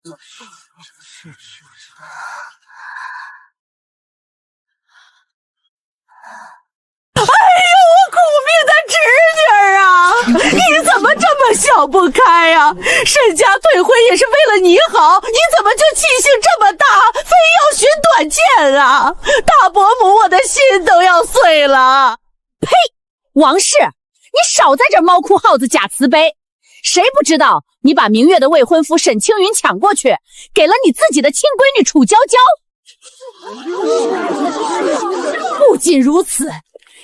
苦命的侄女啊，你怎么这么想不开呀？沈家退婚也是为了你好，你怎么就气性这么大，非要寻短见啊？大伯母，我的心都要碎了！呸！王氏，你少在这猫哭耗子假慈悲！谁不知道你把明月的未婚夫沈青云抢过去，给了你自己的亲闺女楚娇娇？不仅如此，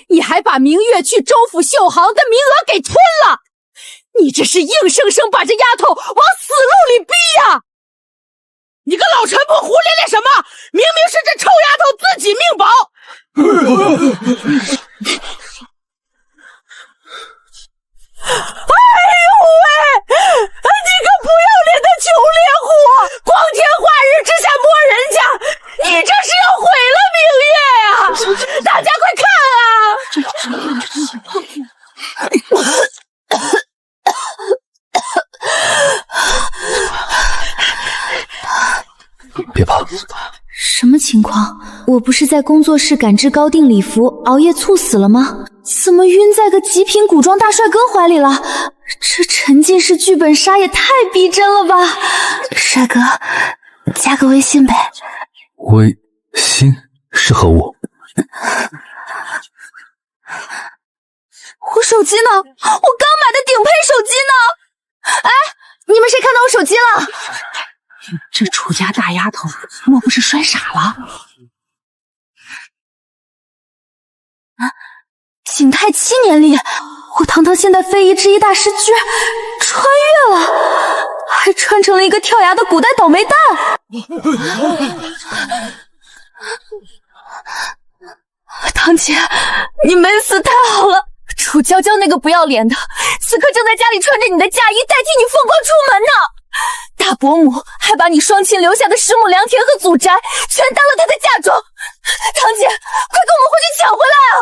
你还把明月去州府绣行的名额给吞了！你这是硬生生把这丫头往死路里逼呀！你个老陈婆胡咧咧什么？明明是这臭丫头自己命保！哎呦喂！你个不要脸的穷猎户，光天化日之下摸人家，你这是要毁了明月啊！大家快看啊！别怕。什么情况？我不是在工作室赶制高定礼服，熬夜猝死了吗？怎么晕在个极品古装大帅哥怀里了？这沉浸式剧本杀也太逼真了吧！帅哥，加个微信呗。微信是何物？我手机呢？我刚买的顶配手机呢？哎，你们谁看到我手机了？这楚家大丫头莫不是摔傻了？啊！景泰7年历，我堂堂现代非遗之一大师居然穿越了，还穿成了一个跳崖的古代倒霉蛋！堂姐，你没死太好了！楚娇娇那个不要脸的，此刻正在家里穿着你的嫁衣，代替你凤光出门呢。大伯母还把你双亲留下的10亩良田和祖宅全当了她的嫁妆，堂姐，快跟我们回去抢回来啊！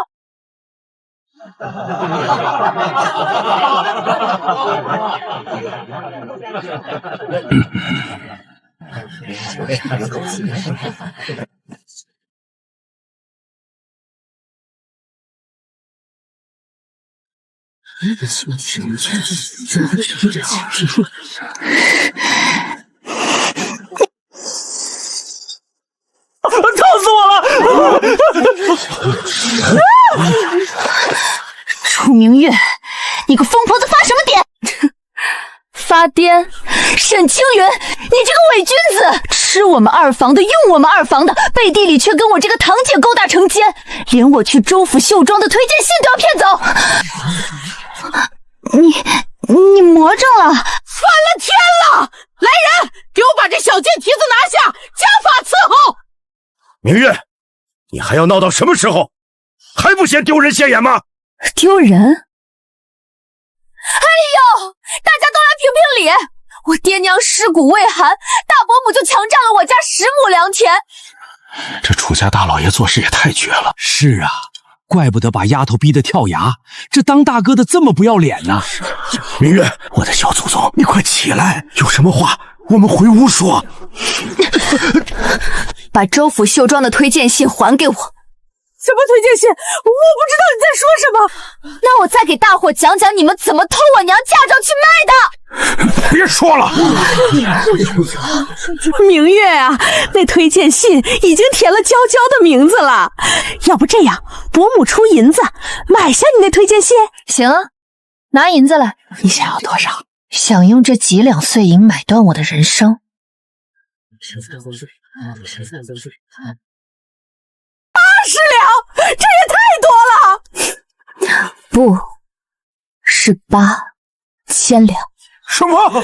痛死我了！楚明月，你个疯婆子发什么癫？发癫？沈青云，你这个伪君子，吃我们二房的，用我们二房的，背地里却跟我这个堂姐勾搭成奸，连我去州府绣庄的推荐信都要骗走。你魔怔了！翻了天了！来人，给我把这小贱蹄子拿下，家法伺候！明月，你还要闹到什么时候？还不嫌丢人现眼吗？丢人？哎呦，大家都来评评理！我爹娘尸骨未寒，大伯母就强占了我家10亩良田。这楚家大老爷做事也太绝了。是啊，怪不得把丫头逼得跳崖，这当大哥的这么不要脸呢。明月，我的小祖宗，你快起来，有什么话我们回屋说。把州府绣庄的推荐信还给我。什么推荐信？我不知道你在说什么。那我再给大伙讲讲你们怎么偷我娘嫁妆去卖的。别说了。明月啊，那推荐信已经填了娇娇的名字了。要不这样，伯母出银子买下你那推荐信。行啊，拿银子来。你想要多少？想用这几两碎银买断我的人生。80两，这也太多了。不，是8000两。什么？8000两？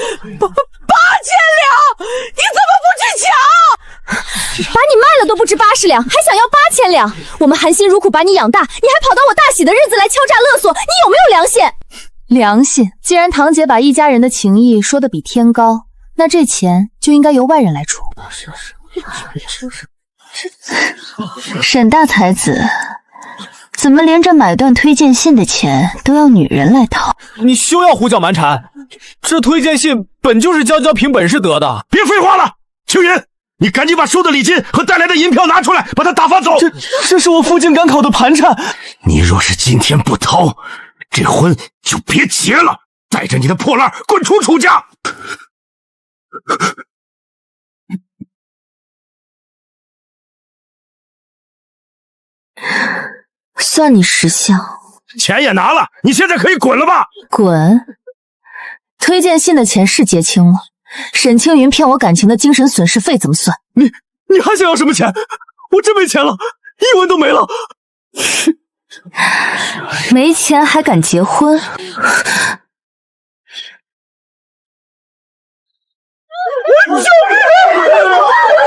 你怎么不去抢？把你卖了都不值80两，还想要8000两？我们含辛茹苦把你养大，你还跑到我大喜的日子来敲诈勒索，你有没有良心？良心？既然堂姐把一家人的情谊说得比天高，那这钱就应该由外人来出。沈大才子，怎么连这买断推荐信的钱都要女人来掏？你休要胡搅蛮缠，这推荐信本就是娇娇凭本事得的。别废话了，青云，你赶紧把收的礼金和带来的银票拿出来，把他打发走。这是我赴京赶考的盘缠。你若是今天不掏，这婚就别结了，带着你的破烂滚出楚家。算你识相。钱也拿了，你现在可以滚了吧？滚！推荐信的钱是结清了，沈青云骗我感情的精神损失费怎么算？你还想要什么钱？我真没钱了，1文都没了。没钱还敢结婚？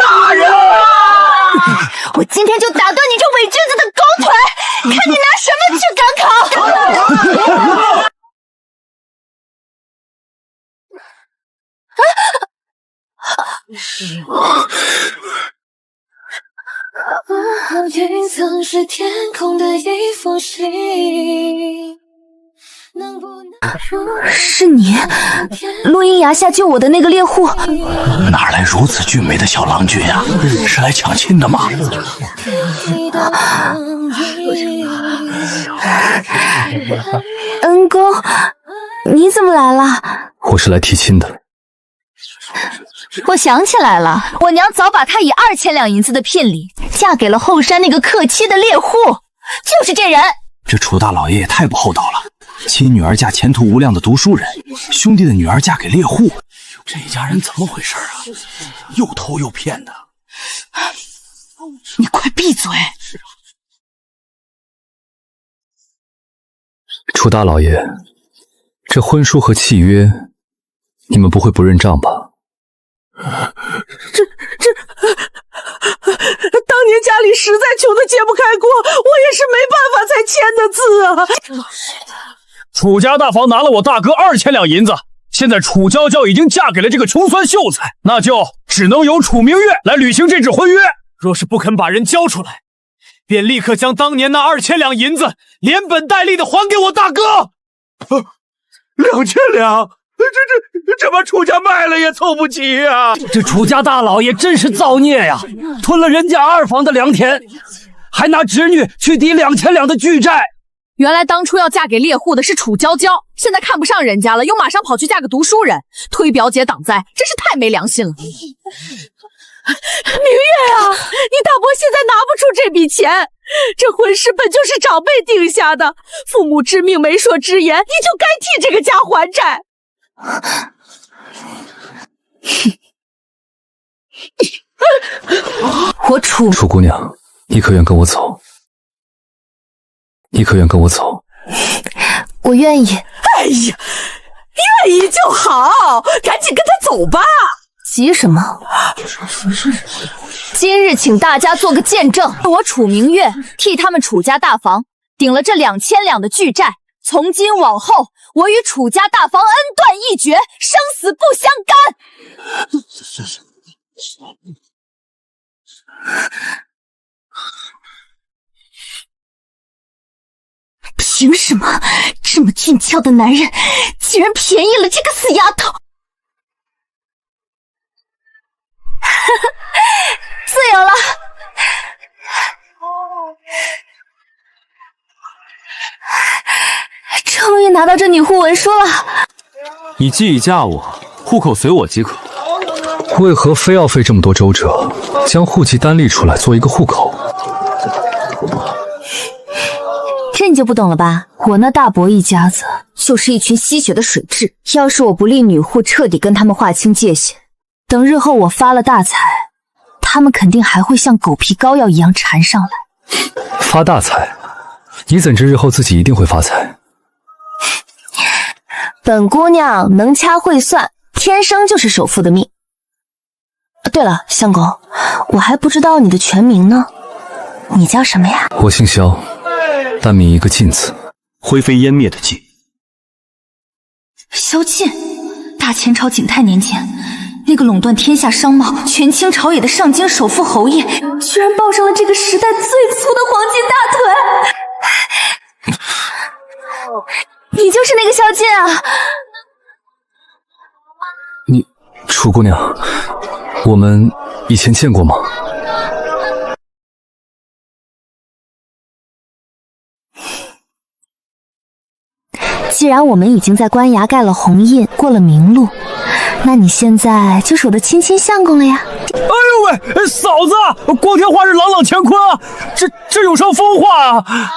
大人啊！我今天就打断你这伪君子的狗腿，看你拿什么去赶考！云层是天空的一封信。是你，落阴崖下救我的那个猎户。哪来如此俊美的小郎君啊？是来抢亲的吗？恩公，你怎么来了？我是来提亲的。我想起来了，我娘早把她以2000两银子的聘礼嫁给了后山那个克妻的猎户，就是这人。这楚大老爷也太不厚道了，亲女儿嫁前途无量的读书人，兄弟的女儿嫁给猎户，这家人怎么回事啊？又偷又骗的。你快闭嘴！楚大老爷，这婚书和契约，你们不会不认账吧？当年家里实在穷得揭不开锅，我也是没办法才签的字啊。楚家大房拿了我大哥2000两银子，现在楚娇娇已经嫁给了这个穷酸秀才，那就只能由楚明月来履行这纸婚约。若是不肯把人交出来，便立刻将当年那2000两银子连本带利的还给我大哥。2000两，这把楚家卖了也凑不齐啊！这楚家大老爷真是造孽呀，吞了人家2房的良田，还拿侄女去抵2000两的巨债。原来当初要嫁给猎户的是楚娇娇，现在看不上人家了，又马上跑去嫁个读书人，推表姐挡灾，真是太没良心了。明月啊，你大伯现在拿不出这笔钱，这婚事本就是长辈定下的，父母之命媒妁之言，你就该替这个家还债。楚姑娘，你可愿跟我走？你可愿跟我走？我愿意。哎呀，愿意就好，赶紧跟他走吧。急什么？今日请大家做个见证，我楚明月替他们楚家大房顶了这2000两的巨债，从今往后，我与楚家大房恩断义绝，生死不相干。凭什么这么俊俏的男人，竟然便宜了这个死丫头？自由了！终于拿到这女户文书了。你既已嫁我，户口随我即可。为何非要费这么多周折，将户籍单立出来做一个户口？这你就不懂了吧？我那大伯一家子就是一群吸血的水蛭，要是我不立女户，彻底跟他们划清界限，等日后我发了大财，他们肯定还会像狗皮膏药一样缠上来。发大财？你怎知日后自己一定会发财？本姑娘能掐会算，天生就是首富的命。对了，相公，我还不知道你的全名呢，你叫什么呀？我姓萧，单名一个晋字，灰飞烟灭的晋。萧晋，大前朝景泰年间，那个垄断天下商贸、权倾朝野的上京首富侯爷，居然抱上了这个时代最粗的黄金大腿。你就是那个萧晋啊？你楚姑娘，我们以前见过吗？既然我们已经在官衙盖了红印，过了明路，那你现在就是我的亲亲相公了呀！哎呦喂，嫂子，光天化日，朗朗乾坤啊！这有伤风化啊！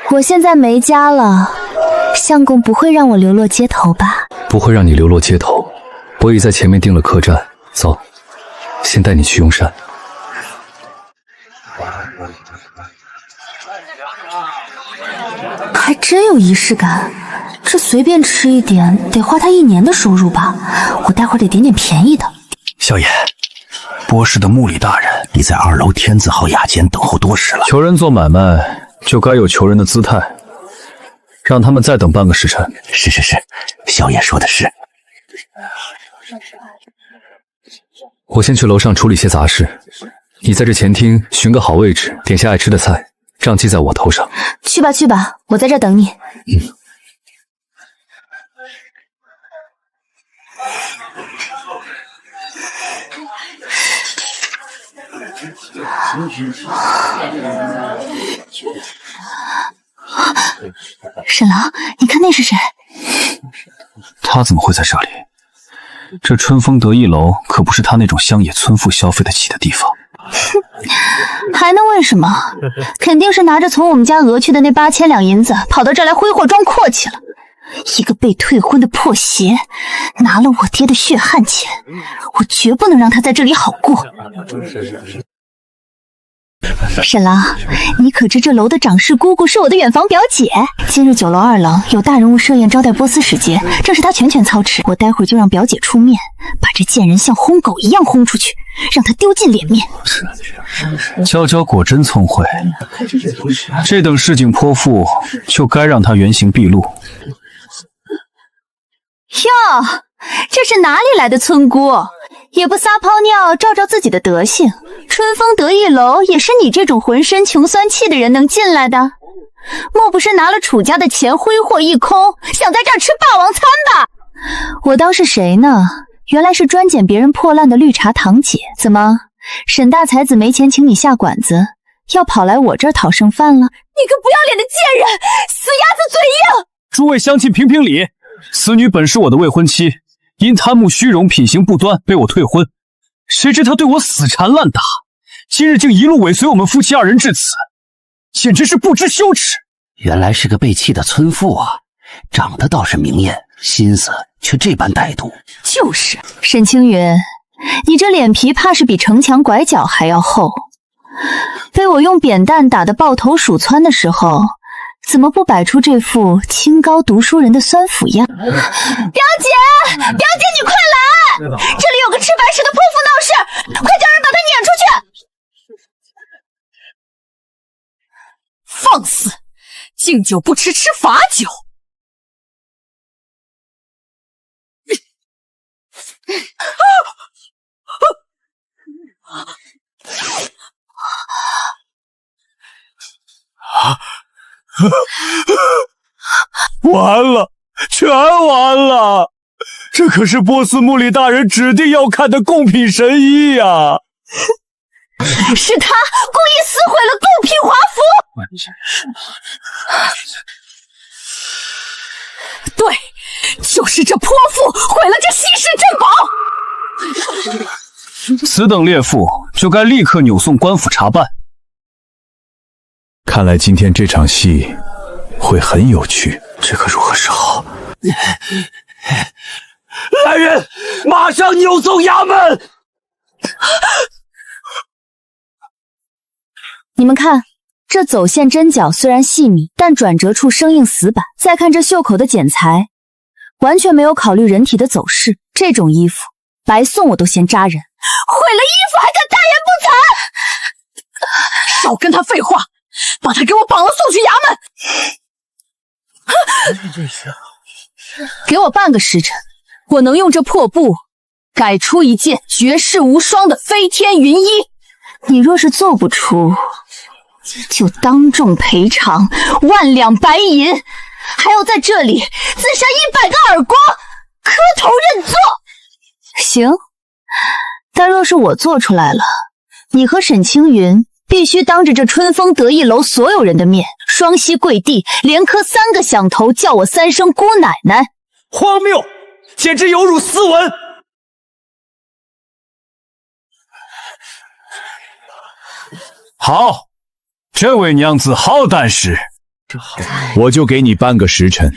我现在没家了，相公不会让我流落街头吧？不会让你流落街头，我已在前面定了客栈。走，先带你去雍山。还真有仪式感，这随便吃一点得花他1年的收入吧？我待会儿得点点便宜的。萧炎，波氏的穆里大人，你在2楼天字号雅间等候多时了。求人做买卖就该有求人的姿态，让他们再等半个时辰。是，萧炎说的是。我先去楼上处理些杂事，你在这前厅寻个好位置，点下爱吃的菜，账记在我头上。去吧，我在这等你。沈郎，你看那是谁？他怎么会在这里？这春风得意楼可不是他那种乡野村妇消费得起的地方。还能问什么？肯定是拿着从我们家讹去的那8000两银子，跑到这儿来挥霍装阔气了。一个被退婚的破鞋，拿了我爹的血汗钱，我绝不能让他在这里好过。沈郎，你可知这楼的掌事姑姑是我的远房表姐？今日酒楼2郎有大人物设宴招待波斯使节，正是她全权操持。我待会儿就让表姐出面，把这贱人像轰狗一样轰出去，让她丢尽脸面。娇娇果真聪慧，这等市井泼妇就该让她原形毕露。哟，这是哪里来的村姑？也不撒泡尿照照自己的德行。春风得意楼也是你这种浑身穷酸气的人能进来的？莫不是拿了楚家的钱挥霍一空，想在这儿吃霸王餐吧？我当是谁呢？原来是专捡别人破烂的绿茶堂姐。怎么，沈大才子没钱请你下馆子，要跑来我这儿讨剩饭了？你个不要脸的贱人，死鸭子嘴硬！诸位乡亲评评理，此女本是我的未婚妻，因贪慕虚荣，品行不端，被我退婚。谁知她对我死缠烂打，今日竟一路尾随我们夫妻2人至此，简直是不知羞耻。原来是个被弃的村妇啊，长得倒是明艳，心思却这般歹毒。就是，沈青云，你这脸皮怕是比城墙拐角还要厚。被我用扁担打得抱头鼠窜的时候，怎么不摆出这副清高读书人的酸腐样？表姐，你快来！这里有个吃白食的泼妇闹事，快叫人把她撵出去！放肆！敬酒不吃吃罚酒。完了，全完了！这可是波斯穆里大人指定要看的贡品神医呀！是他故意撕毁了贡品华服。对，就是这泼妇毁了这稀世珍宝。此等劣妇就该立刻扭送官府查办。看来今天这场戏会很有趣，这可如何是好？来人，马上扭送衙门！你们看，这走线针脚虽然细密，但转折处生硬死板。再看这袖口的剪裁，完全没有考虑人体的走势。这种衣服，白送我都嫌扎人。毁了衣服还敢大言不惭！少跟他废话，把他给我绑了送去衙门。给我半个时辰，我能用这破布改出一件绝世无双的飞天云衣。你若是做不出，就当众赔偿1万两白银。还要在这里自扇100个耳光，磕头认错。行，但若是我做出来了，你和沈青云必须当着这春风得意楼所有人的面，双膝跪地，连磕3个响头，叫我3声姑奶奶。荒谬，简直有辱斯文。好，这位娘子好胆识，我就给你半个时辰，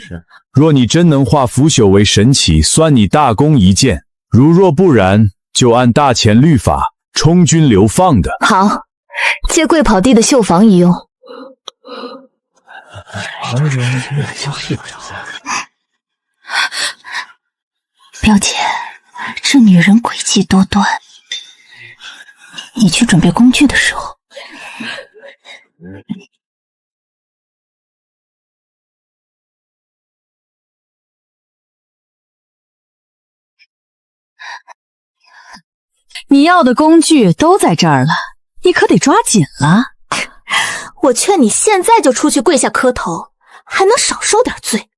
若你真能化腐朽为神器，算你大功一件；若不然，就按大钱律法充军流放的。好，借贵跑地的绣房一用。表姐，这女人诡计多端，你去准备工具的时候。你要的工具都在这儿了，你可得抓紧了。我劝你现在就出去跪下磕头，还能少受点罪。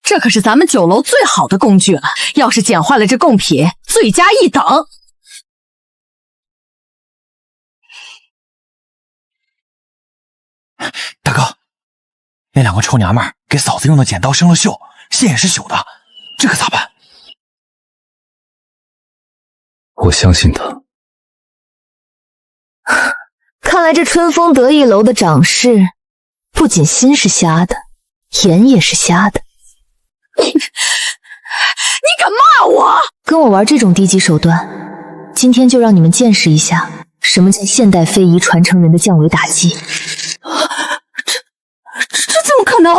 这可是咱们酒楼最好的工具了，要是捡坏了这贡品，罪加一等。大哥，那2个臭娘们儿给嫂子用的剪刀生了锈，线也是朽的，这可咋办？我相信他。看来这春风得意楼的掌事，不仅心是瞎的，眼也是瞎的。你敢骂我？跟我玩这种低级手段，今天就让你们见识一下什么叫现代非遗传承人的降维打击。这怎么可能？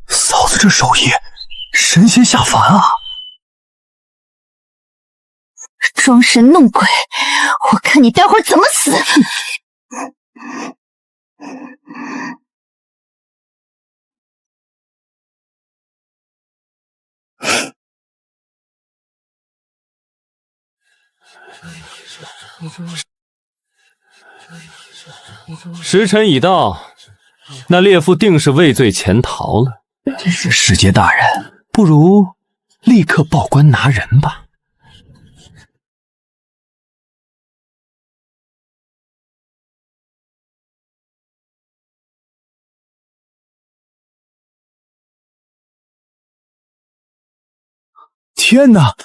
嫂子这手艺，神仙下凡啊！装神弄鬼，我看你待会儿怎么死！时辰已到，那烈妇定是畏罪潜逃了。世杰大人，不如立刻报官拿人吧。天哪，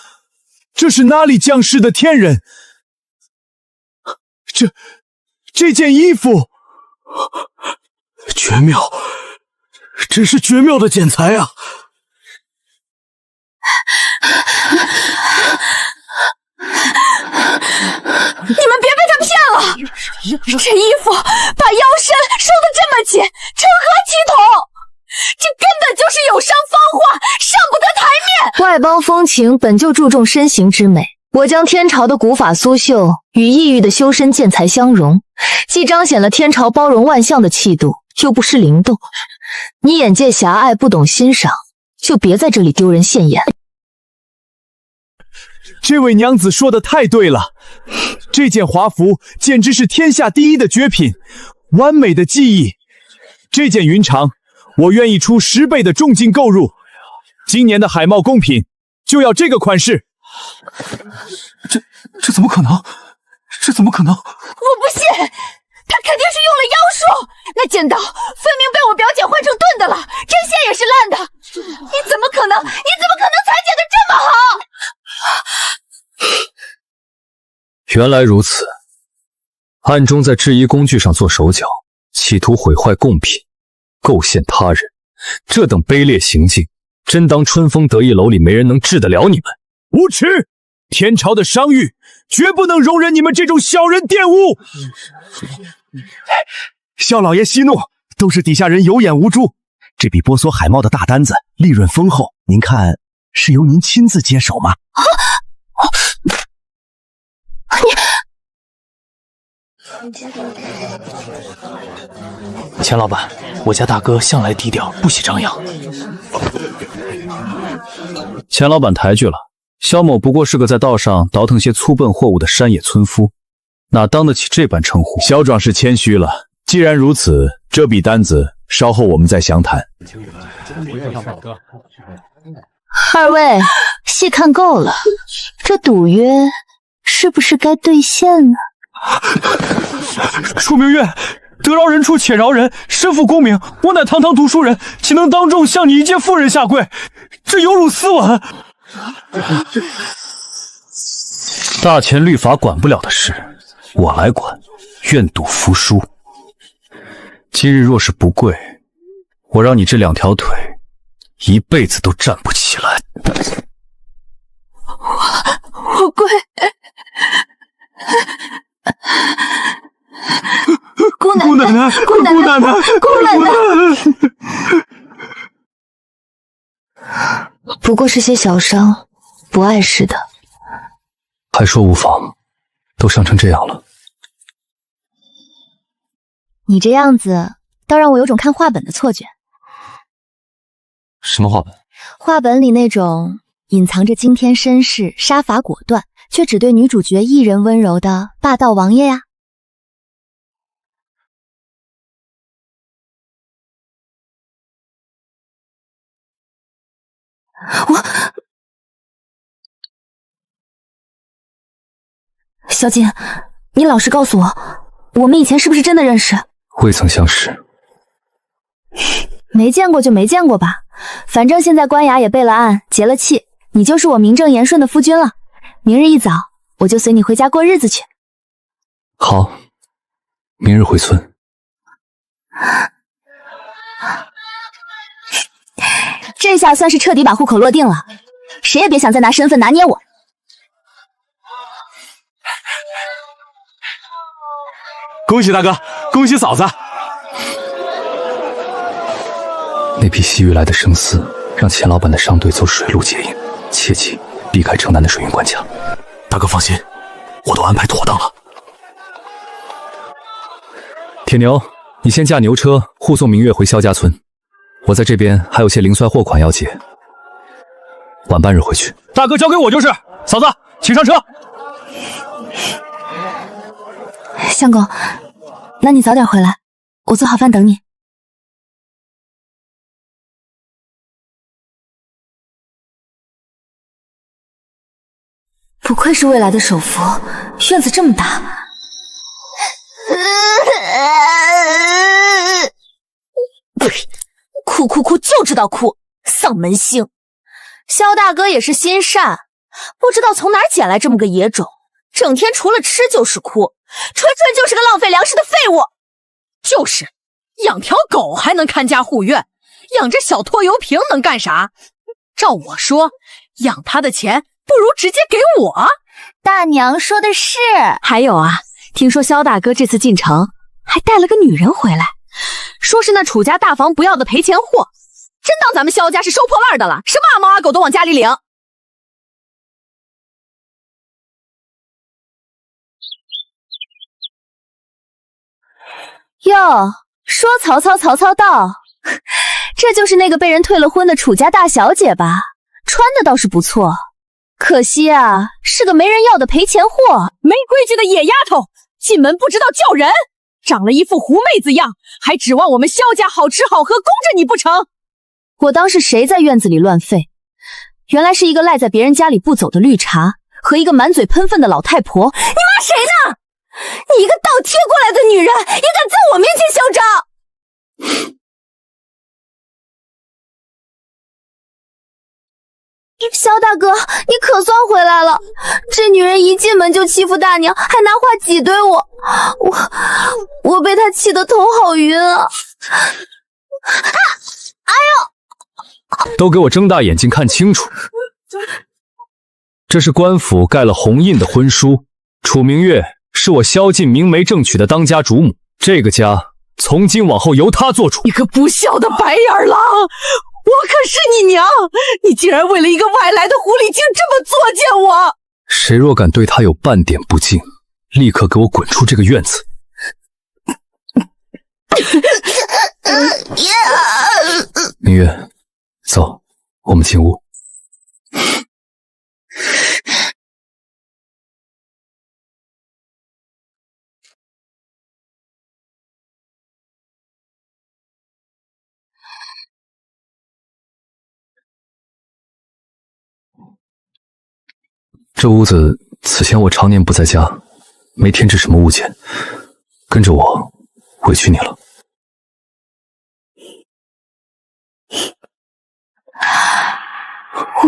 这是哪里降世的天人？这件衣服，绝妙，真是绝妙的剪裁啊！你们别被他骗了！这衣服把腰身收得这么紧，成何体统？这根本就是有伤风化，上不得台面。外邦风情本就注重身形之美，我将天朝的古法苏绣与异域的修身建材相融，既彰显了天朝包容万象的气度，又不失灵动。你眼界狭隘，不懂欣赏，就别在这里丢人现眼。这位娘子说的太对了，这件华服简直是天下第一的绝品，完美的技艺。这件云裳，我愿意出10倍的重金购入。今年的海贸贡品就要这个款式。这怎么可能？这怎么可能？我不信，他肯定是用了妖术。那剪刀分明被我表姐换成钝的了，针线也是烂的。你怎么可能裁剪的这么好？原来如此，暗中在制衣工具上做手脚，企图毁坏贡品，构陷他人，这等卑劣行径，真当春风得意楼里没人能治得了你们？无耻！天朝的商誉绝不能容忍你们这种小人玷污。萧老爷息怒，都是底下人有眼无珠。这笔波索海贸的大单子，利润丰厚，您看是由您亲自接手吗？钱老板，我家大哥向来低调，不喜张扬。钱老板抬举了，萧某不过是个在道上倒腾些粗笨货物的山野村夫，哪当得起这般称呼？小壮士谦虚了。既然如此，这笔单子稍后我们再详谈。二位戏看够了，这赌约是不是该兑现了？楚明月，得饶人处且饶人，身负功名，我乃堂堂读书人，岂能当众向你一介妇人下跪？这有辱斯文。大钱律法管不了的事，我来管，愿赌服输。今日若是不跪，我让你这2条腿一辈子都站不起来。我跪。姑奶奶，姑奶奶，姑奶奶，不过是些小伤，不碍事的。还说无妨，都伤成这样了。你这样子，倒让我有种看话本的错觉。什么话本？话本里那种隐藏着惊天身世、杀伐果断，却只对女主角一人温柔的霸道王爷呀。小锦，你老实告诉我，我们以前是不是真的认识？未曾相识。没见过就没见过吧，反正现在官衙也备了案，结了契，你就是我名正言顺的夫君了。明日一早，我就随你回家过日子去。好，明日回村。这下算是彻底把户口落定了，谁也别想再拿身份拿捏我。恭喜大哥，恭喜嫂子！那批西域来的生丝，让钱老板的商队走水路接应，切记避开城南的水运关卡。大哥放心，我都安排妥当了。铁牛，你先驾牛车护送明月回萧家村，我在这边还有些零碎货款要结，晚半日回去。大哥交给我就是。嫂子，请上车。相公，那你早点回来，我做好饭等你。不愧是未来的首富，院子这么大。哭哭哭就知道哭，丧门星。萧大哥也是心善，不知道从哪儿捡来这么个野种，整天除了吃就是哭，纯纯就是个浪费粮食的废物。就是养条狗还能看家护院，养这小拖油瓶能干啥？照我说，养他的钱不如直接给我。大娘说的是。还有啊，听说萧大哥这次进城还带了个女人回来，说是那楚家大房不要的赔钱货，真当咱们萧家是收破烂的了，什么阿猫阿狗都往家里领。哟，说曹操，曹操到，这就是那个被人退了婚的楚家大小姐吧？穿的倒是不错，可惜啊，是个没人要的赔钱货。没规矩的野丫头，进门不知道叫人，长了一副狐妹子样，还指望我们萧家好吃好喝供着你不成？我当是谁在院子里乱吠，原来是一个赖在别人家里不走的绿茶和一个满嘴喷粪的老太婆。你骂谁呢？你一个倒贴过来的女人，也敢在我面前嚣张！萧大哥，你可算回来了！这女人一进门就欺负大娘，还拿话挤兑我，我被她气得头好晕啊！哎呦！都给我睁大眼睛看清楚，这是官府盖了红印的婚书，楚明月是我萧晋明媒正娶的当家主母，这个家从今往后由她做主。你个不孝的白眼狼！我可是你娘，你竟然为了一个外来的狐狸精这么作践我！谁若敢对他有半点不敬，立刻给我滚出这个院子！明月，走，我们进屋。这屋子此前我常年不在家，没添置什么物件，跟着我，委屈你了。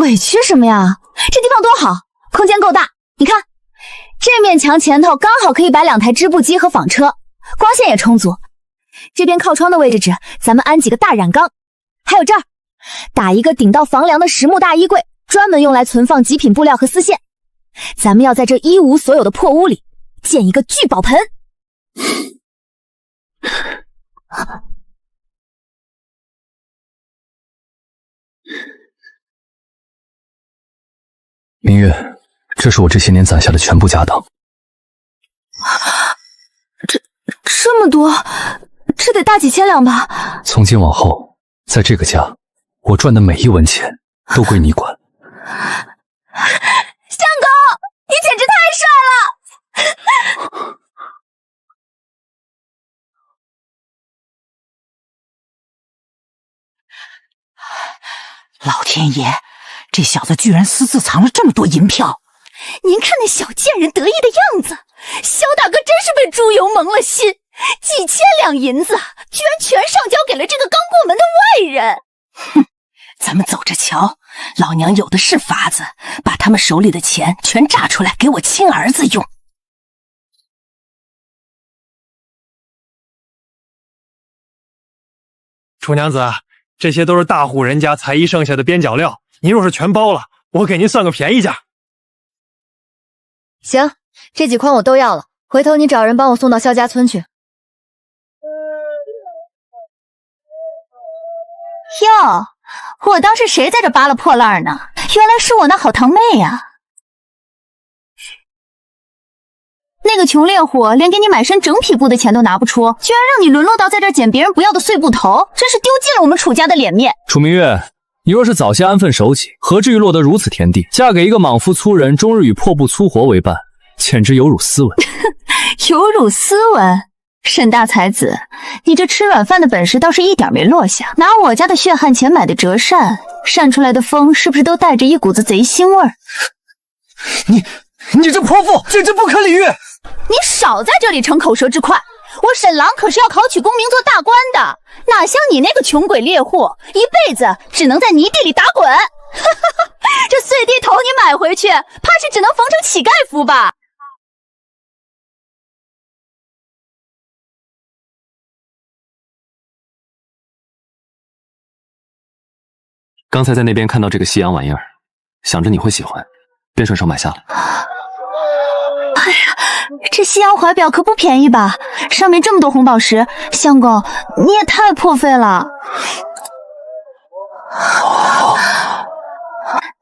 委屈什么呀？这地方多好，空间够大。你看，这面墙前头刚好可以摆2台织布机和纺车，光线也充足。这边靠窗的位置，咱们安几个大染缸，还有这儿，打一个顶到房梁的实木大衣柜，专门用来存放极品布料和丝线。咱们要在这一无所有的破屋里建一个聚宝盆。明月，这是我这些年攒下的全部家当。这么多，这得大几千两吧？从今往后，在这个家，我赚的每一文钱都归你管。相公，你简直太帅了！老天爷，这小子居然私自藏了这么多银票！您看那小贱人得意的样子，萧大哥真是被猪油蒙了心，几千两银子居然全上交给了这个刚过门的外人。哼，咱们走着瞧，老娘有的是法子，把他们手里的钱全榨出来给我亲儿子用。楚娘子，这些都是大户人家才艺剩下的边角料，您若是全包了，我给您算个便宜价。行，这几筐我都要了，回头你找人帮我送到萧家村去。哟，我当是谁在这扒拉破烂呢？原来是我那好堂妹呀！那个穷烈户连给你买身整匹布的钱都拿不出，居然让你沦落到在这捡别人不要的碎布头，真是丢尽了我们楚家的脸面。楚明月，你若是早些安分守己，何至于落得如此田地？嫁给一个莽夫粗人，终日与破布粗活为伴，简直有辱斯文。有辱斯文？沈大才子，你这吃软饭的本事倒是一点没落下。拿我家的血汗钱买的折扇，扇出来的风是不是都带着一股子贼腥味儿？你这泼妇，简直不可理喻！你少在这里逞口舌之快！我沈郎可是要考取功名做大官的，哪像你那个穷鬼猎户，一辈子只能在泥地里打滚。哈哈，这碎地头你买回去，怕是只能缝成乞丐服吧？刚才在那边看到这个西洋玩意儿，想着你会喜欢，便顺手买下了。哎呀，这西洋怀表可不便宜吧？上面这么多红宝石，相公你也太破费了。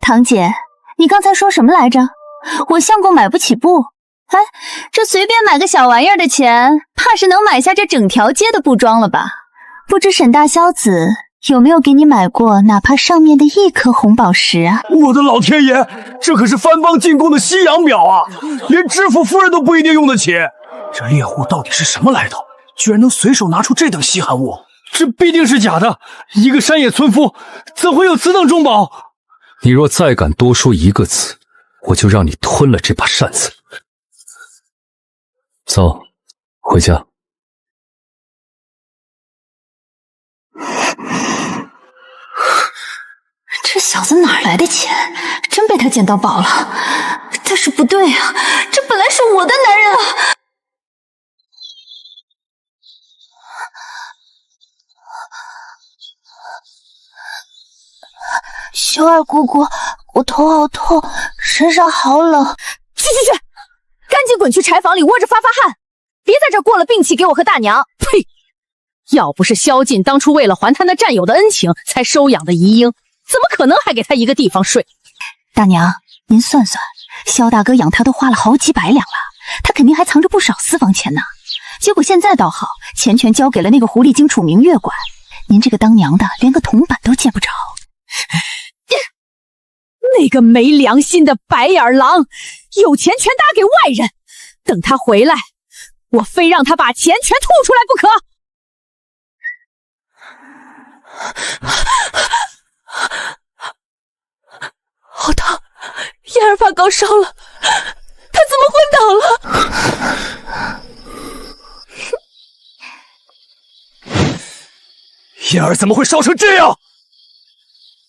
堂姐，你刚才说什么来着？我相公买不起布？哎，这随便买个小玩意儿的钱，怕是能买下这整条街的布庄了吧？不知沈大萧子有没有给你买过哪怕上面的一颗红宝石啊？我的老天爷，这可是番邦进贡的西洋表啊，连知府夫人都不一定用得起。这猎户到底是什么来头？居然能随手拿出这等稀罕物？这必定是假的！一个山野村夫怎会有此等重宝？你若再敢多说一个字，我就让你吞了这把扇子。走，回家。这小子哪来的钱？真被他捡到宝了。但是不对啊，这本来是我的男人啊！修儿姑姑，我头好痛，身上好冷。去，赶紧滚去柴房里窝着发汗，别在这儿过了病期给我和大娘。呸！要不是萧劲当初为了还他那战友的恩情才收养的遗婴，怎么可能还给他一个地方睡？大娘，您算算，萧大哥养他都花了好几百两了，他肯定还藏着不少私房钱呢。结果现在倒好，钱全交给了那个狐狸精楚明月管，您这个当娘的连个铜板都见不着。那个没良心的白眼狼，有钱全打给外人，等他回来，我非让他把钱全吐出来不可。好疼，燕儿发高烧了，他怎么昏倒了？燕儿怎么会烧成这样？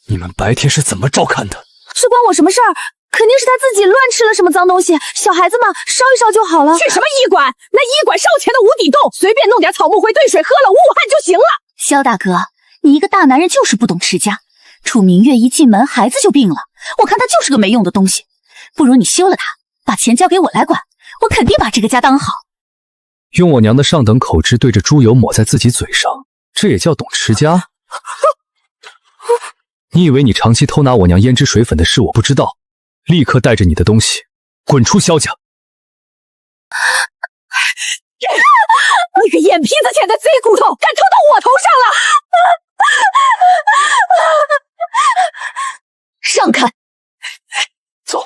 你们白天是怎么照看的？这关我什么事儿？肯定是他自己乱吃了什么脏东西，小孩子嘛，烧一烧就好了。去什么医馆？那医馆烧钱的无底洞，随便弄点草木灰兑水喝了捂捂汗就行了。萧大哥，你一个大男人就是不懂持家。楚明月一进门，孩子就病了，我看他就是个没用的东西，不如你休了他，把钱交给我来管，我肯定把这个家当好。用我娘的上等口汁对着猪油抹在自己嘴上，这也叫懂持家？你以为你长期偷拿我娘胭脂水粉的事我不知道？立刻带着你的东西滚出萧家！你个眼皮子浅的贼骨头，敢偷到我头上了！让开！走！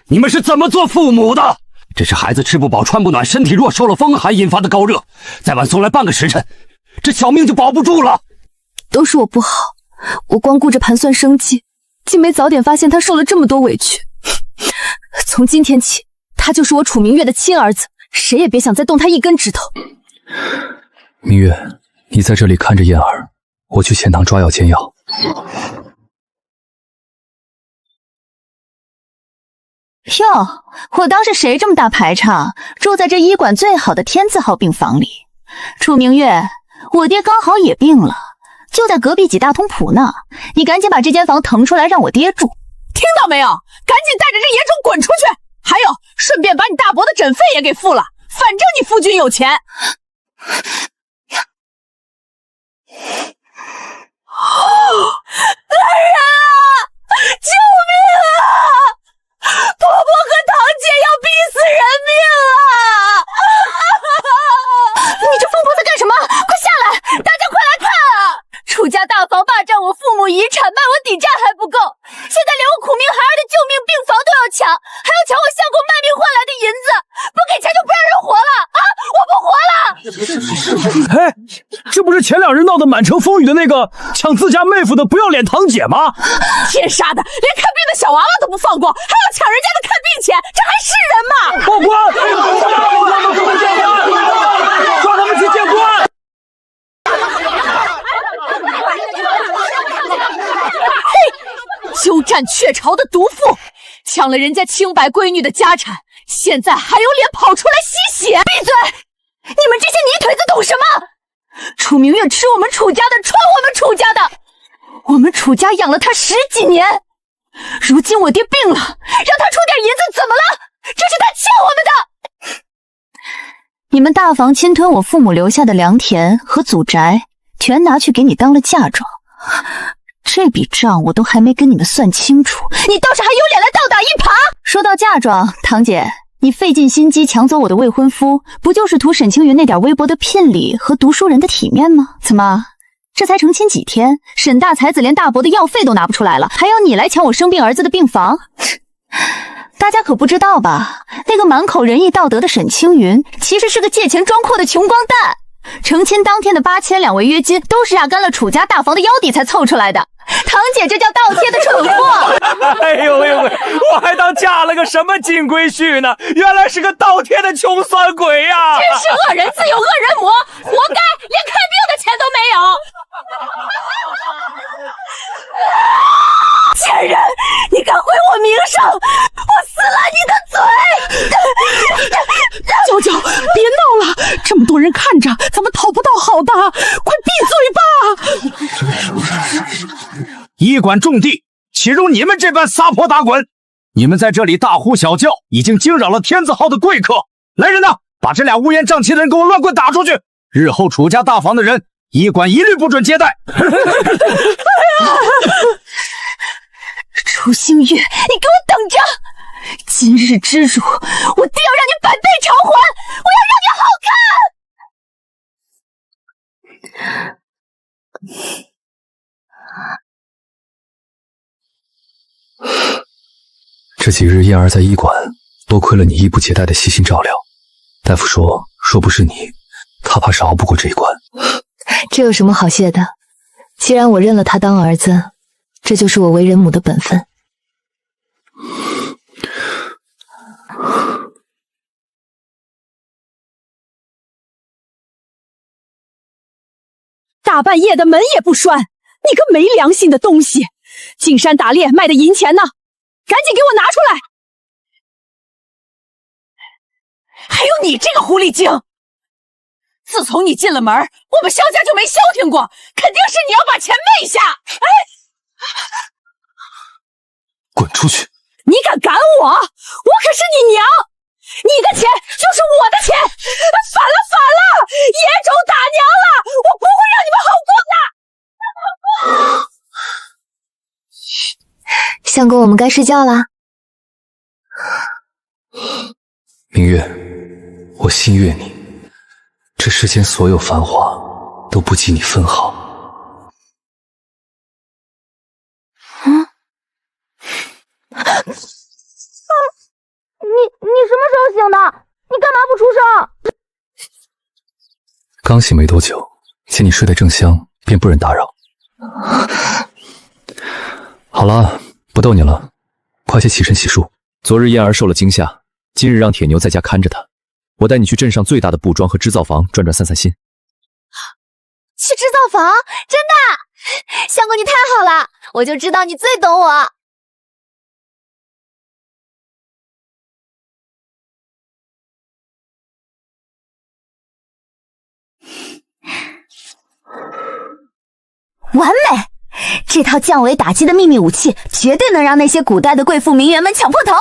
你们是怎么做父母的？这是孩子吃不饱穿不暖，身体弱，受了风寒引发的高热，再晚送来半个时辰，这小命就保不住了。都是我不好，我光顾着盘算生计，竟没早点发现他受了这么多委屈。从今天起，他就是我楚明月的亲儿子，谁也别想再动他一根指头。明月，你在这里看着燕儿，我去钱塘抓药煎药。哟，我当是谁这么大排场，住在这医馆最好的天字号病房里。楚明月，我爹刚好也病了，就在隔壁几大通铺呢。你赶紧把这间房腾出来让我爹住。听到没有？赶紧带着这野种滚出去！还有，顺便把你大伯的诊费也给付了，反正你夫君有钱。来人啊！救命啊！婆婆和堂姐要逼死人命啊！你这疯婆子干什么？快下来！大家快来看啊！楚家大房霸占我父母遗产，卖我抵债还不够，现在连我苦命孩儿的救命病房都要抢，还要抢我相公卖命换来的银子，不给钱就不让人活了啊！我不活了！哎，这不是前两日闹得满城风雨的那个抢自家妹夫的不要脸堂姐吗？天杀的，连看病的小娃娃都不放过，还要抢人家的看病钱，这还是人吗？报官！抓他们去见官！鸠占鹊巢的毒妇，抢了人家清白闺女的家产，现在还有脸跑出来吸血！闭嘴！你们这些泥腿子懂什么？楚明月吃我们楚家的，穿我们楚家的，我们楚家养了他10几年，如今我爹病了，让他出点银子怎么了？这是他欠我们的。你们大房侵吞我父母留下的良田和祖宅，全拿去给你当了嫁妆，这笔账我都还没跟你们算清楚，你倒是还有脸来倒打一耙！说到嫁妆，堂姐，你费尽心机抢走我的未婚夫，不就是图沈青云那点微薄的聘礼和读书人的体面吗？怎么，这才成亲几天，沈大才子连大伯的药费都拿不出来了，还要你来抢我生病儿子的病房？大家可不知道吧，那个满口仁义道德的沈青云，其实是个借钱装阔的穷光蛋。成亲当天的8000两违约金，都是压干了楚家大房的腰底才凑出来的。堂姐，这叫倒贴的蠢货！哎呦喂喂，我还当嫁了个什么金龟婿呢，原来是个倒贴的穷酸鬼呀！真是恶人自有恶人磨，活该连看病的钱都没有！贱人，你敢毁我名声，我撕烂你的嘴！娇娇，别闹了，这么多人看着，咱们讨不到好的，快闭嘴吧！医馆种地，岂容你们这般撒泼打滚？你们在这里大呼小叫，已经惊扰了天字号的贵客。来人呐，把这俩乌烟瘴气的人给我乱棍打出去！日后楚家大房的人，医馆一律不准接待。楚星月，你给我等着！今日之辱，我定要让你百倍偿还！我要让你好看！这几日燕儿在医馆，多亏了你衣不解带的细心照料。大夫说，若不是你，他怕是熬不过这一关。这有什么好谢的？既然我认了他当儿子，这就是我为人母的本分。大半夜的门也不拴，你个没良心的东西！进山打猎卖的银钱呢？赶紧给我拿出来！还有你这个狐狸精！自从你进了门，我们萧家就没消停过，肯定是你要把钱昧下！哎，滚出去！你敢赶我？我可是你娘！你的钱就是我的钱！反了！野种打娘了！我不会让你们好过的！相公，我们该睡觉啦。明月，我心悦你，这世间所有繁华都不及你分毫。你什么时候醒的？你干嘛不出声？刚醒没多久，见你睡得正香，便不忍打扰。好了，不逗你了，快些起身洗漱。昨日燕儿受了惊吓，今日让铁牛在家看着她。我带你去镇上最大的布庄和织造房转转散散心。去织造房？真的？相公你太好了，我就知道你最懂我。完美！这套降维打击的秘密武器，绝对能让那些古代的贵妇名媛们抢破头。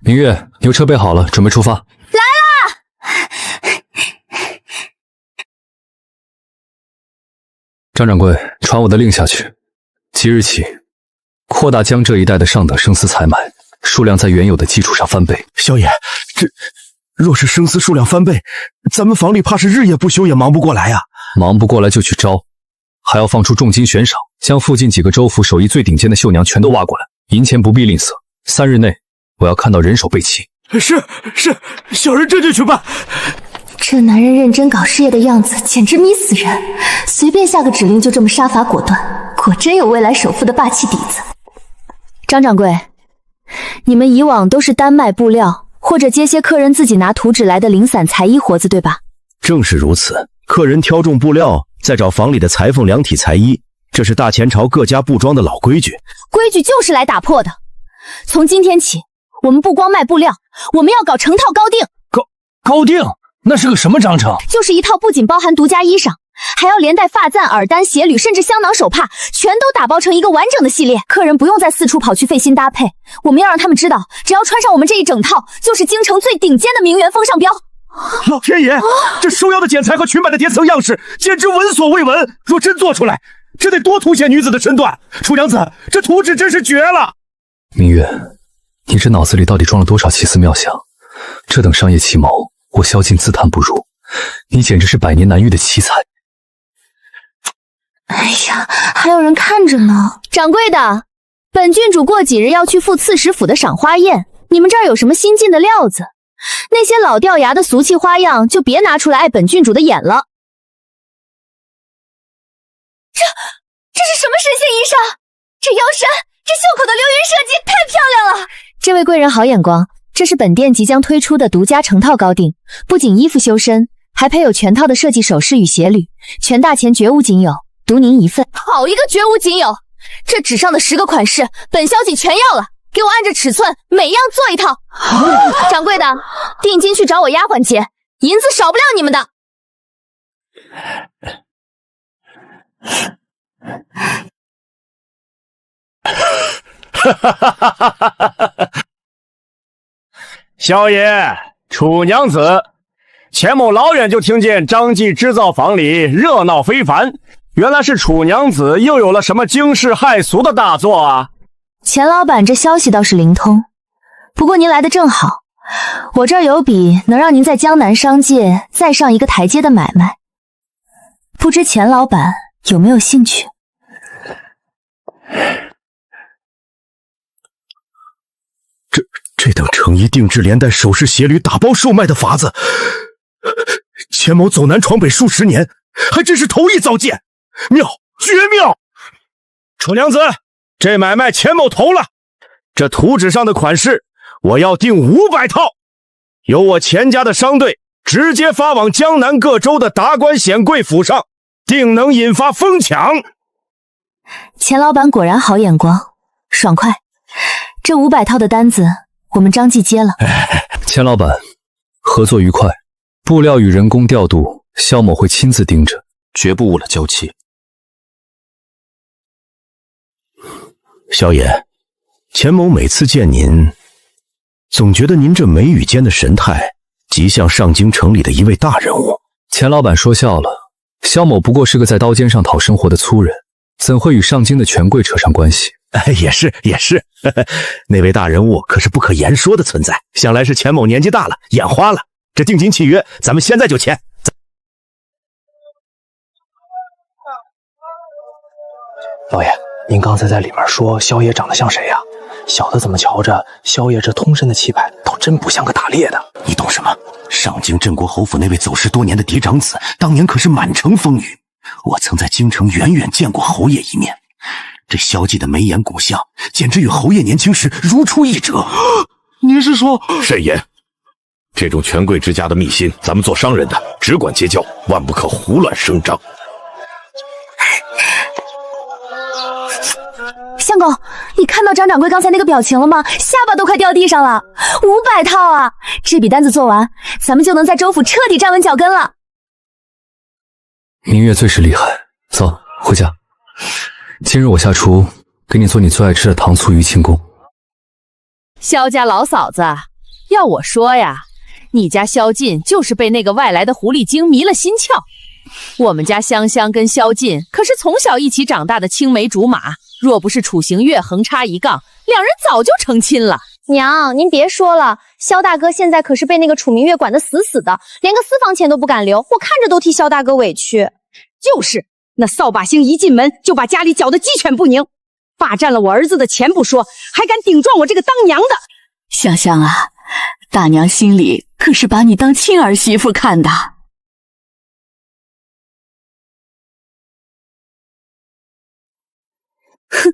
明月，牛车备好了，准备出发。来啦！张掌柜，传我的令下去，即日起，扩大江浙一带的上等生丝采买，数量在原有的基础上翻倍。萧爷，这若是生丝数量翻倍，咱们房里怕是日夜不休也忙不过来啊！忙不过来就去招。还要放出重金悬赏，将附近几个州府手艺最顶尖的绣娘全都挖过来，银钱不必吝啬。3日内，我要看到人手备齐。是，小人这就去办。这男人认真搞事业的样子，简直迷死人！随便下个指令就这么杀伐果断，果真有未来首富的霸气底子。张掌柜，你们以往都是单卖布料，或者接些客人自己拿图纸来的零散裁衣活子，对吧？正是如此，客人挑中布料，再找房里的裁缝量体裁衣，这是大前朝各家布庄的老规矩。规矩就是来打破的。从今天起，我们不光卖布料，我们要搞成套高定。高定？那是个什么章程？就是一套不仅包含独家衣裳，还要连带发簪、耳单、鞋履，甚至香囊、手帕，全都打包成一个完整的系列。客人不用再四处跑去费心搭配，我们要让他们知道，只要穿上我们这一整套，就是京城最顶尖的名媛风尚标。老天爷，这收腰的剪裁和裙摆的叠层样式，简直闻所未闻。若真做出来，这得多凸显女子的身段。楚娘子，这图纸真是绝了。明月，你这脑子里到底装了多少奇思妙想？这等商业奇谋，我萧敬自叹不如。你简直是百年难遇的奇才。哎呀，还有人看着呢。掌柜的，本郡主过几日要去赴刺史府的赏花宴，你们这儿有什么新进的料子？那些老掉牙的俗气花样就别拿出来碍本郡主的眼了。这是什么神仙衣裳？这腰身，这袖口的流云设计太漂亮了！这位贵人好眼光，这是本店即将推出的独家成套高定，不仅衣服修身，还配有全套的设计首饰与鞋履，全大钱绝无仅有，独您一份。好一个绝无仅有！这纸上的10个款式，本小姐全要了。给我按着尺寸，每样做一套。掌柜的，定金去找我丫鬟结，银子少不了你们的。萧爷，楚娘子钱某老远就听见张记织造坊里热闹非凡，原来是楚娘子又有了什么惊世骇俗的大作啊！钱老板，这消息倒是灵通，不过您来的正好，我这儿有笔能让您在江南商界再上一个台阶的买卖，不知钱老板有没有兴趣？这等成衣定制连带首饰鞋履打包售卖的法子，钱某走南闯北数十年，还真是头一遭见，妙，绝妙！楚娘子，这买卖钱某投了，这图纸上的款式我要订500套，由我钱家的商队直接发往江南各州的达官显贵府上，定能引发疯抢。钱老板果然好眼光，爽快，这500套的单子我们张记接了。钱老板，合作愉快。布料与人工调度，肖某会亲自盯着，绝不误了娇妻。萧爷，钱某每次见您，总觉得您这眉宇间的神态，极像上京城里的一位大人物。钱老板说笑了，肖某不过是个在刀尖上讨生活的粗人，怎会与上京的权贵扯上关系？也是，那位大人物可是不可言说的存在，想来是钱某年纪大了，眼花了。这定金契约，咱们现在就签。老爷，您刚才在里面说萧爷长得像谁呀？小的怎么瞧着萧爷这通身的气派，倒真不像个打猎的。你懂什么？上京镇国侯府那位走失多年的嫡长子，当年可是满城风雨。我曾在京城远远见过侯爷一面，这萧记的眉眼骨相，简直与侯爷年轻时如出一辙。您是说？慎言，这种权贵之家的秘辛，咱们做商人的只管结交，万不可胡乱声张。相公，你看到张掌柜刚才那个表情了吗？下巴都快掉地上了。500套啊！这笔单子做完，咱们就能在州府彻底站稳脚跟了。明月最是厉害，走回家。今日我下厨，给你做你最爱吃的糖醋鱼庆功。萧家老嫂子，要我说呀，你家萧劲就是被那个外来的狐狸精迷了心窍。我们家香香跟萧劲可是从小一起长大的青梅竹马，若不是楚行月横插一杠，两人早就成亲了。娘，您别说了，萧大哥现在可是被那个楚明月管得死死的，连个私房钱都不敢留，我看着都替萧大哥委屈。就是那扫把星一进门就把家里搅得鸡犬不宁，霸占了我儿子的钱不说，还敢顶撞我这个当娘的。香香啊，大娘心里可是把你当亲儿媳妇看的。哼，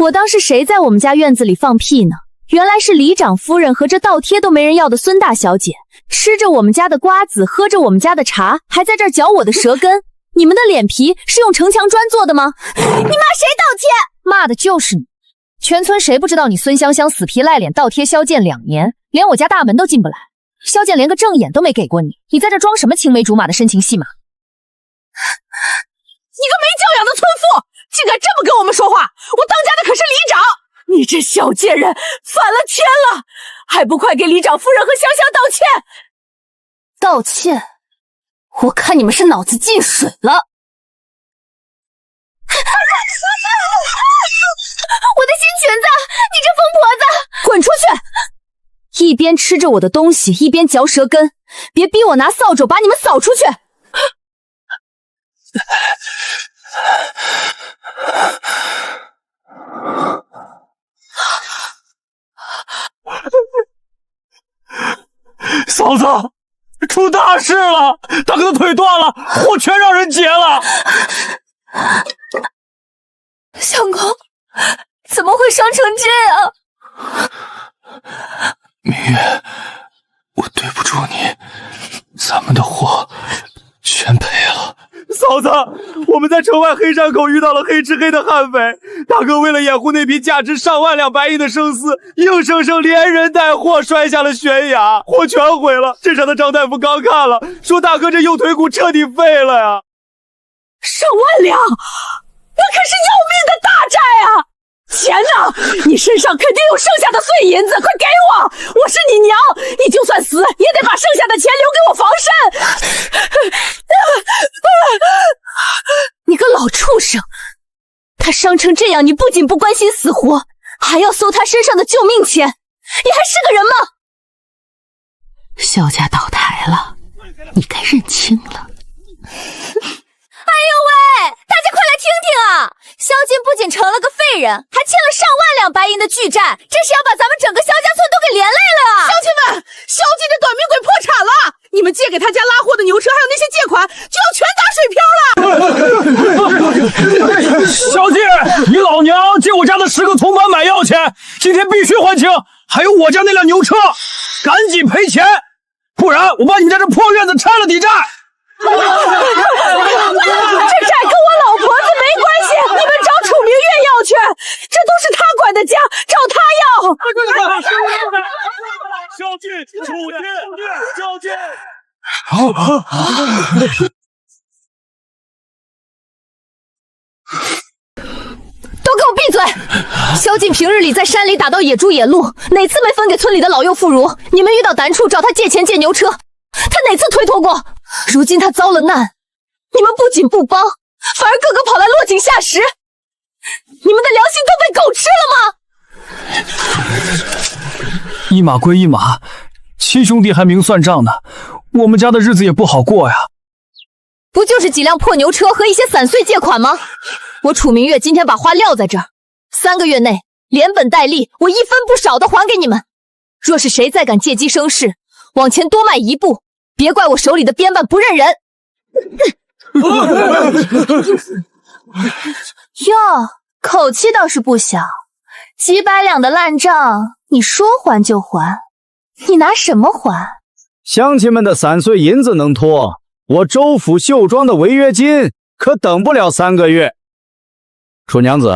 我当是谁在我们家院子里放屁呢？原来是里长夫人和这倒贴都没人要的孙大小姐，吃着我们家的瓜子，喝着我们家的茶，还在这儿嚼我的舌根。你们的脸皮是用城墙砖做的吗？你骂谁倒贴？骂的就是你。全村谁不知道你孙香香死皮赖脸倒贴萧剑2年，连我家大门都进不来。萧剑连个正眼都没给过你，你在这装什么青梅竹马的深情戏码？你个没教养的村妇，竟敢这么跟我们说话！我当家的可是里长，你这小贱人反了天了，还不快给里长夫人和香香道歉！道歉？我看你们是脑子进水了！我的新裙子，你这疯婆子，滚出去！一边吃着我的东西，一边嚼舌根，别逼我拿扫帚把你们扫出去！嫂子，出大事了！大哥的腿断了，货全让人劫了。相公，怎么会伤成这样？明月，我对不住你，咱们的货全赔了。嫂子，我们在城外黑山口遇到了黑吃黑的悍匪，大哥为了掩护那批价值上万两白银的生丝，硬生生连人带货摔下了悬崖，货全毁了。镇上的张大夫刚看了，说大哥这右腿骨彻底废了呀。上万两，那可是要命的大债啊！钱呢？你身上肯定有剩下的碎银子，快给我！我是你娘，你就算死也得把剩下的钱留给我防身。你个老畜生！他伤成这样，你不仅不关心死活，还要搜他身上的救命钱，你还是个人吗？萧家倒台了，你该认清了。哎呦喂，大家快来听听啊！萧金不仅成了个废人，还欠了上万两白银的巨债，这是要把咱们整个萧家村都给连累了啊！乡亲们，萧金这短命鬼破产了，你们借给他家拉货的牛车还有那些借款就要全打水漂了。萧金，你老娘借我家的10个铜板买药钱，今天必须还清，还有我家那辆牛车，赶紧赔钱，不然我把你家这破院子拆了抵债。这债跟我老婆子没关系，你们找楚明月要去，这都是他管的家，找他要。萧金，楚金，萧金。都给我闭嘴！萧劲平日里在山里打到野猪野鹿，哪次没分给村里的老幼妇孺？你们遇到难处找他借钱借牛车，他哪次推脱过？如今他遭了难，你们不仅不帮，反而个个跑来落井下石，你们的良心都被狗吃了吗？一码归一码，亲兄弟还明算账呢，我们家的日子也不好过呀。不就是几辆破牛车和一些散碎借款吗？我楚明月今天把话撂在这儿，3个月内连本带利，我一分不少的还给你们。若是谁再敢借机生事，往前多迈一步，别怪我手里的鞭办不认人。哟，口气倒是不小，几百两的烂账，你说还就还，你拿什么还？乡亲们的散碎银子能拖，我州府绣庄的违约金可等不了3个月。楚娘子，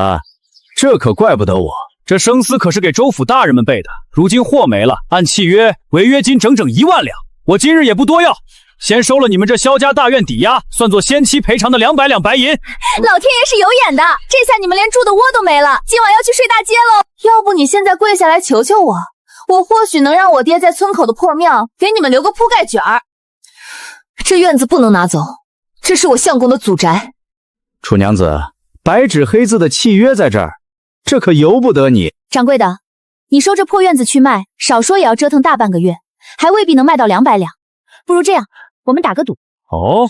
这可怪不得我，这生丝可是给州府大人们备的，如今货没了，按契约违约金整整1万两，我今日也不多要，先收了你们这萧家大院抵押，算作先期赔偿的200两白银。老天爷是有眼的，这下你们连住的窝都没了，今晚要去睡大街喽。要不你现在跪下来求求我，我或许能让我爹在村口的破庙给你们留个铺盖卷儿。这院子不能拿走，这是我相公的祖宅。楚娘子，白纸黑字的契约在这儿，这可由不得你。掌柜的，你收这破院子去卖，少说也要折腾大半个月，还未必能卖到200两。不如这样，我们打个赌。哦，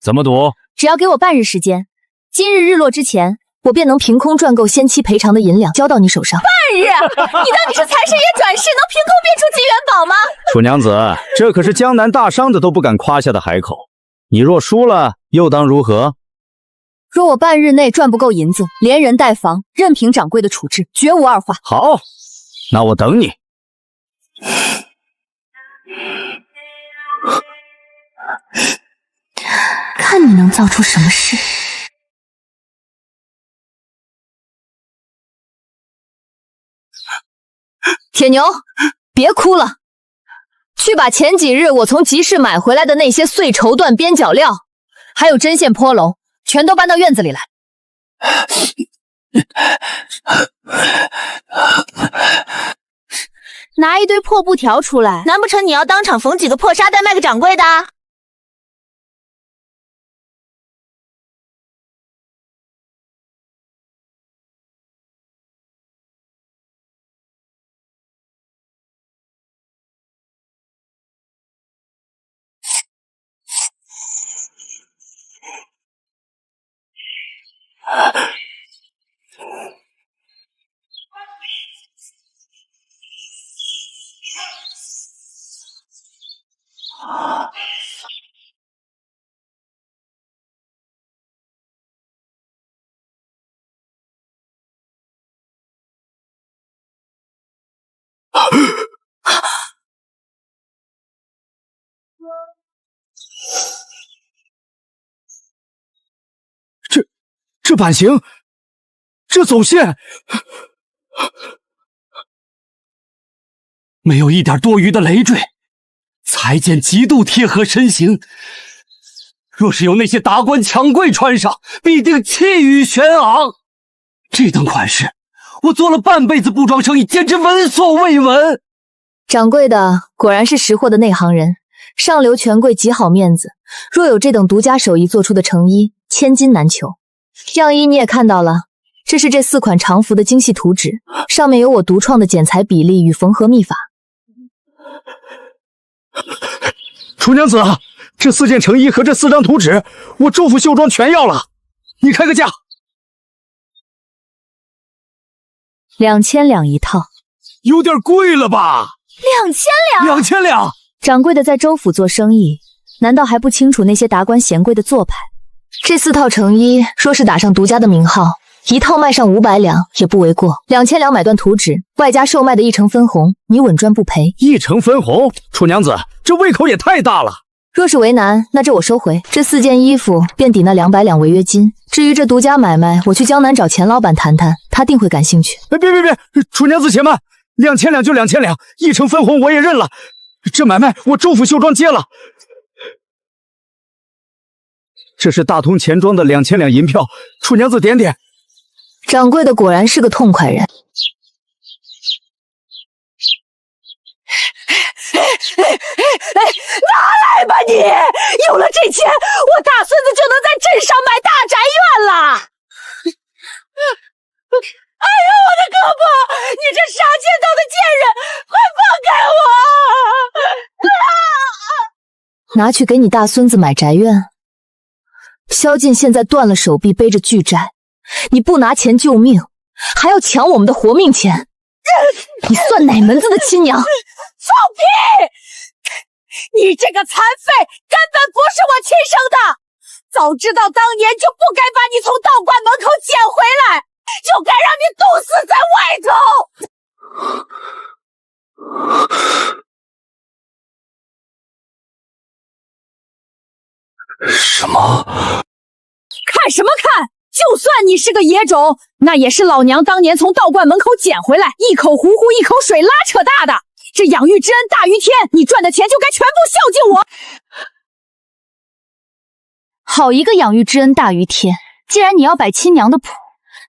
怎么赌？只要给我半日时间，今日日落之前，我便能凭空赚够先期赔偿的银两，交到你手上。半日？你当你是财神爷转世，能凭空变出金元宝吗？楚娘子，这可是江南大商的都不敢夸下的海口，你若输了，又当如何？若我半日内赚不够银子，连人带房，任凭掌柜的处置，绝无二话。好，那我等你。看你能造出什么事。铁牛，别哭了，去把前几日我从集市买回来的那些碎绸缎边角料，还有针线坡龙，全都搬到院子里来。拿一堆破布条出来，难不成你要当场缝几个破沙袋卖给掌柜的？这版型，这走线，没有一点多余的累赘，裁剪极度贴合身形。若是有那些达官抢贵穿上，必定气宇轩昂。这等款式，我做了半辈子布庄生意，简直闻所未闻。掌柜的果然是识货的内行人，上流权贵极好面子，若有这等独家手艺做出的成衣，千金难求。样衣你也看到了，这是这4款常服的精细图纸，上面有我独创的剪裁比例与缝合秘法。楚娘子，这4件成衣和这4张图纸，我州府绣庄全要了，你开个价。2000两一套，有点贵了吧？2000两？2000两！掌柜的在州府做生意，难道还不清楚那些达官显贵的做派？这4套成衣，若是打上独家的名号，一套卖上500两也不为过。2000两买断图纸，外加售卖的1成分红，你稳赚不赔。1成分红，楚娘子，这胃口也太大了。若是为难，那这我收回。这4件衣服便抵那200两违约金。至于这独家买卖，我去江南找钱老板谈谈，他定会感兴趣。别，楚娘子且慢，2000两就2000两，1成分红我也认了。这买卖我州府绣庄接了。这是大通钱庄的2000两银票，楚娘子点点。掌柜的果然是个痛快人。拿来吧你！有了这钱，我大孙子就能在镇上买大宅院了。哎呀，我的胳膊！你这杀奸党的贱人，快放开我！拿去给你大孙子买宅院。萧劲现在断了手臂，背着巨债，你不拿钱救命，还要抢我们的活命钱，你算哪门子的亲娘？放屁！你这个残废根本不是我亲生的，早知道当年就不该把你从道观门口捡回来，就该让你冻死在外头。什么？看什么看？就算你是个野种，那也是老娘当年从道观门口捡回来，一口糊糊一口水拉扯大的。这养育之恩大于天，你赚的钱就该全部孝敬我。好一个养育之恩大于天！既然你要摆亲娘的谱，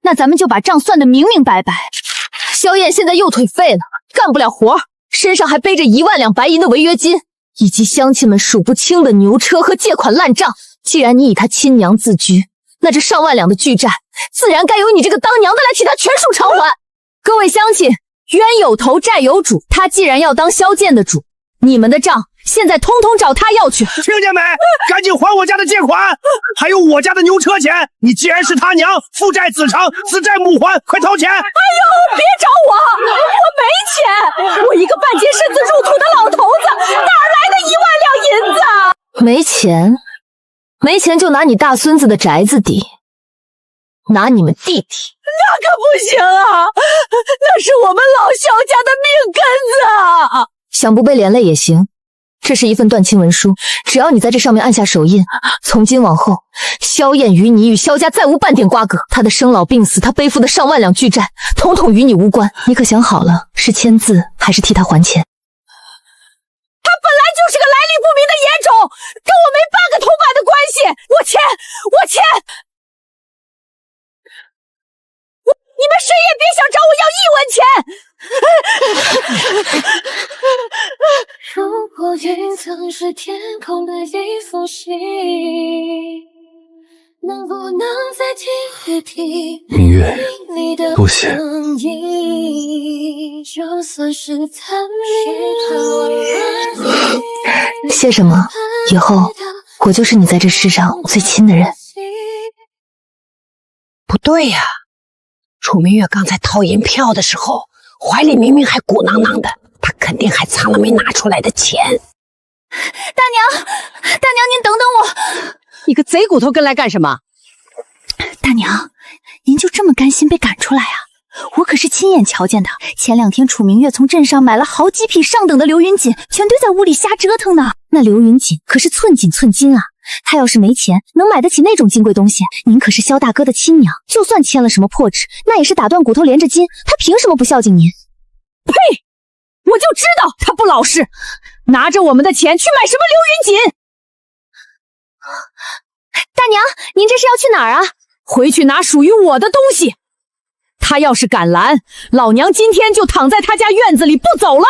那咱们就把账算得明明白白。萧燕现在右腿废了，干不了活，身上还背着1万两白银的违约金，以及乡亲们数不清的牛车和借款烂账。既然你以他亲娘自居，那这上万两的巨债，自然该由你这个当娘的来替他全数偿还。各位乡亲，冤有头债有主，他既然要当萧剑的主，你们的账现在通通找他要去。听见没？赶紧还我家的借款，还有我家的牛车钱。你既然是他娘，父债子偿，子债母还，快掏钱！哎呦，别找我，我没钱，我一个半截身子入土的老头子，哪来的1万两银子？没钱？没钱就拿你大孙子的宅子抵，拿你们弟弟。那可不行啊，那是我们老萧家的命根子啊！想不被连累也行，这是一份断亲文书，只要你在这上面按下手印，从今往后，萧燕与你与萧家再无半点瓜葛。他的生老病死，他背负的上万两巨债，统统与你无关。你可想好了，是签字还是替他还钱？他本来就是个来历不明的野种，跟我没半个铜板的关系。我签！你们谁也别想找我要1文钱！如果云层是天空的一封信，能不能再听一听明月，多谢。就算是残忍，谢什么？以后我就是你在这世上最亲的人。不对呀，楚明月刚才掏银票的时候，怀里明明还鼓囊囊的，他肯定还藏了没拿出来的钱。大娘，您等等我！你个贼骨头跟来干什么？大娘，您就这么甘心被赶出来啊？我可是亲眼瞧见的，前2天楚明月从镇上买了好几匹上等的流云锦，全堆在屋里瞎折腾呢。那流云锦可是寸锦寸金啊，他要是没钱能买得起那种金贵东西，您可是萧大哥的亲娘，就算签了什么破纸，那也是打断骨头连着筋，他凭什么不孝敬您？呸！我就知道他不老实，拿着我们的钱去买什么流云锦。大娘，您这是要去哪儿啊？回去拿属于我的东西。他要是敢拦，老娘今天就躺在他家院子里不走了。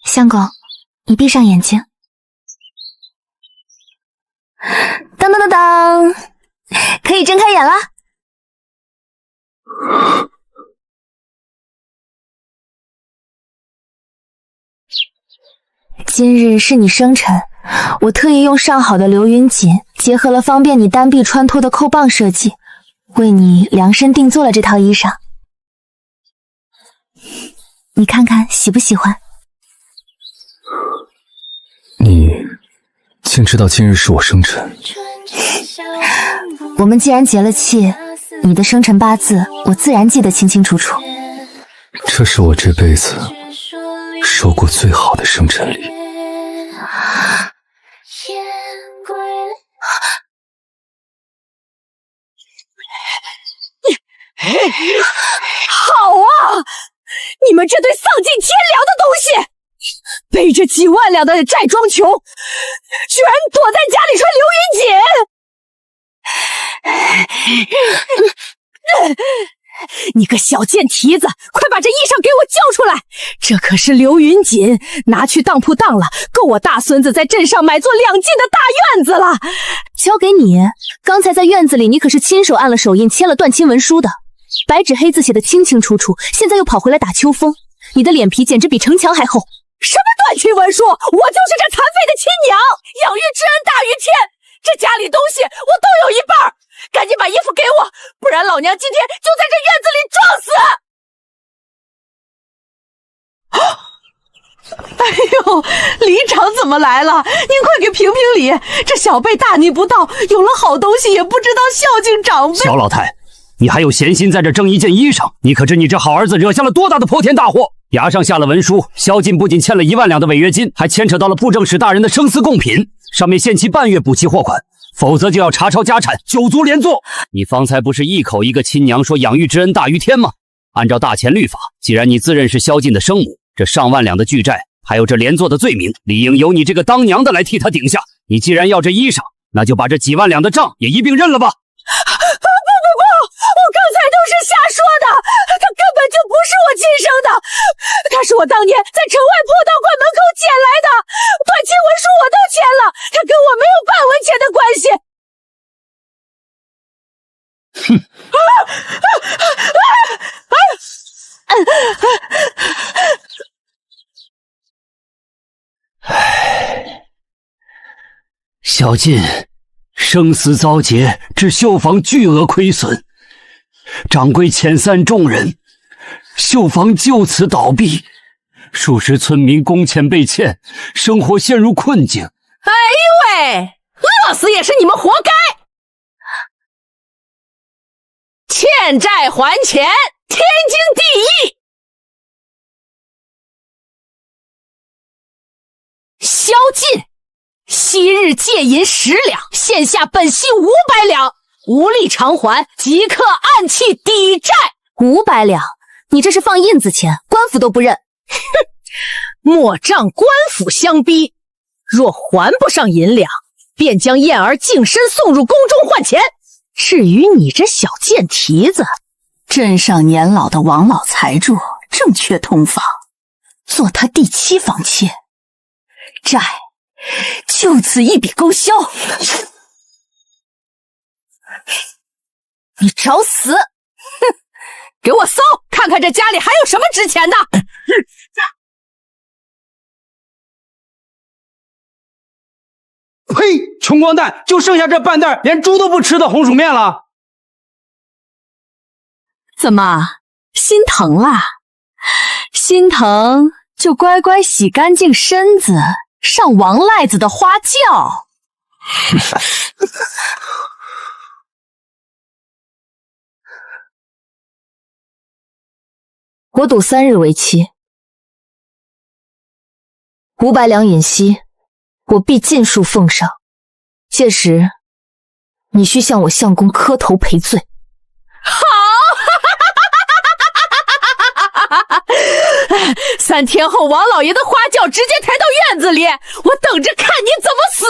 相公，你闭上眼睛。当当当当，可以睁开眼了。今日是你生辰，我特意用上好的流云锦，结合了方便你单臂穿脱的扣棒设计，为你量身定做了这套衣裳。你看看喜不喜欢？你竟知道今日是我生辰？我们既然结了契，你的生辰八字我自然记得清清楚楚。这是我这辈子收过最好的生辰礼。好啊！你们这对丧尽天良的东西，背着几万两的债装穷，居然躲在家里穿流云锦！你个小贱蹄子，快把这衣裳给我交出来！这可是流云锦，拿去当铺当了，够我大孙子在镇上买座2进的大院子了。交给你，刚才在院子里你可是亲手按了手印，签了断亲文书的，白纸黑字写的清清楚楚，现在又跑回来打秋风，你的脸皮简直比城墙还厚。什么断亲文书？我就是这残废的亲娘，养育之恩大于天，这家里东西我都有一半，赶紧把衣服给我，不然老娘今天就在这院子里撞死！哎呦，里长怎么来了？您快给评评理！这小辈大逆不道，有了好东西也不知道孝敬长辈。小老太，你还有闲心在这争一件衣裳？你可知你这好儿子惹下了多大的泼天大祸？衙上下了文书，萧劲不仅欠了1万两的违约金，还牵扯到了布政使大人的生死贡品，上面限期半月补齐货款，否则就要查抄家产，9族连坐。你方才不是一口一个亲娘说养育之恩大于天吗？按照大钱律法，既然你自认是萧劲的生母，这上万两的巨债，还有这连坐的罪名，理应由你这个当娘的来替他顶下。你既然要这衣裳，那就把这几万两的账也一并认了吧。不，我刚才都是瞎说的，他根本就不是我亲生的，他是我当年在城外破道馆门口捡来的，断亲文书我都签了，他跟我没有半文钱的关系。小劲生死遭劫，致绣坊巨额亏损，掌柜遣散众人，绣坊就此倒闭，数十村民工钱被欠，生活陷入困境。哎喂，饿死也是你们活该！欠债还钱，天经地义。萧劲昔日借银10两，现下本息500两，无力偿还，即刻按期抵债。500两？你这是放印子钱，官府都不认。哼，莫仗官府相逼，若还不上银两，便将燕儿净身送入宫中换钱。至于你这小贱蹄子，镇上年老的王老财主正缺通房，做他第7房妾，债就此一笔勾销。你找死！哼，给我搜，看看这家里还有什么值钱的。呸！穷光蛋，就剩下这半袋连猪都不吃的红薯面了。怎么心疼啦？心疼就乖乖洗干净身子，上王赖子的花轿。我赌3日为期，500两银息，我必尽数奉上。届时，你需向我相公磕头赔罪。好！ 3天后，王老爷的花轿直接抬到院子里，我等着看你怎么死！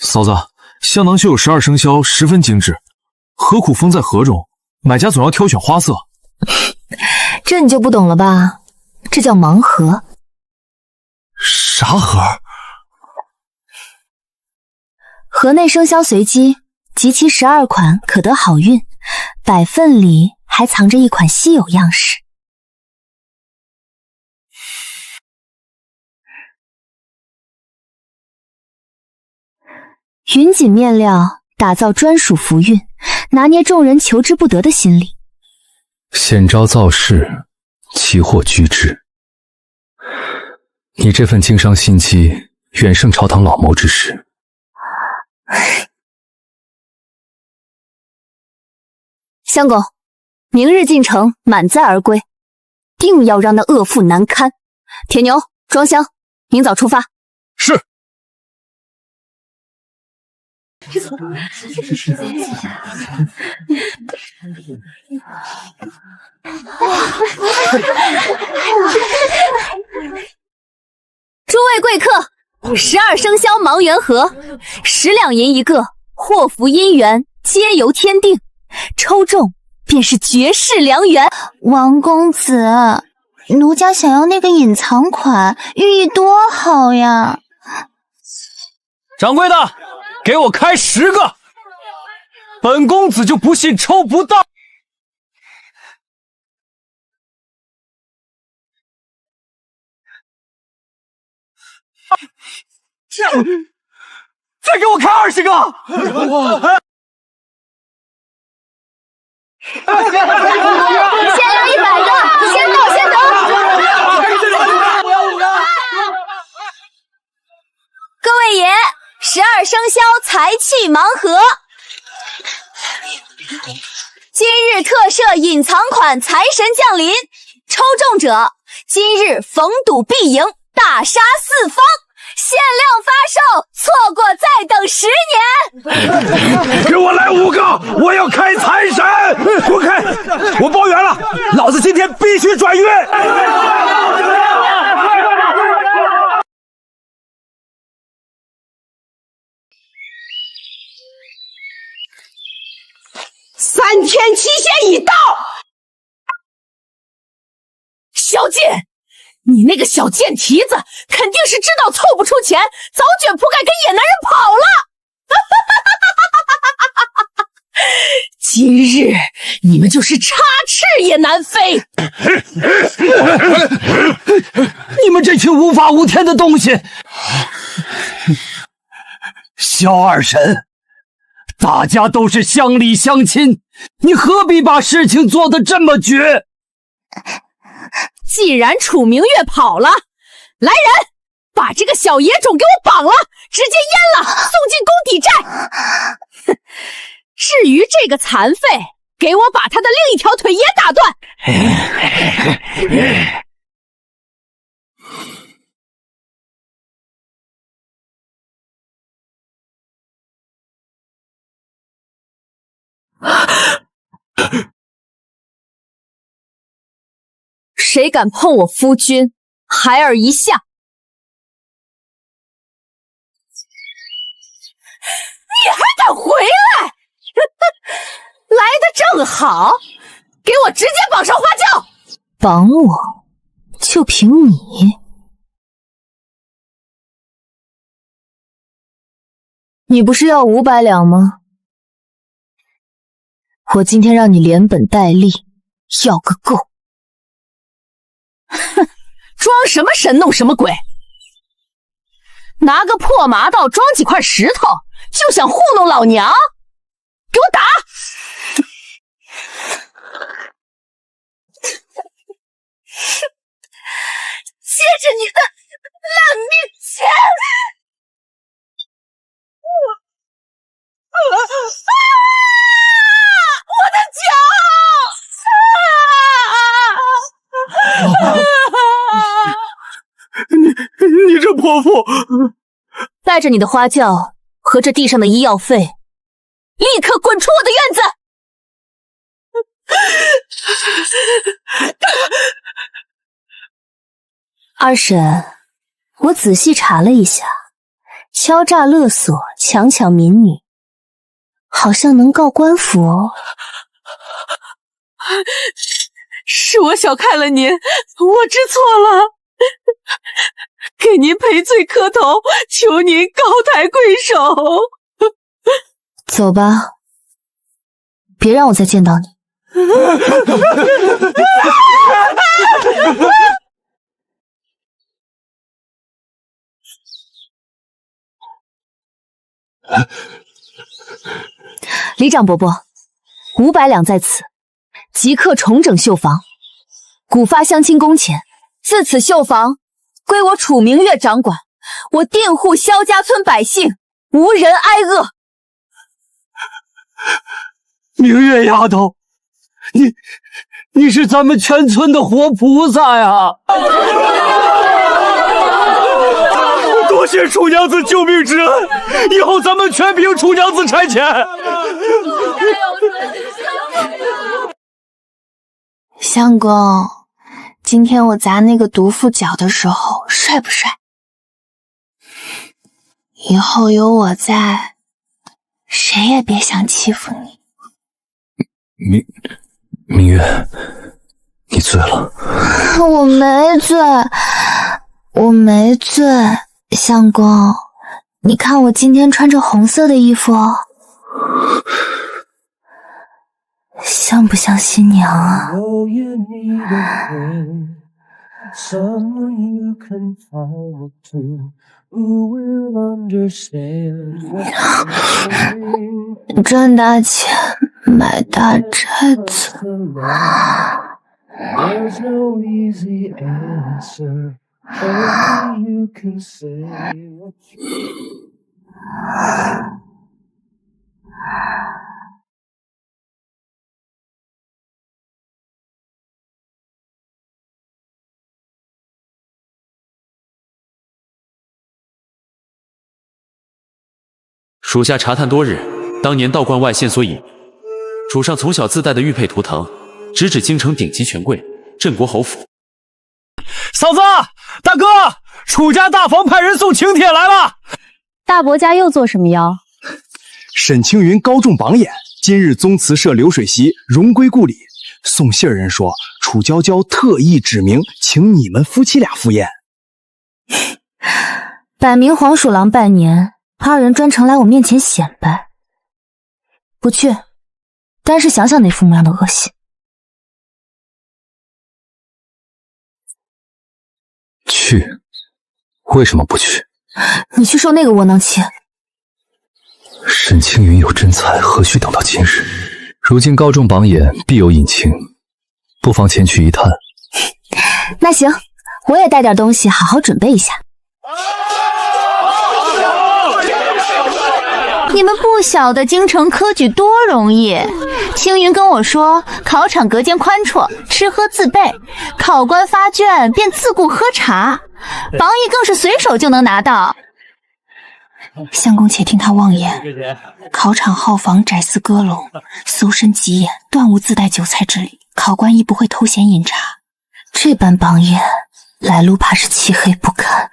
嫂子，香囊绣有12生肖，十分精致。何苦封在盒中？买家总要挑选花色。这你就不懂了吧？这叫盲盒。啥盒？盒内生肖随机，集齐12款可得好运，百份里还藏着一款稀有样式。云锦面料打造专属福运，拿捏众人求之不得的心理。险招造势，奇货居之。你这份经商心机，远胜朝堂老谋之士。相公，明日进城满载而归，定要让那恶妇难堪。铁牛、庄香，明早出发。是。诸位贵客，12生肖盲缘盒，10两银一个，祸福姻缘皆由天定，抽中便是绝世良缘。王公子，奴家想要那个隐藏款，寓意多好呀！掌柜的，给我开10个，本公子就不信抽不到。再给我开20个！先要100个，先到先得。各位爷，12生肖财气盲盒，今日特设隐藏款财神降临，抽中者今日逢赌必赢，大杀四方。限量发售，错过再等10年。给我来5个，我要开财神！滚开！我包圆了，老子今天必须转运。3天期限已到，小贱！你那个小贱蹄子，肯定是知道凑不出钱，早卷铺盖跟野男人跑了。今日你们就是插翅也难飞。你们这群无法无天的东西！萧二婶，大家都是乡里乡亲，你何必把事情做得这么绝？既然楚明月跑了，来人，把这个小野种给我绑了，直接阉了，送进宫抵债。至于这个残废，给我把他的另一条腿也打断。谁敢碰我夫君，孩儿一下！你还敢回来？来得正好，给我直接绑上花轿！绑我，就凭你？你不是要500两吗？我今天让你连本带利，要个够！哼，装什么神弄什么鬼？拿个破麻刀装几块石头，就想糊弄老娘？给我打！借着你的烂命钱！我的脚！你这泼妇！带着你的花轿和这地上的医药费，立刻滚出我的院子！二婶，我仔细查了一下，敲诈勒索、强抢民女，好像能告官府哦。是我小看了您，我知错了，给您赔罪磕头，求您高抬贵手。走吧，别让我再见到你。李长伯伯，500两在此，即刻重整绣房，古发相亲工钱，自此绣房归我楚明月掌管，我佃户萧家村百姓无人挨饿。明月丫头，你是咱们全村的活菩萨呀！多谢楚娘子救命之恩，以后咱们全凭楚娘子差遣。相公，今天我砸那个毒妇脚的时候帅不帅？以后有我在，谁也别想欺负你。明月，你醉了？我没醉，我没醉。相公，你看我今天穿着红色的衣服，像不像新娘啊？赚大钱买大宅子。属下查探多日，当年道观外线索引，主上从小自带的玉佩图腾，直指京城顶级权贵镇国侯府。嫂子，大哥，楚家大房派人送请帖来了。大伯家又做什么妖？沈青云高中榜眼，今日宗祠设流水席，荣归故里。送信儿人说，楚娇娇特意指明，请你们夫妻俩赴宴。摆明黄鼠狼拜年，二人专程来我面前显摆。不去，单是想想那副模样的恶心。去？为什么不去？你去受那个窝囊气。沈青云有真才，何须等到今日？如今高中榜眼必有隐情，不妨前去一探。那行，我也带点东西，好好准备一下。你们不晓得京城科举多容易。青云跟我说，考场隔间宽绰，吃喝自备，考官发卷便自顾喝茶，榜一更是随手就能拿到。相公且听他妄言，考场号房窄似鸽笼，搜身极严，断无自带酒菜之礼，考官亦不会偷闲饮茶。这般榜眼，来路怕是漆黑不堪。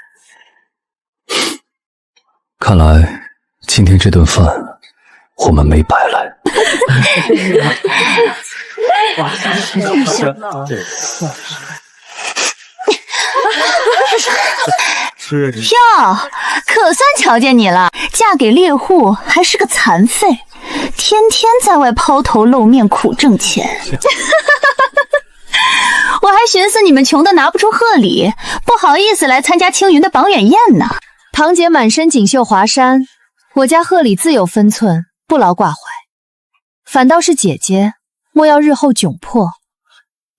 看来今天这顿饭我们没白来。哟，可算瞧见你了，嫁给猎户还是个残废，天天在外抛头露面苦挣钱。我还寻思你们穷的拿不出贺礼，不好意思来参加青云的榜眼宴呢。堂姐满身锦绣华衫，我家贺礼自有分寸，不劳挂怀。反倒是姐姐，莫要日后窘迫，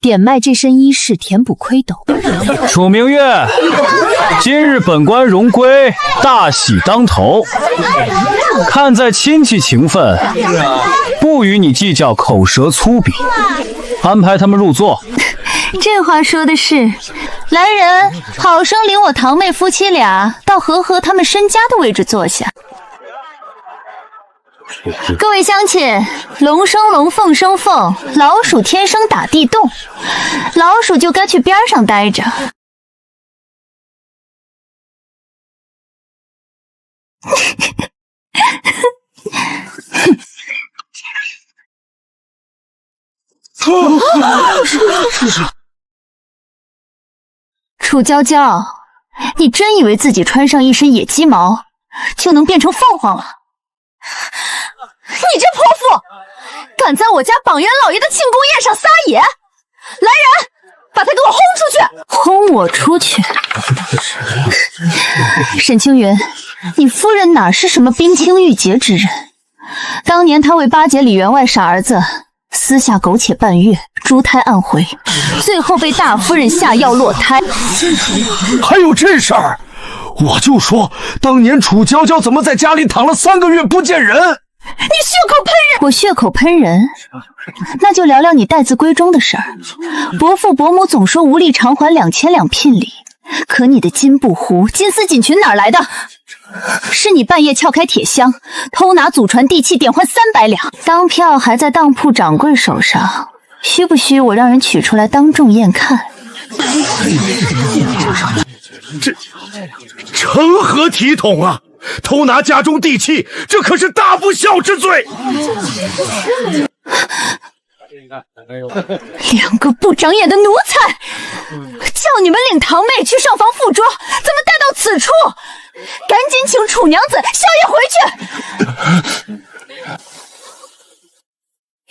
点卖这身衣饰填补亏斗。楚明月，今日本官荣归，大喜当头。看在亲戚情分，不与你计较口舌粗鄙，安排他们入座。这话说的是，来人，好生领我堂妹夫妻俩到和和他们身家的位置坐下。各位乡亲，龙生龙，凤生凤，老鼠天生打地洞，老鼠就该去边上待着。楚娇娇，你真以为自己穿上一身野鸡毛就能变成凤凰了？你这泼妇，敢在我家榜元老爷的庆功宴上撒野！来人，把他给我轰出去！轰我出去？沈青云，你夫人哪是什么冰清玉洁之人？当年她为巴结李员外傻儿子，私下苟且半月，珠胎暗回，最后被大夫人下药落胎。还有这事儿？我就说，当年楚娇娇怎么在家里躺了3个月不见人？你血口喷人！我血口喷人，那就聊聊你待字闺中的事儿。伯父伯母总说无力偿还2000两聘礼，可你的金布壶、金丝锦裙哪来的？是你半夜撬开铁箱，偷拿祖传地契，点换300两，当票还在当铺掌柜手上，需不需我让人取出来当众验看？这成何体统啊！偷拿家中地契，这可是大不孝之罪。2个不长眼的奴才，叫你们领堂妹去上房赴桌，怎么带到此处？赶紧请楚娘子、萧爷回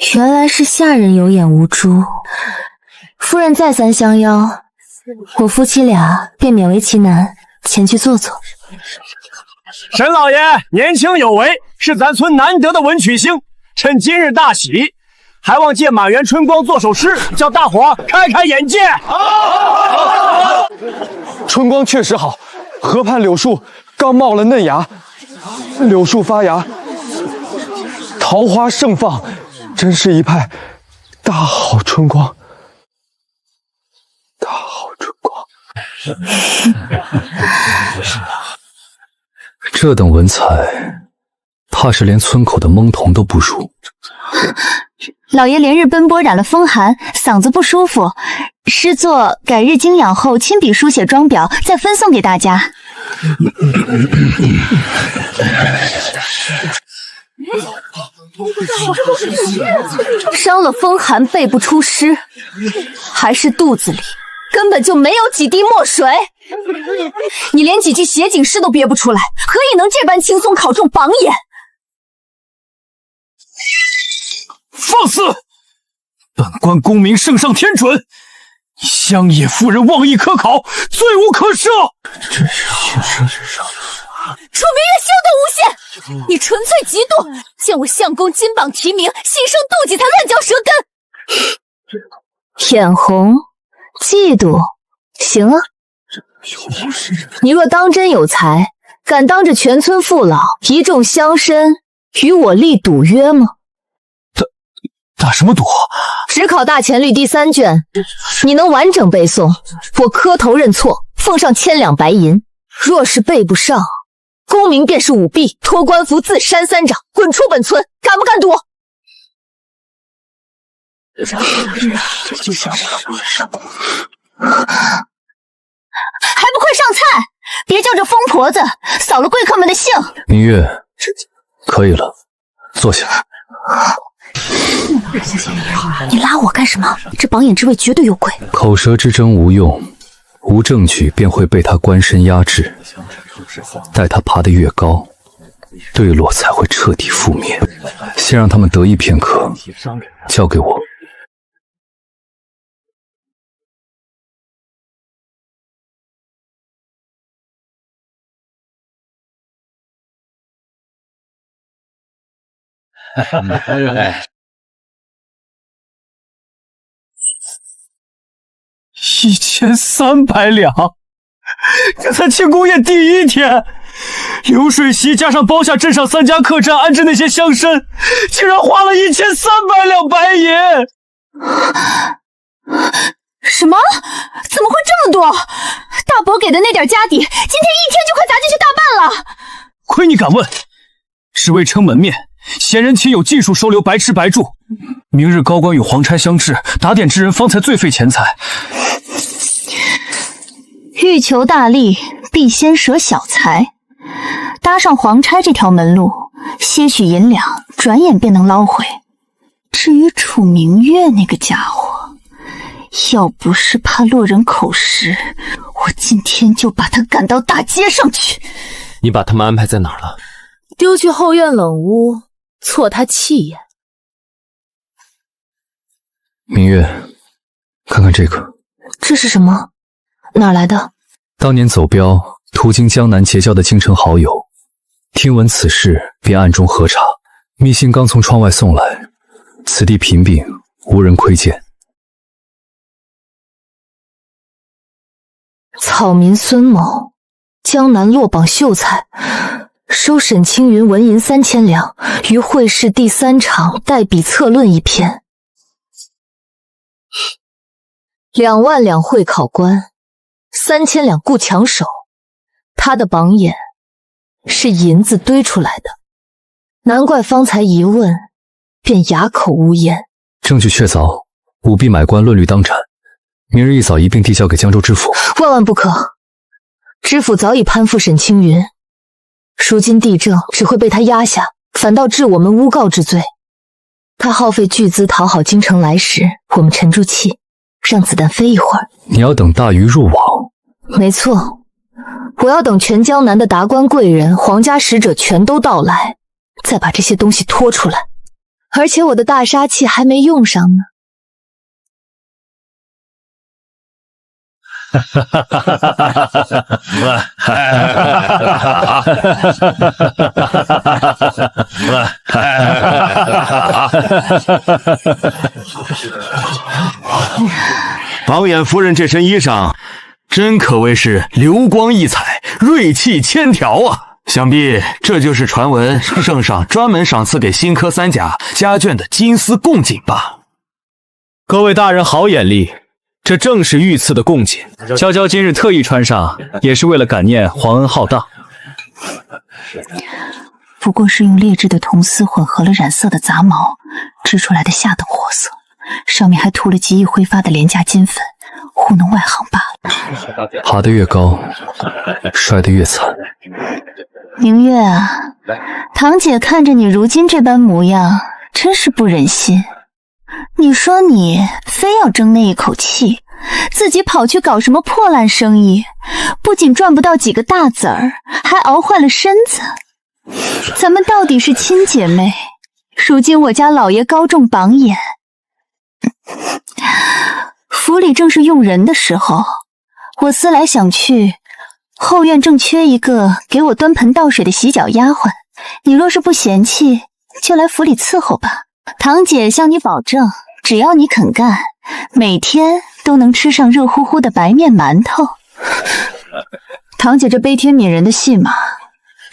去。原来是下人有眼无珠，夫人再三相邀，我夫妻俩便勉为其难前去坐坐。沈老爷年轻有为，是咱村难得的文曲星，趁今日大喜，还望借马元春光做首诗，叫大伙开开眼界。春光确实好，河畔柳树刚冒了嫩芽，柳树发芽，桃花盛放，真是一派大好春光。大好春光。这等文采，怕是连村口的懵童都不如。老爷连日奔波，染了风寒，嗓子不舒服。诗作改日精养后，亲笔书写装裱，再分送给大家。伤了风寒，背不出诗，还是肚子里根本就没有几滴墨水。你连几句写景诗都憋不出来，何以能这般轻松考中榜眼？放肆！本官功名圣上天准，乡野妇人妄议科考，罪无可赦。楚明月休得诬陷，你纯粹嫉妒，见我相公金榜题名，心生妒忌才乱嚼舌根。眼红，嫉妒，行啊。你若当真有才，敢当着全村父老一众乡绅与我立赌约吗？打什么赌？只考大前律第3卷，你能完整背诵，我磕头认错，奉上1000两白银。若是背不上，功名便是舞弊，脱官服自扇3掌，滚出本村，敢不敢赌？还不快上菜！别叫这疯婆子扫了贵客们的兴。明月，可以了，坐下。你拉我干什么？这榜眼之位绝对有鬼。口舌之争无用，无证据便会被他官身压制。待他爬得越高，对落才会彻底覆灭。先让他们得意片刻，交给我。1300两，这才庆功宴第1天，流水席加上包下镇上3家客栈安置那些乡绅，竟然花了1300两白银。什么？怎么会这么多？大伯给的那点家底，今天一天就快砸进去大半了。亏你敢问！只为撑门面，贤人岂有技术收留白吃白住？明日高官与皇差相制，打点之人方才最费钱财。欲求大利，必先舍小财。搭上皇差这条门路，些许银两转眼便能捞回。至于楚明月那个家伙，要不是怕落人口实，我今天就把他赶到大街上去。你把他们安排在哪儿了？丢去后院冷屋，挫他气焰。明月，看看这个。这是什么？哪来的？当年走镖途经江南结交的京城好友，听闻此事，便暗中核查。密信刚从窗外送来，此地贫病，无人窥见。草民孙某，江南落榜秀才，收沈青云纹银3000两，于会试第3场代笔策论一篇。2万两会考官，3000两雇强手，他的榜眼是银子堆出来的，难怪方才一问便哑口无言。证据确凿，务必买官论律当斩，明日一早一并递交给江州知府。万万不可！知府早已攀附沈青云，如今地政只会被他压下，反倒治我们诬告之罪。他耗费巨资讨好京城来时，我们沉住气，让子弹飞一会儿。你要等大鱼入网？没错，我要等全江南的达官贵人、皇家使者全都到来，再把这些东西拖出来。而且我的大杀器还没用上呢。榜眼夫人这身衣裳，真可谓是流光溢彩，锐气千条啊！想必这就是传闻圣上专门赏赐给新科3甲家眷的金丝贡锦吧？各位大人好眼力，这正是御赐的贡锦。娇娇今日特意穿上，也是为了感念皇恩浩荡。不过是用劣质的铜丝混合了染色的杂毛织出来的下等货色，上面还涂了极易挥发的廉价金粉，糊弄外行罢了。爬得越高，摔得越惨。明月啊，堂姐看着你如今这般模样，真是不忍心。你说你非要争那一口气，自己跑去搞什么破烂生意，不仅赚不到几个大子儿，还熬坏了身子。咱们到底是亲姐妹，如今我家老爷高中榜眼，府里正是用人的时候，我思来想去，后院正缺一个给我端盆倒水的洗脚丫鬟，你若是不嫌弃，就来府里伺候吧。堂姐向你保证，只要你肯干，每天都能吃上热乎乎的白面馒头。堂姐这悲天悯人的戏码，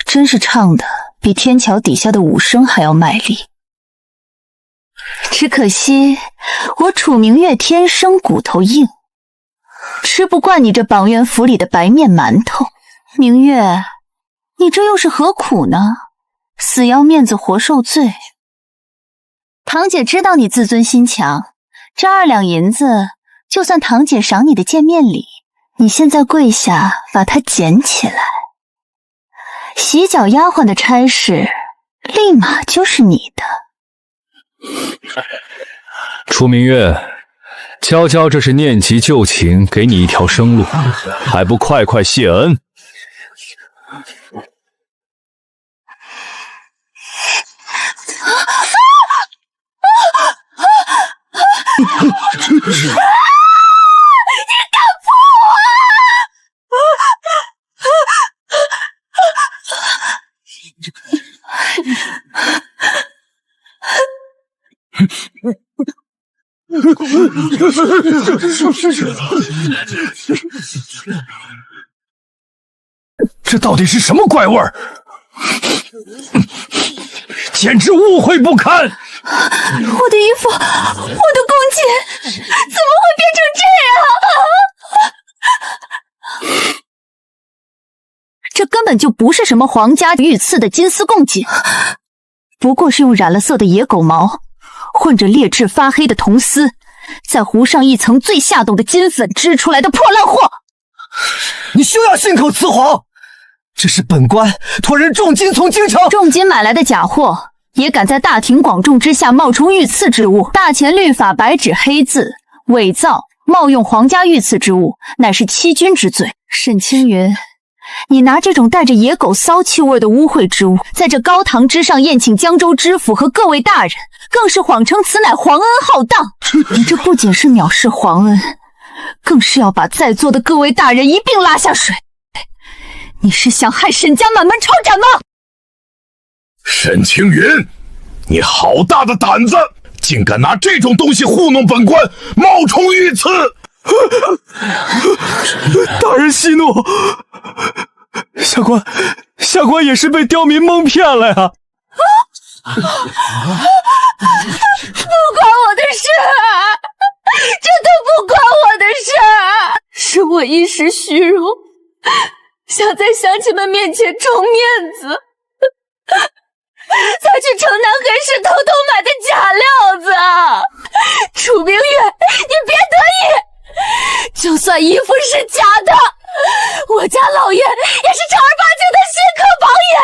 真是唱的比天桥底下的武生还要卖力。只可惜我楚明月天生骨头硬，吃不惯你这榜元府里的白面馒头。明月，你这又是何苦呢？死要面子活受罪。堂姐知道你自尊心强，这2两银子就算堂姐赏你的见面礼，你现在跪下把它捡起来，洗脚丫鬟的差事立马就是你的。楚明月，娇娇这是念及旧情，给你一条生路，还不快快谢恩？这到底是什么怪味儿？简直污秽不堪！我的衣服，我的公瑾，怎么会变成这样？这根本就不是什么皇家御赐的金丝贡锦，不过是用染了色的野狗毛，混着劣质发黑的铜丝，再糊上一层最下等的金粉织出来的破烂货。你休要信口雌黄！这是本官托人重金从京城重金买来的假货，也敢在大庭广众之下冒充御赐之物，大前律法白纸黑字，伪造冒用皇家御赐之物，乃是欺君之罪。沈青云，你拿这种带着野狗骚气味的污秽之物，在这高堂之上宴请江州知府和各位大人，更是谎称此乃皇恩浩荡。你这不仅是藐视皇恩，更是要把在座的各位大人一并拉下水。你是想害沈家满门抄斩吗？沈青云，你好大的胆子，竟敢拿这种东西糊弄本官，冒充御赐！大人息怒，下官也是被刁民蒙骗了呀。不关我的事，这都不关我的事，是我一时虚荣，想在乡亲们面前充面子，才去城南黑市偷偷买的假料子。楚明月，你别得意，就算衣服是假的，我家老爷也是正儿八经的新科榜眼，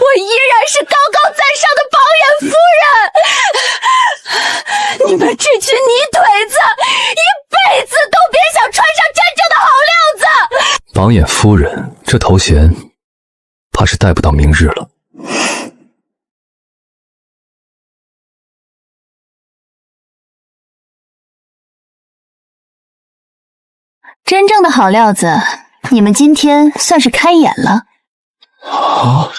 我依然是高高在上的榜眼夫人。你们这群泥腿子，一辈子都别想穿上真正的好料子。榜眼夫人这头衔，怕是戴不到明日了。真正的好料子，你们今天算是开眼了。啊！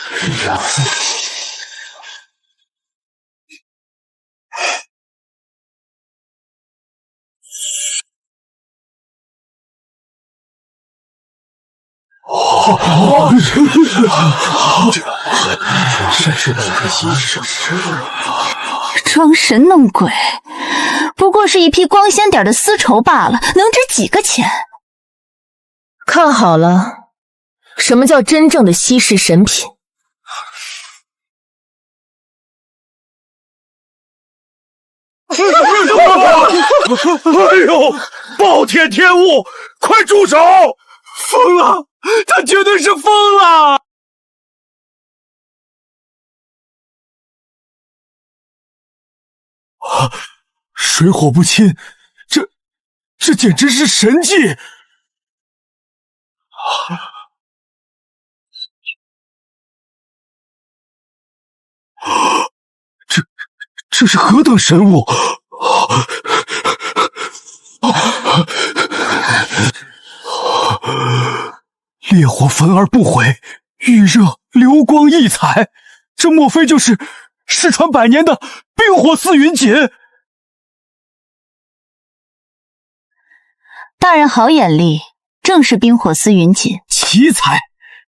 装神弄鬼，不过是一批光鲜点的丝绸罢了，能值几个钱？看好了，什么叫真正的稀世神品？哎呦！暴殄天物，快住手！疯了，他绝对是疯了！水火不侵，这简直是神迹！这是何等神物！烈火焚而不毁，遇热流光溢彩，这莫非就是失传百年的冰火四云锦？大人好眼力，正是冰火丝云锦。奇才，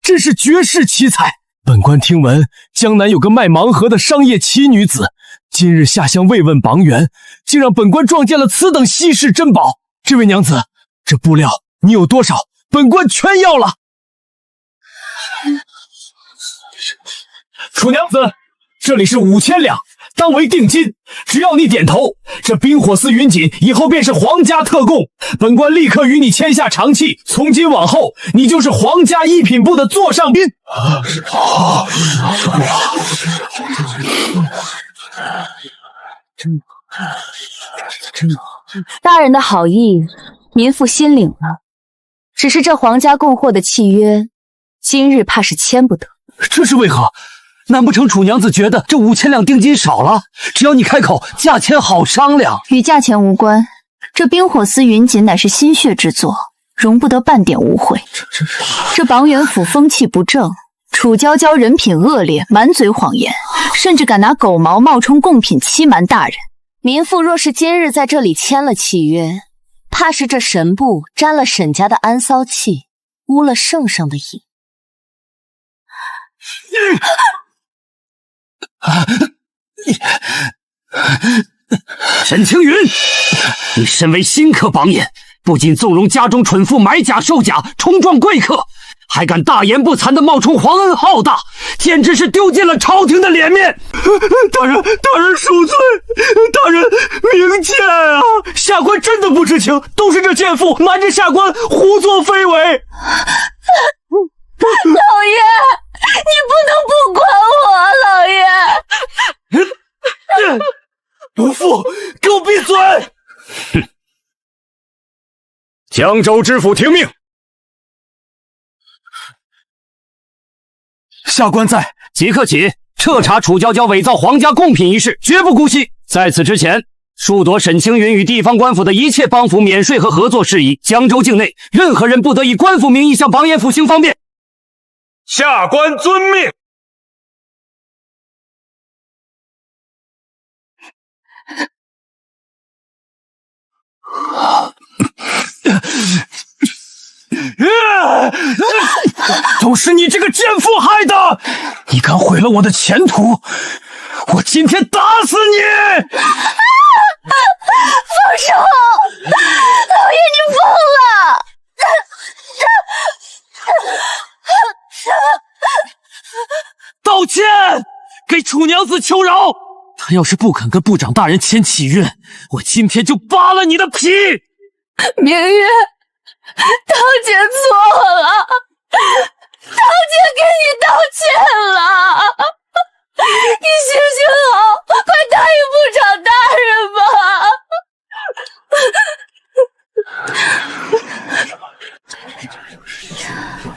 真是绝世奇才！本官听闻江南有个卖盲盒的商业奇女子，今日下乡慰问榜员，竟让本官撞见了此等稀世珍宝。这位娘子，这布料你有多少？本官全要了。楚娘子，这里是5000两，当为定金。只要你点头，这冰火丝云锦以后便是皇家特供，本官立刻与你签下长契。从今往后，你就是皇家一品部的座上宾。大人的好意，民妇心领了。只是这皇家供货的契约，今日怕是签不得。这是为何？难不成楚娘子觉得这5000两定金少了？只要你开口，价钱好商量。与价钱无关，这冰火丝云锦乃是心血之作，容不得半点污秽。这榜远府风气不正，楚娇娇人品恶劣，满嘴谎言，甚至敢拿狗毛冒充贡品欺瞒大人。民妇若是今日在这里签了契约，怕是这神布沾了沈家的安骚气，污了圣上的瘾。沈青云，你身为新科榜眼，不仅纵容家中蠢妇买假售假，冲撞贵客，还敢大言不惭地冒充皇恩浩大，简直是丢尽了朝廷的脸面！大人恕罪，大人明鉴啊！下官真的不知情，都是这贱妇瞒着下官胡作非为。老爷，你不能不管我，老爷。毒妇，给我闭嘴！哼！江州知府听命。下官在，即刻起彻查楚娇娇伪造皇家贡品一事，绝不姑息。在此之前，数夺沈青云与地方官府的一切帮扶免税和合作事宜。江州境内任何人不得以官府名义向榜眼府行方便。下官遵命。都是你这个贱妇害的！你敢毁了我的前途，我今天打死你！放手！老爷，你疯了！道歉，给楚娘子求饶。她要是不肯跟部长大人签契约，我今天就扒了你的皮！明月，桃姐错了，桃姐给你道歉了，你行行好，快答应部长大人吧。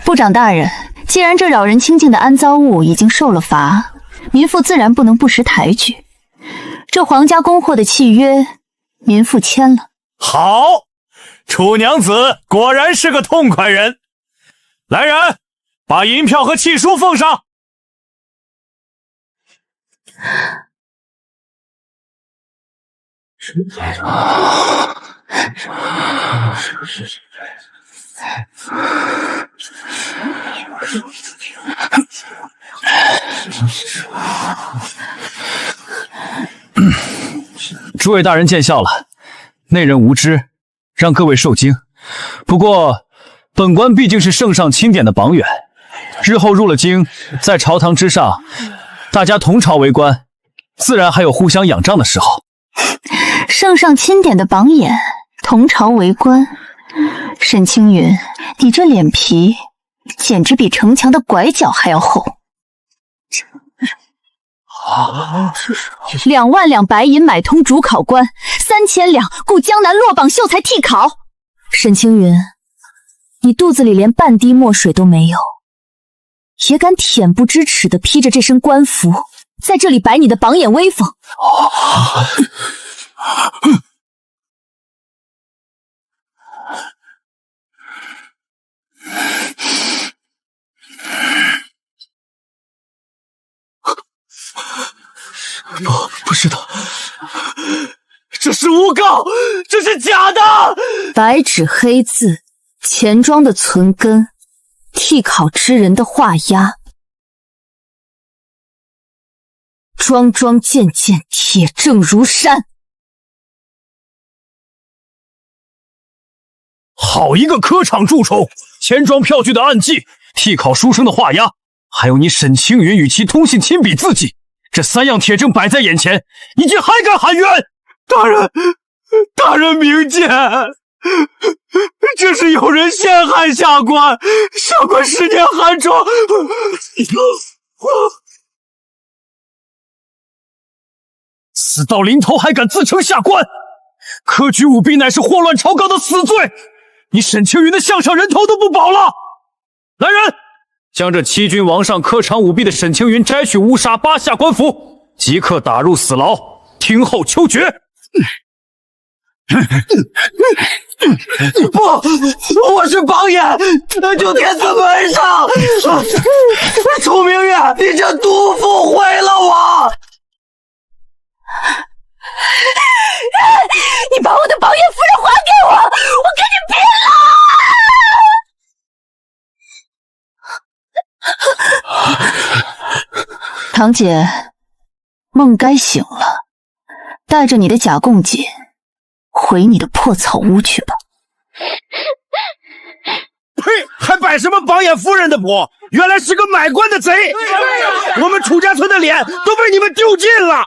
部长大人，既然这扰人清静的安糟物已经受了罚，民妇自然不能不识抬举。这皇家供货的契约，民妇签了。好，楚娘子果然是个痛快人。来人，把银票和契书奉上。诸位大人见笑了，内人无知，让各位受惊。不过本官毕竟是圣上钦点的榜眼，日后入了京，在朝堂之上，大家同朝为官，自然还有互相仰仗的时候。圣上钦点的榜眼，同朝为官，沈青云，你这脸皮简直比城墙的拐角还要厚。2万两白银买通主考官，3000两雇江南落榜秀才替考。沈青云，你肚子里连半滴墨水都没有，也敢恬不知耻地披着这身官服，在这里摆你的榜眼威风。不是的，这是诬告，这是假的。白纸黑字，钱庄的存根，替考之人的画押，桩桩件件，铁证如山。好一个科场蛀虫！钱庄票据的案记，替考书生的画押，还有你沈青云与其通信亲笔字迹，这3样铁证摆在眼前，你竟还敢喊冤！大人明鉴，这是有人陷害下官，下官10年寒窗。死到临头还敢自称下官，科举舞弊乃是祸乱朝纲的死罪，你沈青云的项上人头都不保了！来人，将这欺君罔上、科场舞弊的沈青云摘去乌纱，扒下官服，即刻打入死牢，听候秋决。不，我是榜眼，就贴在门上。楚明月，你这毒妇毁了我！你把我的榜眼夫人还给我，我跟你拼了！堂姐，梦该醒了，带着你的假贡锦回你的破草屋去吧。呸！还摆什么榜眼夫人的谱？原来是个买官的贼！我们楚家村的脸都被你们丢尽了！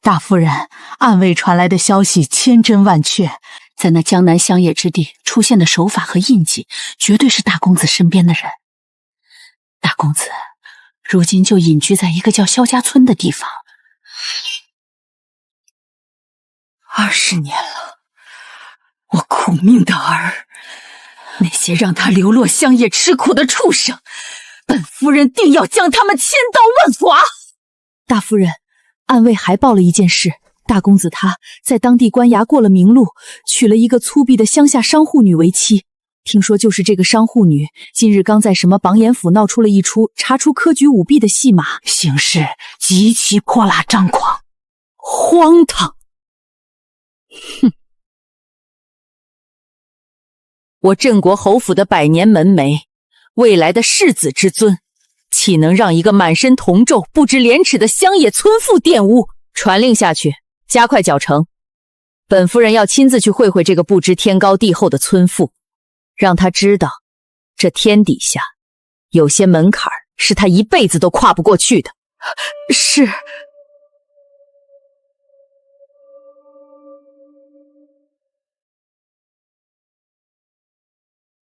大夫人，暗卫传来的消息千真万确，在那江南乡野之地出现的手法和印记，绝对是大公子身边的人。大公子如今就隐居在一个叫萧家村的地方。20年了，我苦命的儿，那些让他流落乡野吃苦的畜生，本夫人定要将他们千刀万剐。大夫人，暗卫还报了一件事，大公子他在当地官衙过了名路，娶了一个粗鄙的乡下商户女为妻。听说就是这个商户女，今日刚在什么榜眼府闹出了一出查出科举舞弊的戏码，形势极其泼辣张狂，荒唐。哼！我镇国侯府的百年门楣，未来的世子之尊，岂能让一个满身铜皱、不知廉耻的乡野村妇玷污？传令下去，加快绞成。本夫人要亲自去会会这个不知天高地厚的村妇，让她知道，这天底下有些门槛是她一辈子都跨不过去的。是。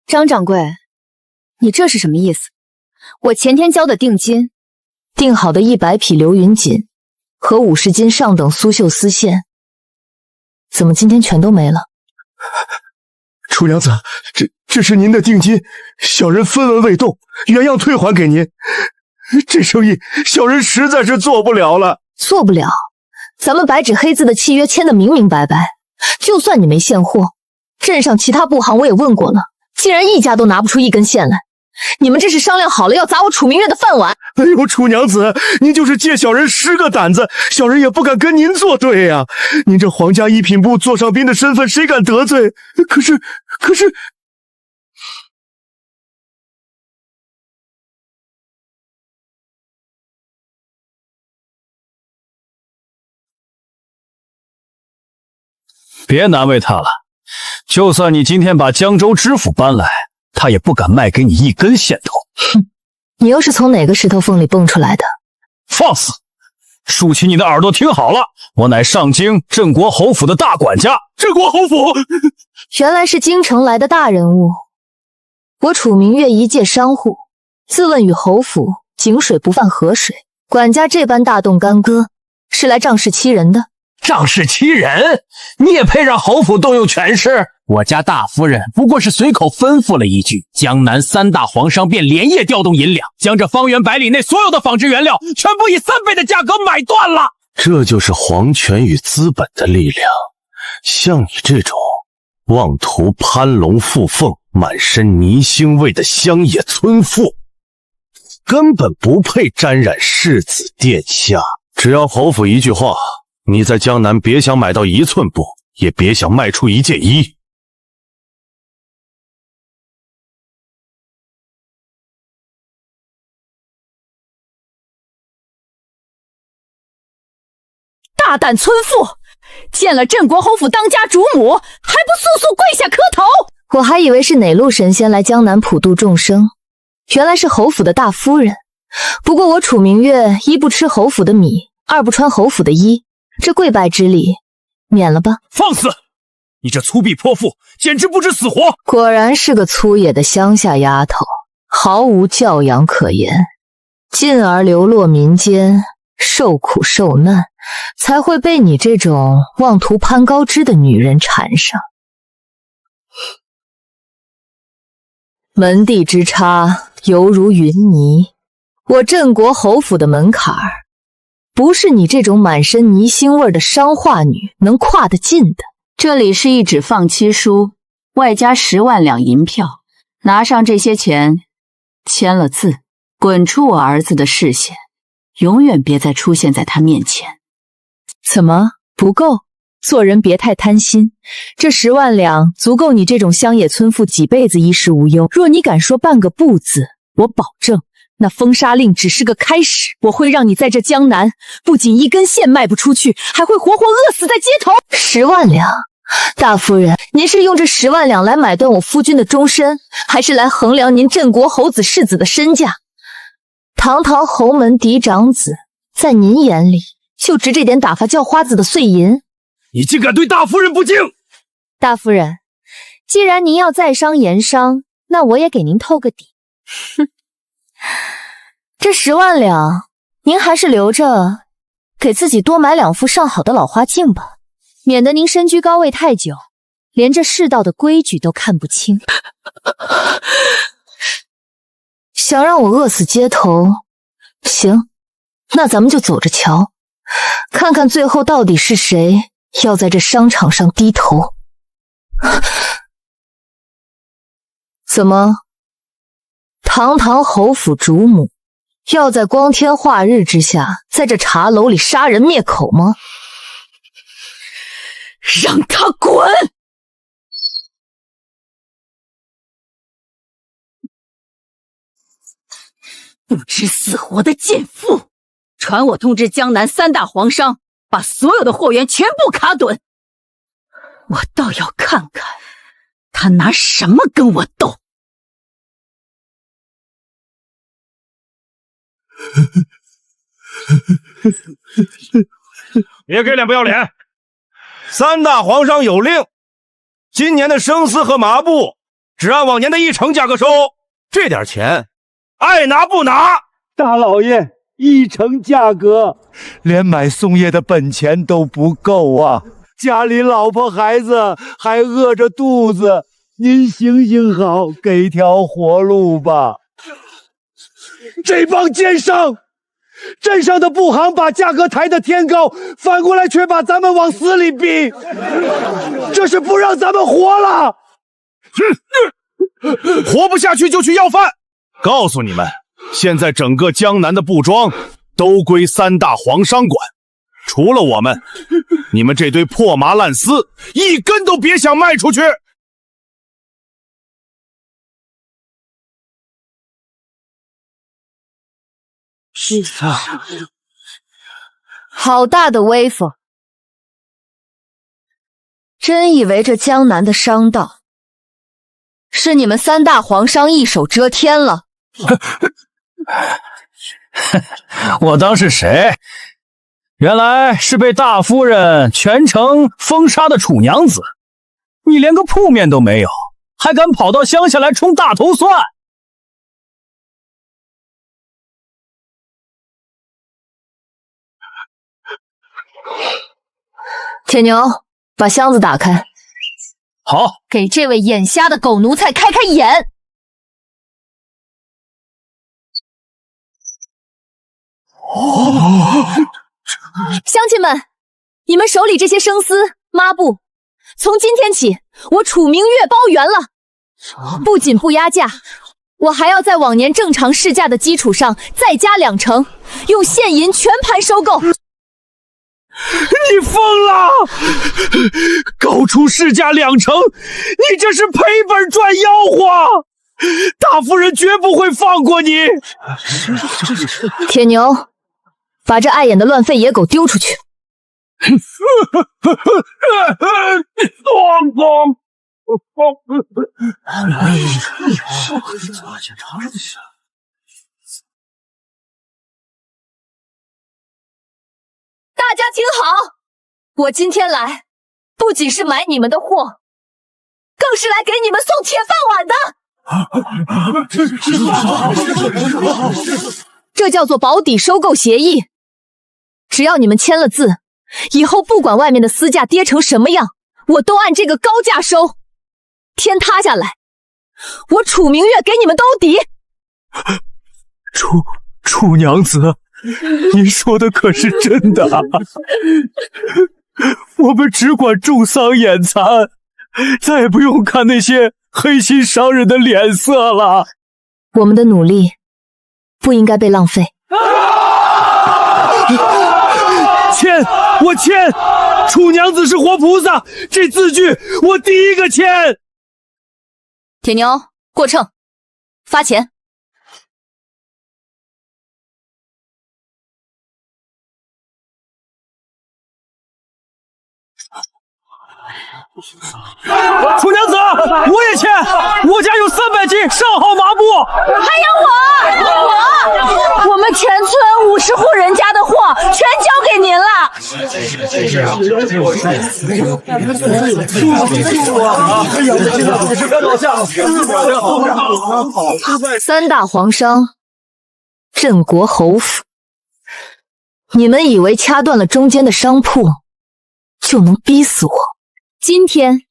张掌柜，你这是什么意思？我前天交的定金，定好的100匹流云锦和50斤上等苏绣丝线，怎么今天全都没了？楚娘子，这是您的定金，小人分文未动，原样退还给您。这生意小人实在是做不了了。做不了？咱们白纸黑字的契约签得明明白白，就算你没现货，镇上其他布行我也问过了，竟然一家都拿不出1根线来。你们这是商量好了要砸我楚明月的饭碗？哎呦，楚娘子，您就是借小人10个胆子，小人也不敢跟您作对呀。您这皇家一品部座上宾的身份，谁敢得罪？可是，别难为他了，就算你今天把江州知府搬来，他也不敢卖给你1根线头。哼，你又是从哪个石头缝里蹦出来的？放肆！竖起你的耳朵听好了，我乃上京镇国侯府的大管家。镇国侯府原来是京城来的大人物。我楚明月一介商户，自问与侯府井水不犯河水，管家这般大动干戈，是来仗势欺人的。仗势欺人？你也配让侯府动用权势？我家大夫人不过是随口吩咐了一句，江南3大皇商便连夜调动银两，将这方圆100里内所有的纺织原料全部以3倍的价格买断了。这就是皇权与资本的力量。像你这种妄图攀龙附凤、满身泥腥味的乡野村妇，根本不配沾染世子殿下。只要侯府一句话，你在江南别想买到1寸布，也别想卖出1件衣。大胆村妇，见了镇国侯府当家主母，还不速速跪下磕头！我还以为是哪路神仙来江南普度众生，原来是侯府的大夫人。不过我楚明月一不吃侯府的米，二不穿侯府的衣，这跪拜之礼免了吧。放肆！你这粗鄙泼妇，简直不知死活！果然是个粗野的乡下丫头，毫无教养可言，进而流落民间，受苦受难，才会被你这种妄图攀高枝的女人缠上。门第之差犹如云泥，我镇国侯府的门槛儿，不是你这种满身泥腥味的商化女能跨得进的。这里是一纸放妻书，外加10万两银票，拿上这些钱，签了字，滚出我儿子的视线，永远别再出现在他面前。怎么不够？做人别太贪心，这10万两足够你这种乡野村妇几辈子衣食无忧。若你敢说半个不字，我保证那封杀令只是个开始。我会让你在这江南不仅一根线卖不出去，还会活活饿死在街头。10万两，大夫人，您是用这10万两来买断我夫君的终身，还是来衡量您镇国侯子世子的身价？堂堂侯门嫡长子，在您眼里就值这点打发叫花子的碎银？你竟敢对大夫人不敬！大夫人，既然您要在商言商，那我也给您透个底。哼，这10万两，您还是留着，给自己多买2副上好的老花镜吧，免得您身居高位太久，连这世道的规矩都看不清。想让我饿死街头？行，那咱们就走着瞧，看看最后到底是谁要在这商场上低头。怎么，堂堂侯府主母要在光天化日之下在这茶楼里杀人灭口吗？让他滚！不知死活的贱妇，传我通知江南3大皇商，把所有的货源全部卡顿。我倒要看看他拿什么跟我斗。别给脸不要脸！3大皇商有令，今年的生丝和麻布只按往年的1成价格收，这点钱爱拿不拿？大老爷，1成价格，连买松叶的本钱都不够啊！家里老婆孩子还饿着肚子，您行行好，给条活路吧！这帮奸商，镇上的布行把价格抬得天高，反过来却把咱们往死里逼，这是不让咱们活了！活不下去就去要饭！告诉你们，现在整个江南的布庄都归3大皇商管，除了我们，你们这堆破麻烂丝，一根都别想卖出去！是啊，好大的威风！真以为这江南的商道是你们3大皇商一手遮天了？我当是谁？原来是被大夫人全城封杀的楚娘子。你连个铺面都没有，还敢跑到乡下来充大头蒜？铁牛，把箱子打开。好，给这位眼瞎的狗奴才开开眼。乡亲们，你们手里这些生丝、抹布，从今天起，我楚明月包圆了。不仅不压价，我还要在往年正常市价的基础上再加2成，用现银全盘收购。你疯了！高出市价2成，你这是赔本赚吆喝！大夫人绝不会放过你！铁牛，把这碍眼的乱吠野狗丢出去！大家听好，我今天来，不仅是买你们的货，更是来给你们送铁饭碗的。这叫做保底收购协议，只要你们签了字，以后不管外面的丝价跌成什么样，我都按这个高价收。天塌下来，我楚明月给你们兜底。楚娘子，您说的可是真的啊？我们只管种桑衍蚕，再也不用看那些黑心商人的脸色了。我们的努力不应该被浪费。签，我签！楚娘子是活菩萨，这字据我第一个签。铁牛，过秤，发钱。楚娘子，我也签，我家有300斤上好麻布。还有我们全村50户人家的货全交给您了。3大皇商，镇国侯府，你们以为掐断了中间的商铺就能逼死我？今天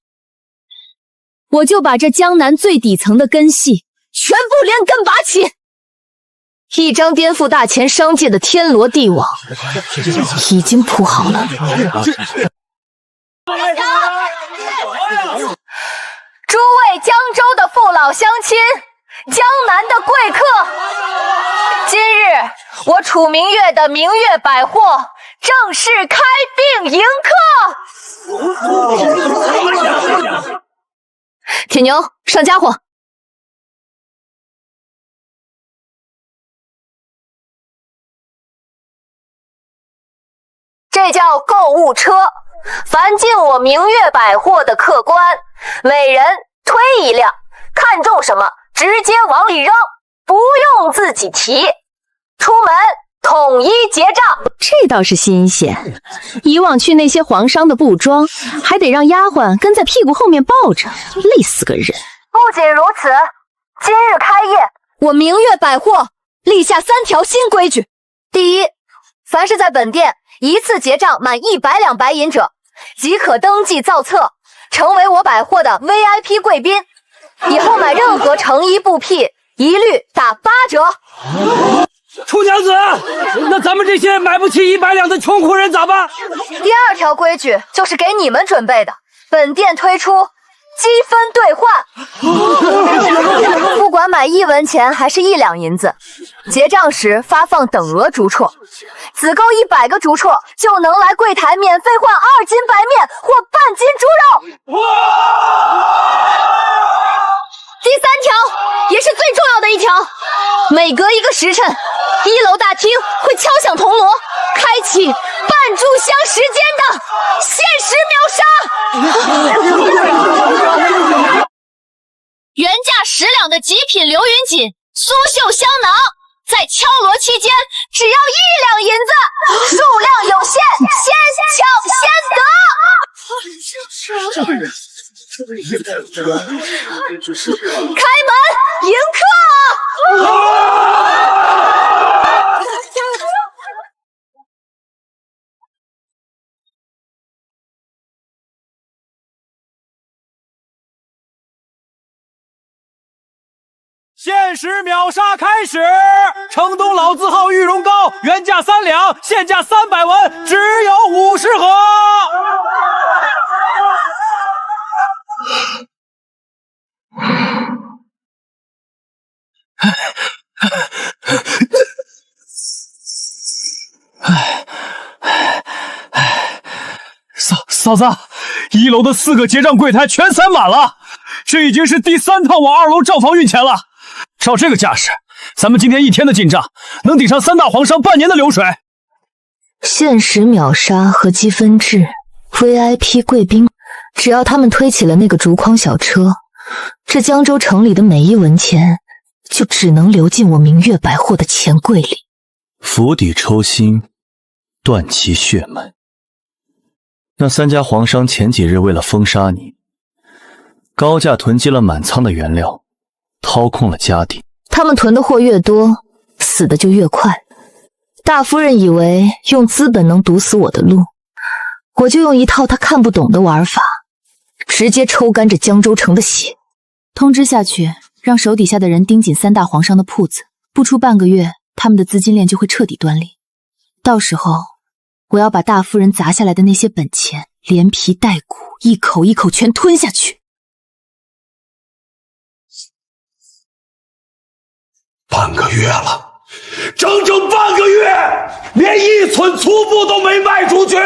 我就把这江南最底层的根系全部连根拔起，一张颠覆大钱商界的天罗地网已经铺好了。诸位江州的父老乡亲，江南的贵客，今日我楚明月的明月百货正式开并迎客。铁牛，上家伙！这叫购物车，凡进我明月百货的客官，每人推一辆，看中什么直接往里扔，不用自己提。出门统一结账，这倒是新鲜。以往去那些皇商的布庄，还得让丫鬟跟在屁股后面抱着，累死个人。不仅如此，今日开业，我明月百货立下3条新规矩：第一，凡是在本店一次结账满100两白银者，即可登记造册，成为我百货的 VIP 贵宾。以后买任何成衣布匹，一律打8折。楚娘子，那咱们这些买不起100两的穷苦人咋办？第2条规矩就是给你们准备的，本店推出积分兑换，不管买1文钱还是1两银子，结账时发放等额竹绰，只够100个竹绰就能来柜台免费换2斤白面或半斤猪肉。第3条也是最重要的一条，每隔1个时辰，1楼大厅会敲响铜锣，开启半炷香时间的限时秒杀。原价10两的极品刘云锦苏绣香囊，在敲锣期间只要1两银子，数量有限，先抢先得。开门迎客！限时秒杀开始！城东老字号玉荣糕，原价3两，现价300文，只有50盒。嫂子，1楼的4个结账柜台全塞满了，这已经是第3趟往2楼账房运钱了。照这个架势，咱们今天1天的进账能抵上3大皇商半年的流水。限时秒杀和积分制 VIP 贵宾，只要他们推起了那个竹筐小车，这江州城里的每1文钱就只能流进我明月百货的钱柜里。釜底抽薪，断其血脉。那3家皇商前几日为了封杀你，高价囤积了满仓的原料，掏空了家底。他们囤的货越多，死的就越快。大夫人以为用资本能堵死我的路，我就用一套他看不懂的玩法，直接抽干这江州城的血。通知下去，让手底下的人盯紧3大皇商的铺子，不出半个月，他们的资金链就会彻底断裂。到时候我要把大夫人砸下来的那些本钱连皮带骨一口一口全吞下去。半个月了，整整半个月！连1寸粗布都没卖出去，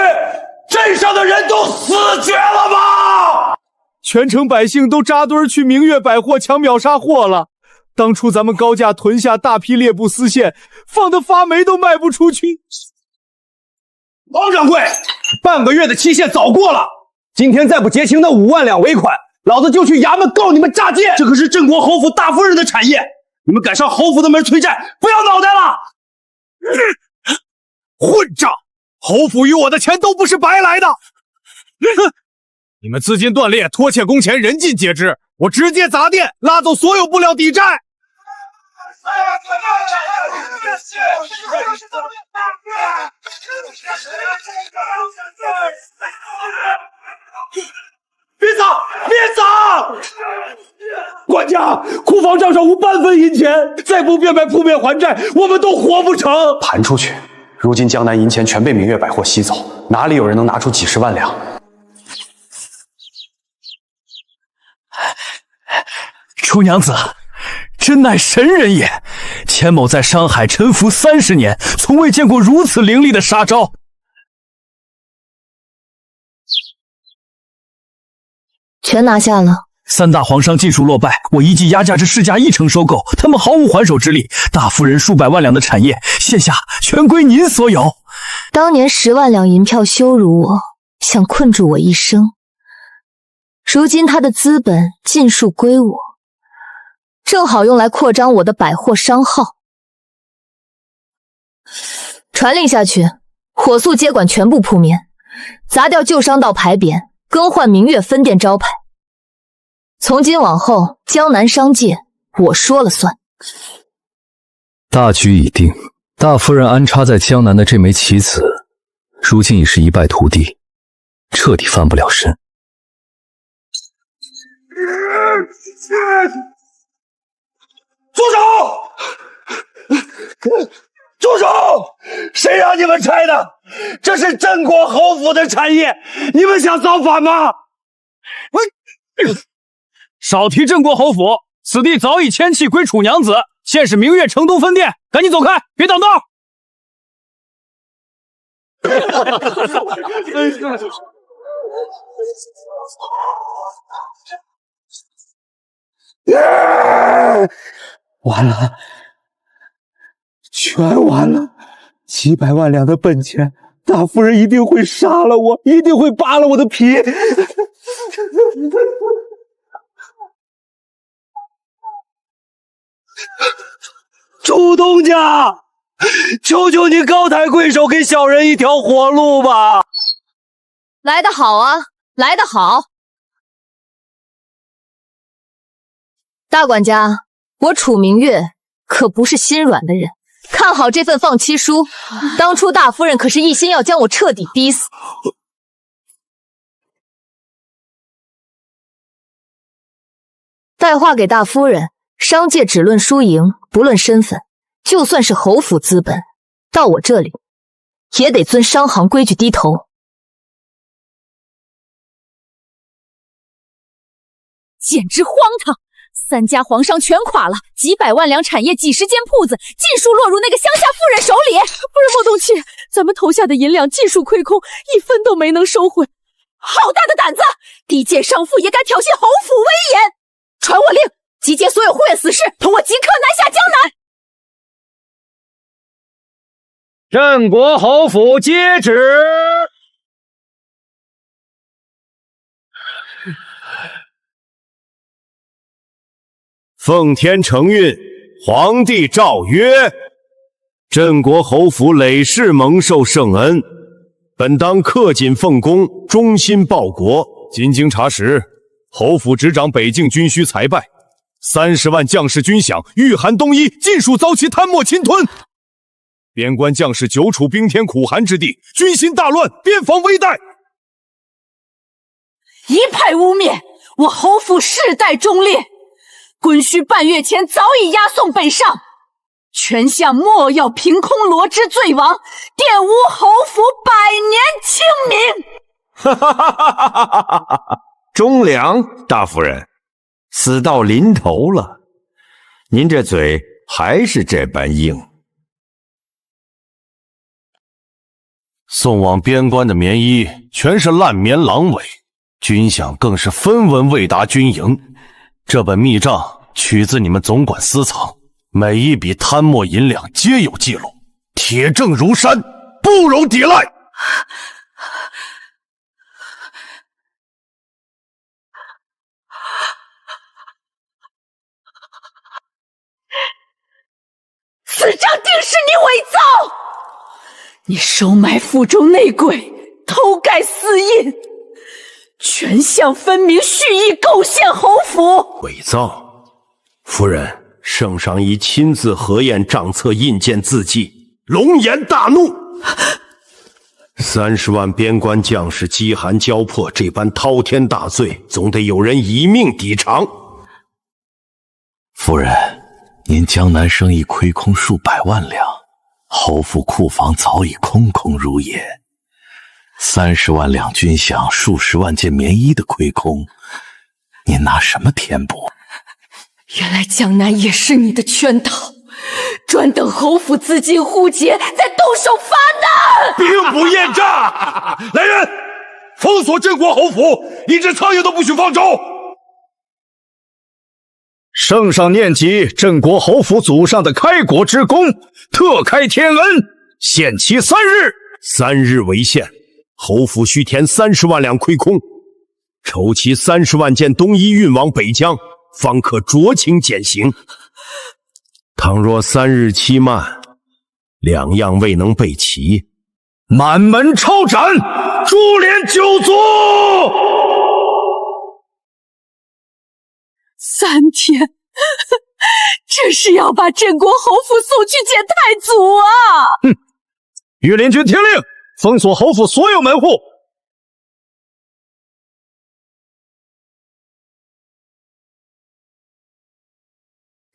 镇上的人都死绝了吗？全城百姓都扎堆去明月百货抢秒杀货了。当初咱们高价囤下大批劣布丝线，放得发霉都卖不出去。王掌柜，半个月的期限早过了，今天再不结清那5万两尾款，老子就去衙门告你们诈骗！这可是镇国侯府大夫人的产业，你们敢上侯府的门催债，不要脑袋了！混账！侯府与我的钱都不是白来的！你们资金断裂，拖欠工钱，人尽皆知。我直接砸店，拉走所有布料抵债。别砸！别砸！管家，库房账上无半分银钱，再不变卖铺面还债，我们都活不成。盘出去！如今江南银钱全被明月百货吸走，哪里有人能拿出几10万两？楚娘子，真乃神人也！钱某在商海沉浮30年，从未见过如此凌厉的杀招。全拿下了。3大皇商尽数落败，我一计压价至市价1成收购，他们毫无还手之力。大夫人数百万两的产业，现下全归您所有。当年10万两银票羞辱我，想困住我一生。如今他的资本尽数归我，正好用来扩张我的百货商号。传令下去，火速接管全部铺面，砸掉旧商道牌匾，更换明月分店招牌。从今往后，江南商界我说了算。大局已定，大夫人安插在江南的这枚棋子，如今已是一败涂地，彻底翻不了身。住手！住手！谁让你们拆的？这是镇国侯府的产业，你们想造反吗？少提镇国侯府，此地早已迁契归楚娘子，现是明月城东分店，赶紧走开，别挡道！完了，全完了！几百万两的本钱，大夫人一定会杀了我，一定会扒了我的皮！楚东家，求求你高抬贵手，给小人一条活路吧！来得好啊，来得好！大管家，我楚明月可不是心软的人，看好这份放妻书。当初大夫人可是一心要将我彻底逼死。带话给大夫人，商界只论输赢，不论身份，就算是侯府资本，到我这里也得遵商行规矩低头。简直荒唐！3家皇商全垮了，几百万两产业，几十间铺子，尽数落入那个乡下妇人手里。夫人莫动气，咱们投下的银两尽数亏空，一分都没能收回。好大的胆子！低贱商妇也敢挑衅侯府威严！传我令，集结所有护院死士，同我即刻南下江南。镇国侯府接旨。奉天承运，皇帝诏曰：镇国侯府累世蒙受圣恩，本当恪谨奉公，忠心报国。今经查实，侯府执掌北境军需财败，30万将士军饷、御寒冬衣尽数遭其贪没侵吞。边关将士久处冰天苦寒之地，军心大乱，边防危殆。一派污蔑！我侯府世代忠烈。滚须半月前早已押送北上，全项莫要凭空罗织罪王，玷污侯府百年清明。哈哈哈哈哈哈！忠良，大夫人，死到临头了，您这嘴还是这般硬。送往边关的棉衣全是烂棉狼尾，军饷更是分文未达军营。这本密账取自你们总管私藏，每一笔贪墨银两皆有记录，铁证如山，不容抵赖。此账定是你伪造！你收买府中内鬼，偷盖私印，全项分明蓄意构陷侯府。伪造！夫人，圣上已亲自核验账册印鉴字迹，龙颜大怒。30万边关将士饥寒交迫，这般滔天大罪，总得有人以命抵偿。夫人，您江南生意亏空数百万两，侯府库房早已空空如也。30万两军饷，数十万件棉衣的亏空，您拿什么填补？原来江南也是你的圈套，专等侯府资金枯竭，再动手发难。兵不厌诈！来人，封锁镇国侯府，一只苍蝇都不许放走。圣上念及镇国侯府祖上的开国之功，特开天恩，限期3日，3日为限。侯府需填30万两亏空，筹齐30万件冬衣运往北疆，方可酌情减刑。倘若3日期慢，2样未能备齐，满门抄斩，株连9族。3天，这是要把镇国侯府送去见太祖啊！哼！御林军听令，封锁侯府所有门户。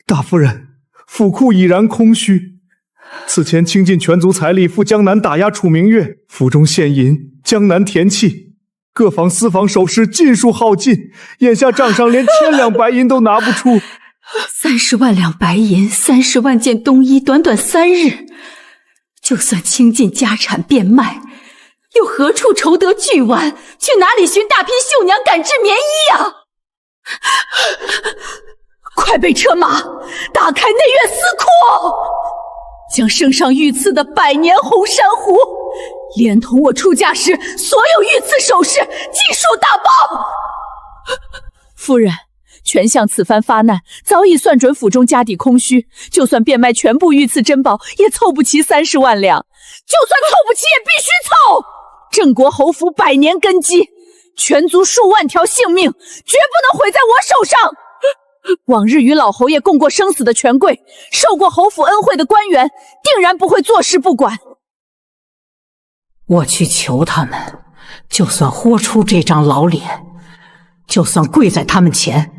大夫人，府库已然空虚，此前倾尽全族财力赴江南打压楚明月，府中现银，江南田契，各房私房首饰尽数耗尽，眼下账上连1000两白银都拿不出。30万两白银，30万件冬衣，短短3日，就算倾尽家产变卖，又何处筹得巨碗？去哪里寻大批绣娘赶制棉衣啊？快备车马，打开内院司库，将圣上御赐的百年红珊瑚，连同我出嫁时所有御赐首饰，尽数打包。夫人，全相此番发难，早已算准府中家底空虚，就算变卖全部御赐珍宝，也凑不齐30万两。就算凑不齐，也必须凑。镇国侯府百年根基，全族数万条性命，绝不能毁在我手上。往日与老侯爷共过生死的权贵，受过侯府恩惠的官员，定然不会坐视不管。我去求他们，就算豁出这张老脸，就算跪在他们前，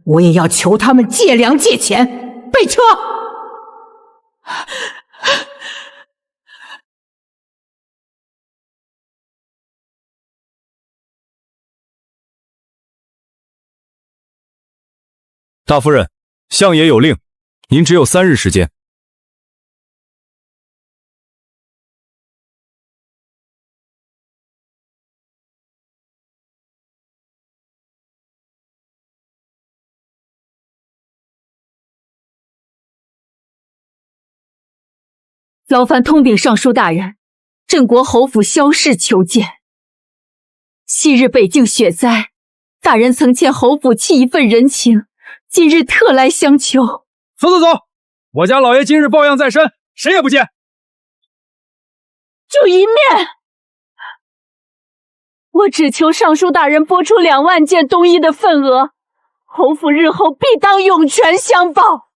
我也要求他们借粮借钱。备车！大夫人，相爷有令，您只有3日时间。劳烦通禀尚书大人，镇国侯府萧氏求见。昔日北境雪灾，大人曾欠侯府戚一份人情，今日特来相求。走，我家老爷今日抱恙在身，谁也不见。就一面，我只求尚书大人拨出2万件冬衣的份额，侯府日后必当涌泉相报。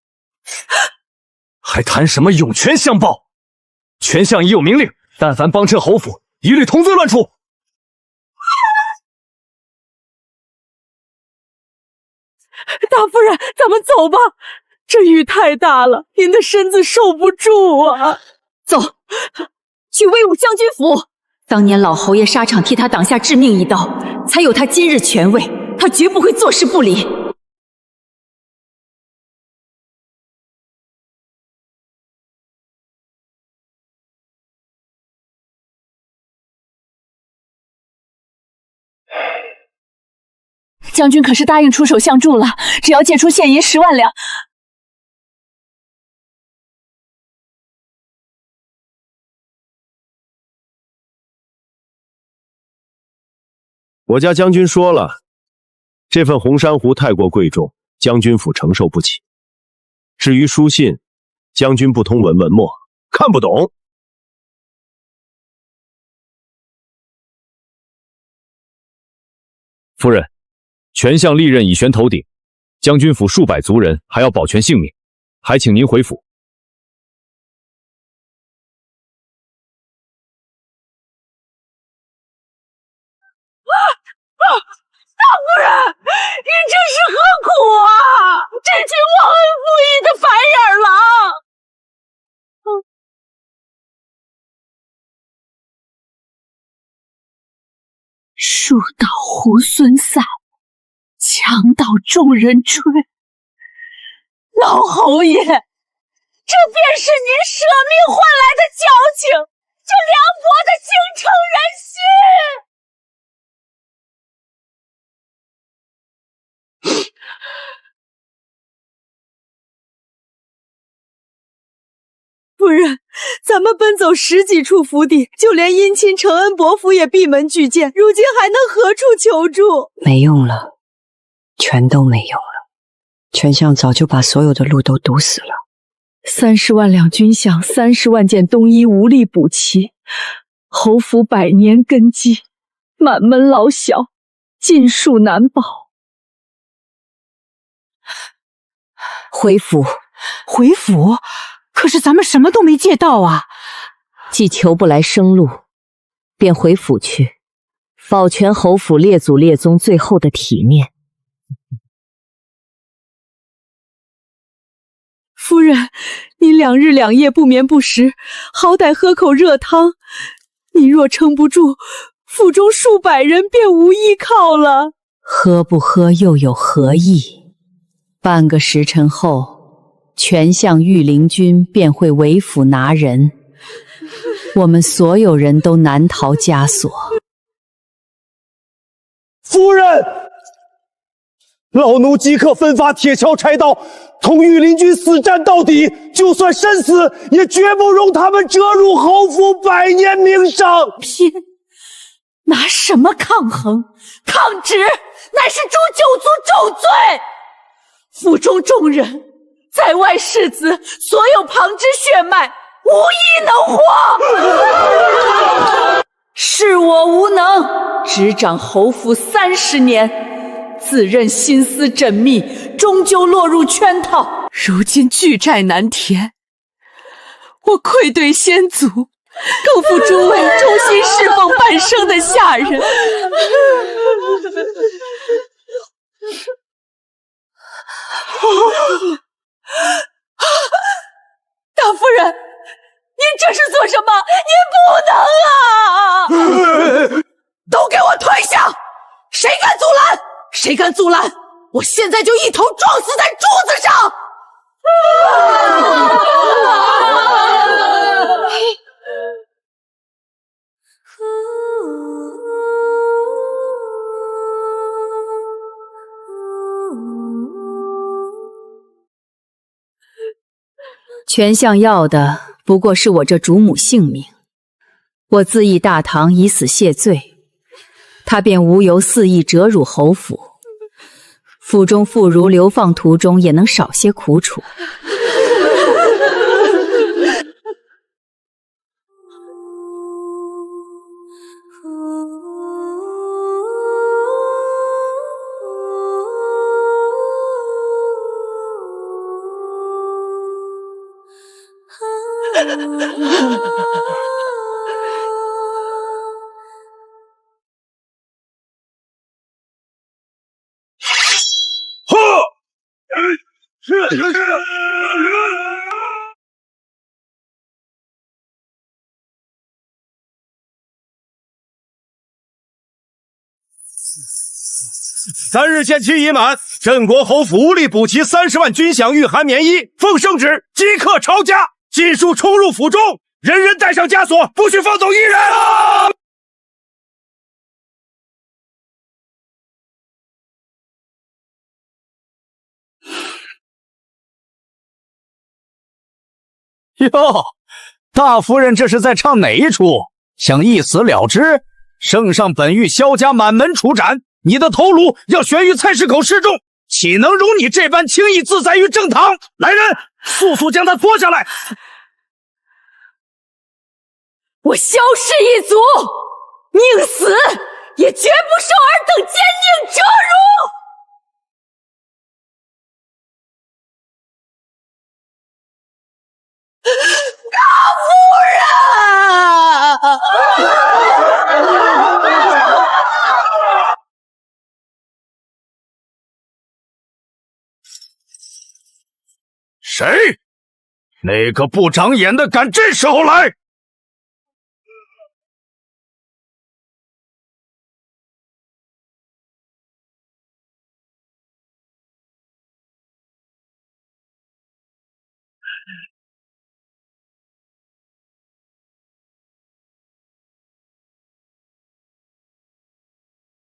还谈什么涌泉相报？全相已有明令，但凡帮衬侯府，一律同罪乱处。大夫人，咱们走吧，这雨太大了，您的身子受不住啊！走，去威武将军府。当年老侯爷沙场替他挡下致命一刀，才有他今日权位，他绝不会坐视不理。将军可是答应出手相助了，只要借出现银10万两。我家将军说了，这份红珊瑚太过贵重，将军府承受不起。至于书信，将军不通文墨，看不懂。夫人，权相利刃已悬头顶，将军府数百族人还要保全性命，还请您回府。大夫人，你这是何苦啊？这群忘恩负义的凡人狼！树倒猢狲散，墙倒众人追。老侯爷，这便是您舍命换来的交情，这凉薄的京城人心！夫人，咱们奔走10几处府邸，就连姻亲承恩伯府也闭门拒见，如今还能何处求助？没用了，全都没用了。权相早就把所有的路都堵死了。30万两军饷，30万件冬衣无力补齐，侯府100年根基，满门老小尽数难保。回府，回府？可是咱们什么都没借到啊！既求不来生路，便回府去，保全侯府列祖列宗最后的体面。夫人，你2日2夜不眠不食，好歹喝口热汤。你若撑不住，府中数百人便无依靠了。喝不喝又有何意？半个时辰后，权相御林军便会为府拿人，我们所有人都难逃枷锁。夫人，老奴即刻分发铁锹柴刀，同御林军死战到底，就算身死，也绝不容他们折辱侯府100年名声。拼！拿什么抗衡？抗旨乃是诛九族重罪。府中众人，在外士子，所有旁支血脉，无一能活。是我无能，执掌侯府30年，自认心思缜密，终究落入圈套。如今巨债难填，我愧对先祖，更负诸位忠心侍奉半生的下人。大夫人，您这是做什么？您不能啊！都给我退下！谁敢阻拦？谁敢阻拦？我现在就一头撞死在柱子上！权相要的不过是我这主母性命，我自缢大唐以死谢罪，他便无由肆意折辱侯府，府中妇孺流放途中也能少些苦楚。3日限期已满，镇国侯府无力补齐30万军饷御寒棉衣，奉圣旨即刻抄家，尽数冲入府中，人人带上枷锁，不许放走一人。哟，大夫人这是在唱哪一出？想一死了之？圣上本欲萧家满门处斩，你的头颅要悬于菜市口示众，岂能容你这般轻易自在于正堂？来人，速速将他拖下来！我萧氏一族宁死也绝不受尔等奸佞折辱！大夫人！谁？哪个不长眼的敢这时候来？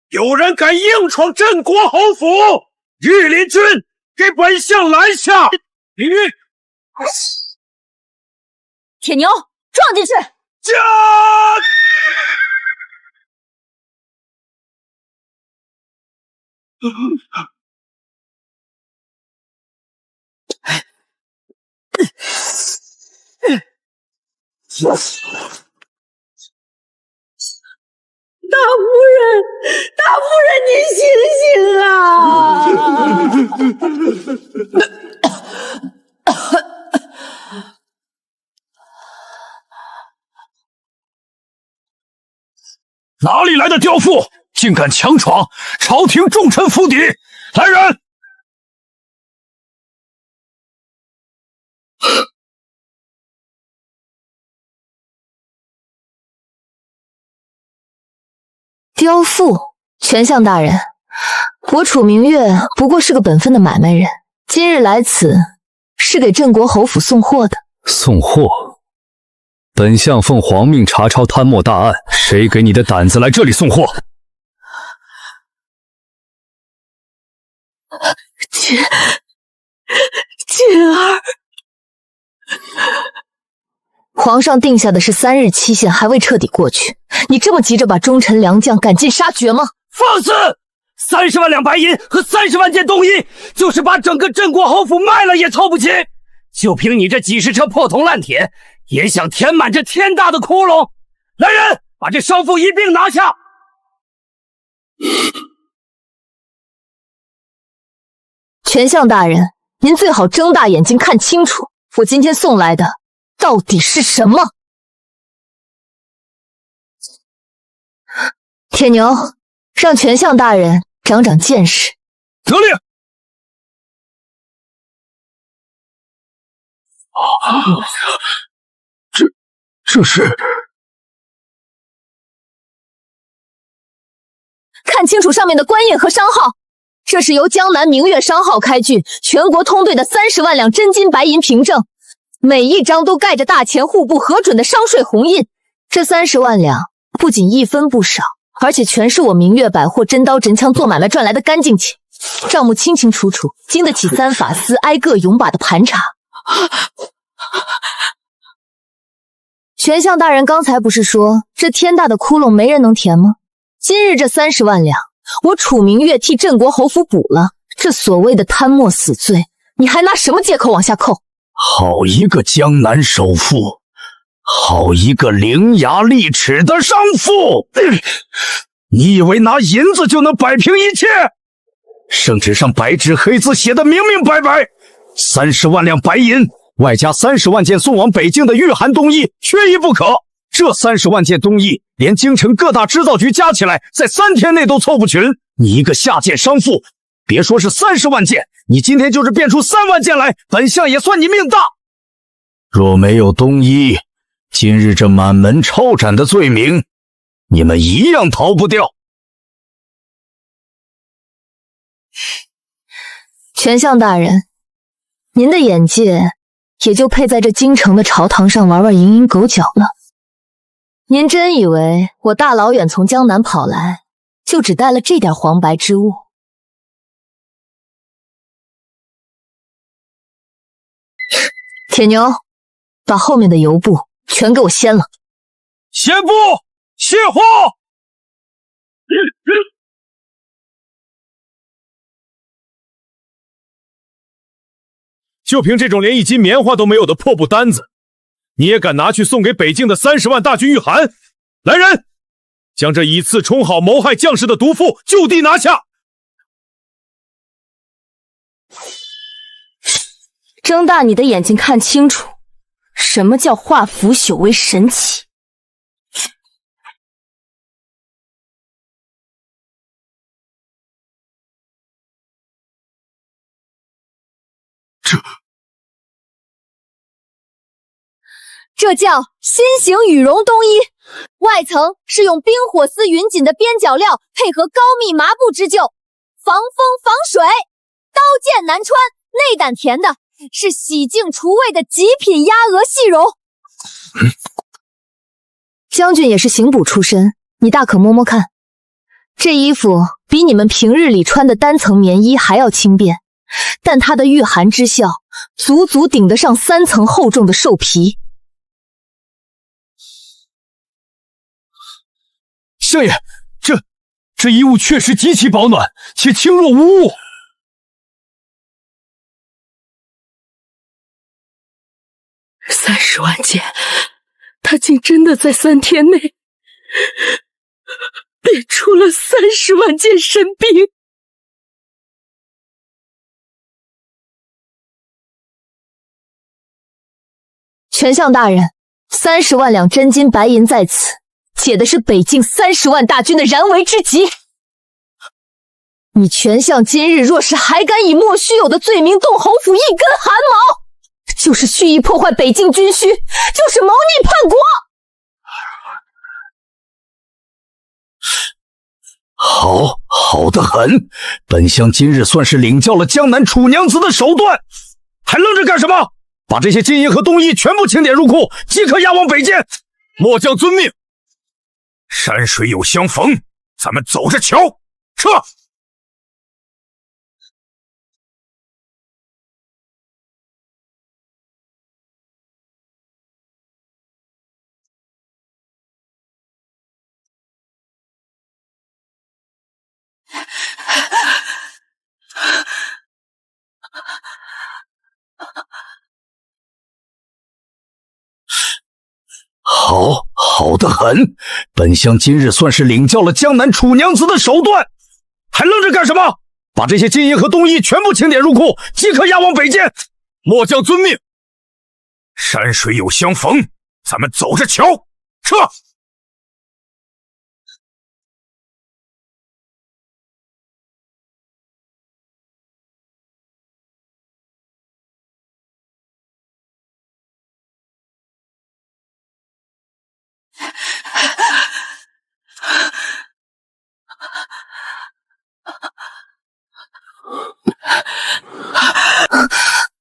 有人敢硬闯镇国侯府，御林军给本相拦下！李煜，铁牛，撞进去！驾！大夫人，大夫人，您醒醒啊！哪里来的刁妇，竟敢强闯朝廷重臣府邸！来人！刁妇，权相大人，我楚明月不过是个本分的买卖人，今日来此是给镇国侯府送货的。送货？本相奉皇命查抄贪墨大案，谁给你的胆子来这里送货？锦儿，皇上定下的是3日期限，还未彻底过去，你这么急着把忠臣良将赶尽杀绝吗？放肆！30万两白银和30万件冬衣，就是把整个镇国侯府卖了也凑不齐。就凭你这几十车破铜烂铁，也想填满这天大的窟窿？来人，把这商妇一并拿下！权相大人，您最好睁大眼睛看清楚，我今天送来的到底是什么？铁牛，让权相大人长长见识。得令。这是……看清楚上面的官印和商号，这是由江南明月商号开具，全国通兑的30万两真金白银凭证，每一张都盖着大钱户部核准的商税红印。这30万两不仅一分不少，而且全是我明月百货真刀真枪做买卖赚来的干净钱，账目清清楚楚，经得起3法司挨个永把的盘查。权相大人刚才不是说这天大的窟窿没人能填吗？今日这30万两，我楚明月替镇国侯府补了，这所谓的贪墨死罪，你还拿什么借口往下扣？好一个江南首富，好一个伶牙俐齿的商妇！你以为拿银子就能摆平一切？圣旨上白纸黑字写的明明白白，30万两白银，外加30万件送往北京的御寒冬衣，缺一不可。这30万件冬衣，连京城各大织造局加起来，在3天内都凑不群。你一个下贱商妇，别说是30万件，你今天就是变出3万件来，本相也算你命大。若没有冬衣，今日这满门抄斩的罪名，你们一样逃不掉。权相大人，您的眼界也就配在这京城的朝堂上玩玩蝇营狗脚了。您真以为我大老远从江南跑来，就只带了这点黄白之物？铁牛，把后面的油布全给我掀了。歇步，卸货。就凭这种连一斤棉花都没有的破布单子，你也敢拿去送给北境的30万大军御寒？来人，将这以次充好谋害将士的毒妇就地拿下！睁大你的眼睛看清楚，什么叫化腐朽为神奇？这叫新型羽绒冬衣，外层是用冰火丝云锦的边角料配合高密麻布织就，防风防水，刀剑难穿，内胆甜的是洗净除味的极品鸭鹅细绒。将军也是刑部出身，你大可摸摸看，这衣服比你们平日里穿的单层棉衣还要轻便，但它的御寒之效足足顶得上3层厚重的兽皮。相爷，这衣物确实极其保暖，且轻若无物。30万件，他竟真的在3天内变出了30万件神兵。丞相大人，30万两真金白银在此，解的是北境30万大军的燃眉之急。你丞相今日若是还敢以莫须有的罪名动侯府一根汗毛，就是蓄意破坏北境军需，就是谋逆叛国。好得很，本相今日算是领教了江南楚娘子的手段，还愣着干什么？把这些金银和冬衣全部清点入库，即刻押往北监。末将遵命。山水有相逢，咱们走着瞧。撤！好得很，本相今日算是领教了江南楚娘子的手段，还愣着干什么？把这些金银和冬衣全部清点入库，即刻押往北监。末将遵命。山水有相逢，咱们走着瞧。撤！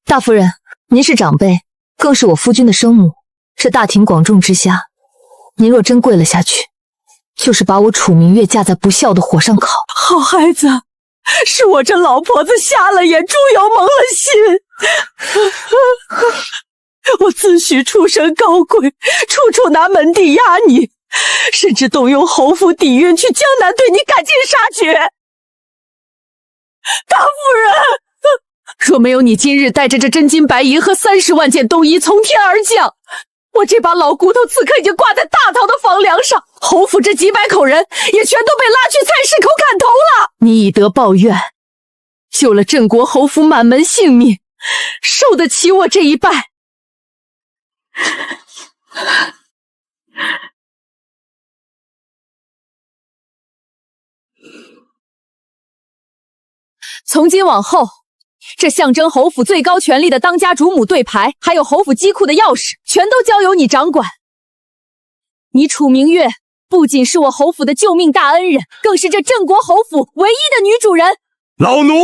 大夫人，您是长辈，更是我夫君的生母，这大庭广众之下，您若真跪了下去，就是把我楚明月架在不孝的火上烤。好孩子，是我这老婆子瞎了眼，猪油蒙了心。我自诩出身高贵，处处拿门第压你，甚至动用侯府底蕴去江南对你赶尽杀绝。大夫人，若没有你今日带着这真金白银和30万件冬衣从天而降，我这把老骨头此刻已经挂在大唐的房梁上，侯府这几百口人也全都被拉去菜市口砍头了。你以德报怨，救了镇国侯府满门性命，受得起我这一拜。从今往后，这象征侯府最高权力的当家主母对牌，还有侯府机库的钥匙，全都交由你掌管。你楚明月不仅是我侯府的救命大恩人，更是这镇国侯府唯一的女主人。老奴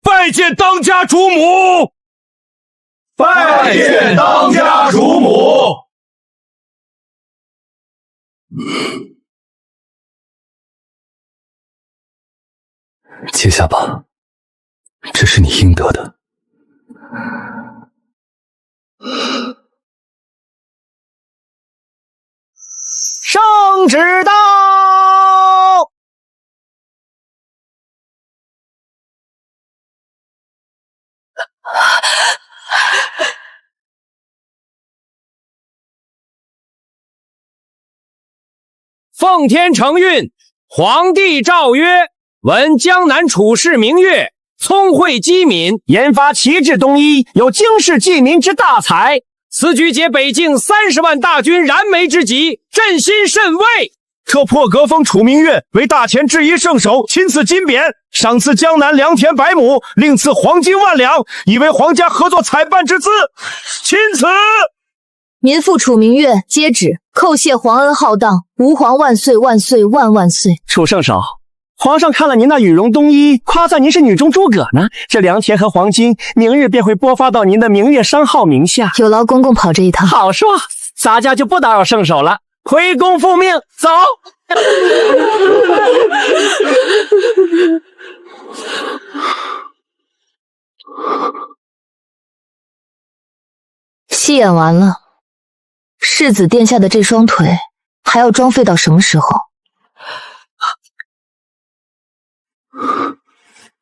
拜见当家主母。拜见当家主母。接下吧，这是你应得的。方之道。奉天承运，皇帝诏曰：闻江南处士明月聪慧机敏，研发奇制东医，有经世济民之大才。此举解北境30万大军燃眉之急，朕心甚慰。特破格封楚明月为大前制医圣手，亲赐金匾，赏赐江南良田100亩，另赐黄金万两，以为皇家合作采办之资。钦此。民妇楚明月接旨，叩谢皇恩浩荡，吾皇万岁万岁万万岁。楚圣手，皇上看了您那羽绒冬衣，夸赞您是女中诸葛呢。这良田和黄金，明日便会拨发到您的明月商号名下。有劳公公跑这一趟。好说，咱家就不打扰圣手了，回宫复命，走。戏演完了，世子殿下的这双腿还要装废到什么时候？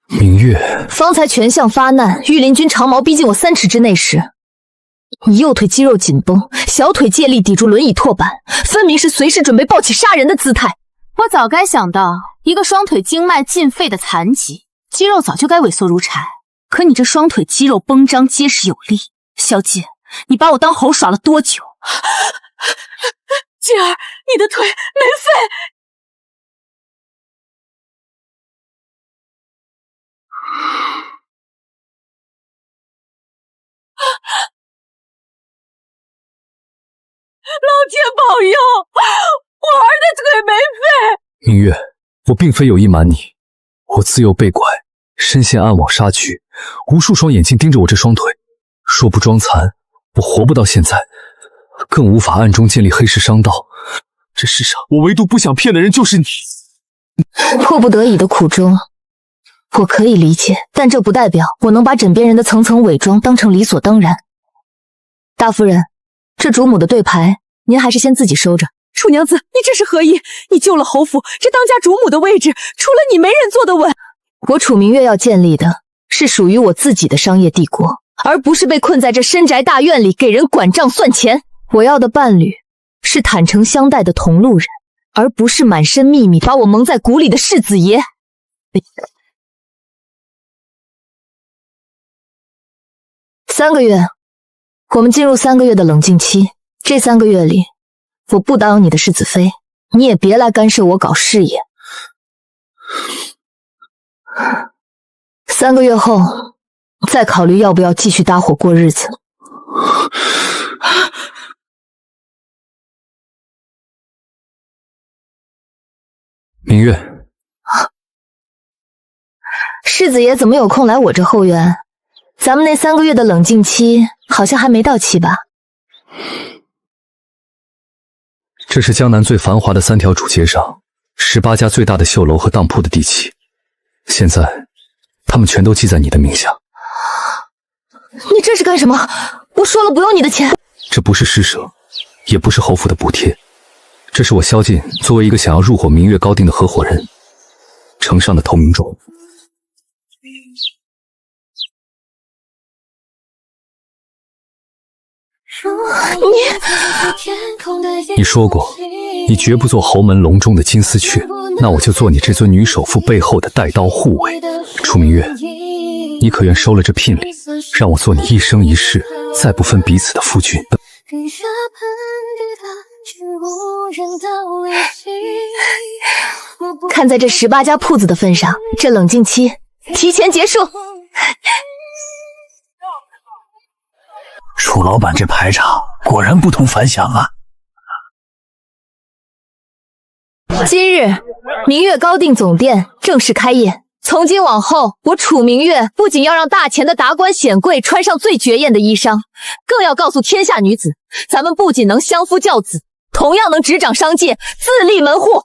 明月，方才全相发难，御林军长矛逼近我3尺之内时，你右腿肌肉紧绷，小腿借力抵住轮椅拓板，分明是随时准备抱起杀人的姿态。我早该想到，一个双腿经脉尽废的残疾，肌肉早就该萎缩如柴。可你这双腿肌肉绷张结实有力，小姐，你把我当猴耍了多久？姐儿，你的腿没废。老天保佑，我儿的腿没废。明月，我并非有意瞒你，我自幼被拐，深陷暗网杀局，无数双眼睛盯着我这双腿，若不装残，我活不到现在，更无法暗中建立黑市商道。这世上，我唯独不想骗的人就是你。迫不得已的苦衷，我可以理解，但这不代表我能把枕边人的层层伪装当成理所当然。大夫人，这主母的对牌，您还是先自己收着。楚娘子，你这是何意？你救了侯府，这当家主母的位置，除了你没人坐得稳。我楚明月要建立的是属于我自己的商业帝国，而不是被困在这深宅大院里给人管账算钱。我要的伴侣是坦诚相待的同路人，而不是满身秘密把我蒙在鼓里的世子爷。3个月，我们进入3个月的冷静期。这3个月里，我不当你的世子妃，你也别来干涉我搞事业。3个月后，再考虑要不要继续搭伙过日子。明月，世子爷怎么有空来我这后院？咱们那3个月的冷静期好像还没到期吧？这是江南最繁华的3条主街上18家最大的绣楼和当铺的地契，现在他们全都记在你的名下。你这是干什么？我说了不用你的钱。这不是施舍，也不是侯府的补贴，这是我萧劲作为一个想要入伙明月高定的合伙人呈上的投名状。你说过，你绝不做侯门笼中的金丝雀，那我就做你这尊女首富背后的带刀护卫。楚明月，你可愿收了这聘礼，让我做你一生一世再不分彼此的夫君？看在这18家铺子的份上，这冷静期提前结束。楚老板这排场果然不同凡响啊！今日明月高定总店正式开业，从今往后，我楚明月不仅要让大钱的达官显贵穿上最绝艳的衣裳，更要告诉天下女子，咱们不仅能相夫教子，同样能执掌商界，自立门户。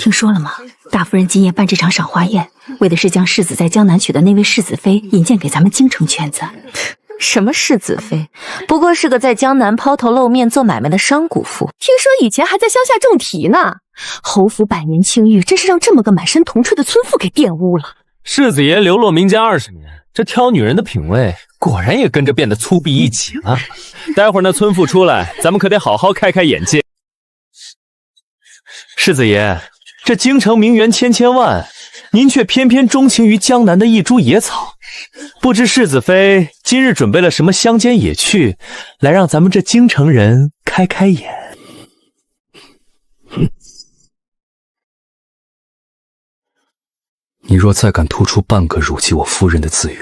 听说了吗？大夫人今夜办这场赏花宴，为的是将世子在江南娶的那位世子妃引荐给咱们京城圈子。什么世子妃，不过是个在江南抛头露面做买卖的商贾妇。听说以前还在乡下种田呢。侯府百年清誉，真是让这么个满身铜臭的村妇给玷污了。世子爷流落民间20年，这挑女人的品味果然也跟着变得粗鄙一级了。待会儿那村妇出来，咱们可得好好开开眼界。世子爷，这京城名媛千万，您却偏偏钟情于江南的一株野草。不知世子妃今日准备了什么乡间野趣，来让咱们这京城人开开眼。你若再敢吐出半个辱及我夫人的字眼，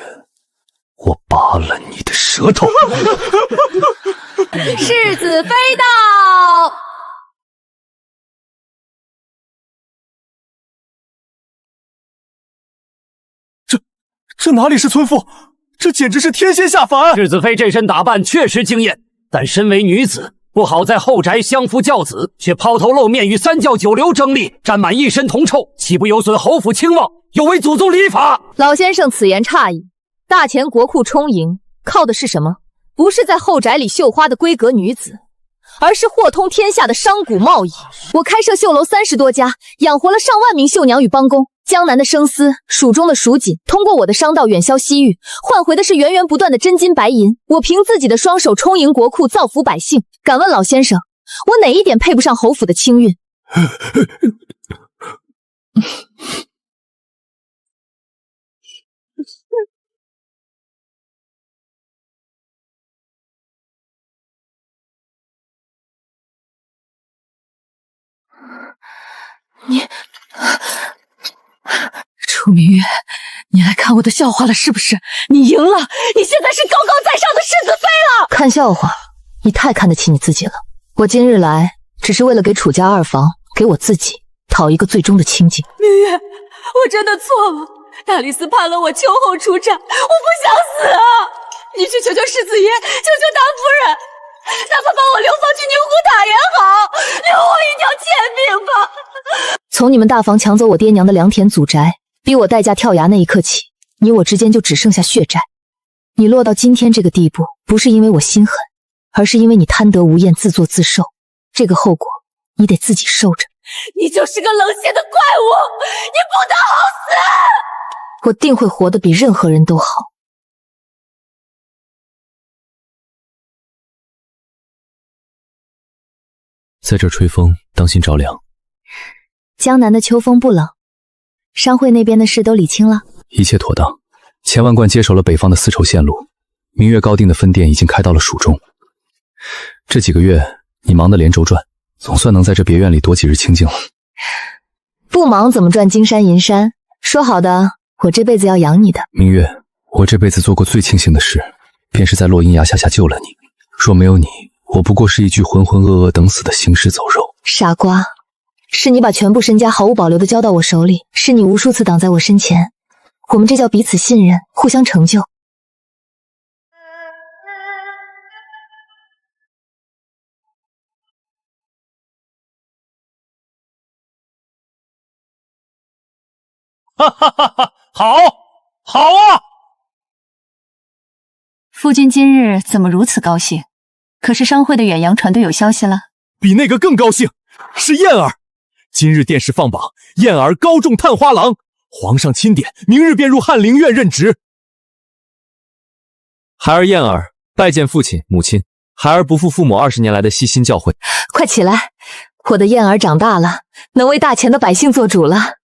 我拔了你的舌头！世子妃到！这哪里是村妇，这简直是天仙下凡！世子妃这身打扮确实惊艳，但身为女子，不好在后宅相夫教子，却抛头露面与三教九流争利，沾满一身铜臭，岂不有损侯府清望，有违祖宗礼法？老先生此言差矣。大钱国库充盈，靠的是什么？不是在后宅里绣花的闺阁女子，而是货通天下的商贾贸易。我开设绣楼30多家，养活了上万名绣娘与帮工。江南的生丝，蜀中的蜀锦，通过我的商道远销西域，换回的是源源不断的真金白银。我凭自己的双手充盈国库，造福百姓。敢问老先生，我哪一点配不上侯府的清韵？你楚明月，你来看我的笑话了是不是？你赢了，你现在是高高在上的世子妃了。看笑话，你太看得起你自己了。我今日来，只是为了给楚家二房，给我自己讨一个最终的清净。明月，我真的错了。大理寺判了我秋后出战，我不想死啊！你去求求世子爷，求求大夫人，哪怕把我流放去宁湖塔也好，留我一条贱命吧。从你们大房抢走我爹娘的良田祖宅，逼我代价跳崖那一刻起，你我之间就只剩下血债。你落到今天这个地步，不是因为我心狠，而是因为你贪得无厌，自作自受。这个后果，你得自己受着。你就是个冷血的怪物，你不得好死！我定会活得比任何人都好。在这吹风，当心着凉。江南的秋风不冷，商会那边的事都理清了，一切妥当。钱万贯接手了北方的丝绸线路，明月高定的分店已经开到了蜀中。这几个月你忙得连轴转，总算能在这别院里多几日清静了。不忙怎么赚金山银山？说好的，我这辈子要养你的。明月，我这辈子做过最庆幸的事，便是在落阴崖下救了你。若没有你，我不过是一具浑浑噩噩等死的行尸走肉。傻瓜，是你把全部身家毫无保留地交到我手里，是你无数次挡在我身前，我们这叫彼此信任，互相成就。哈哈哈哈！好啊！夫君今日怎么如此高兴？可是商会的远洋船队有消息了？比那个更高兴，是燕儿。今日殿试放榜，燕儿高中探花郎，皇上钦点，明日便入翰林院任职。孩儿燕儿拜见父亲母亲，孩儿不负父母20年来的悉心教诲。快起来，我的燕儿长大了，能为大钱的百姓做主了。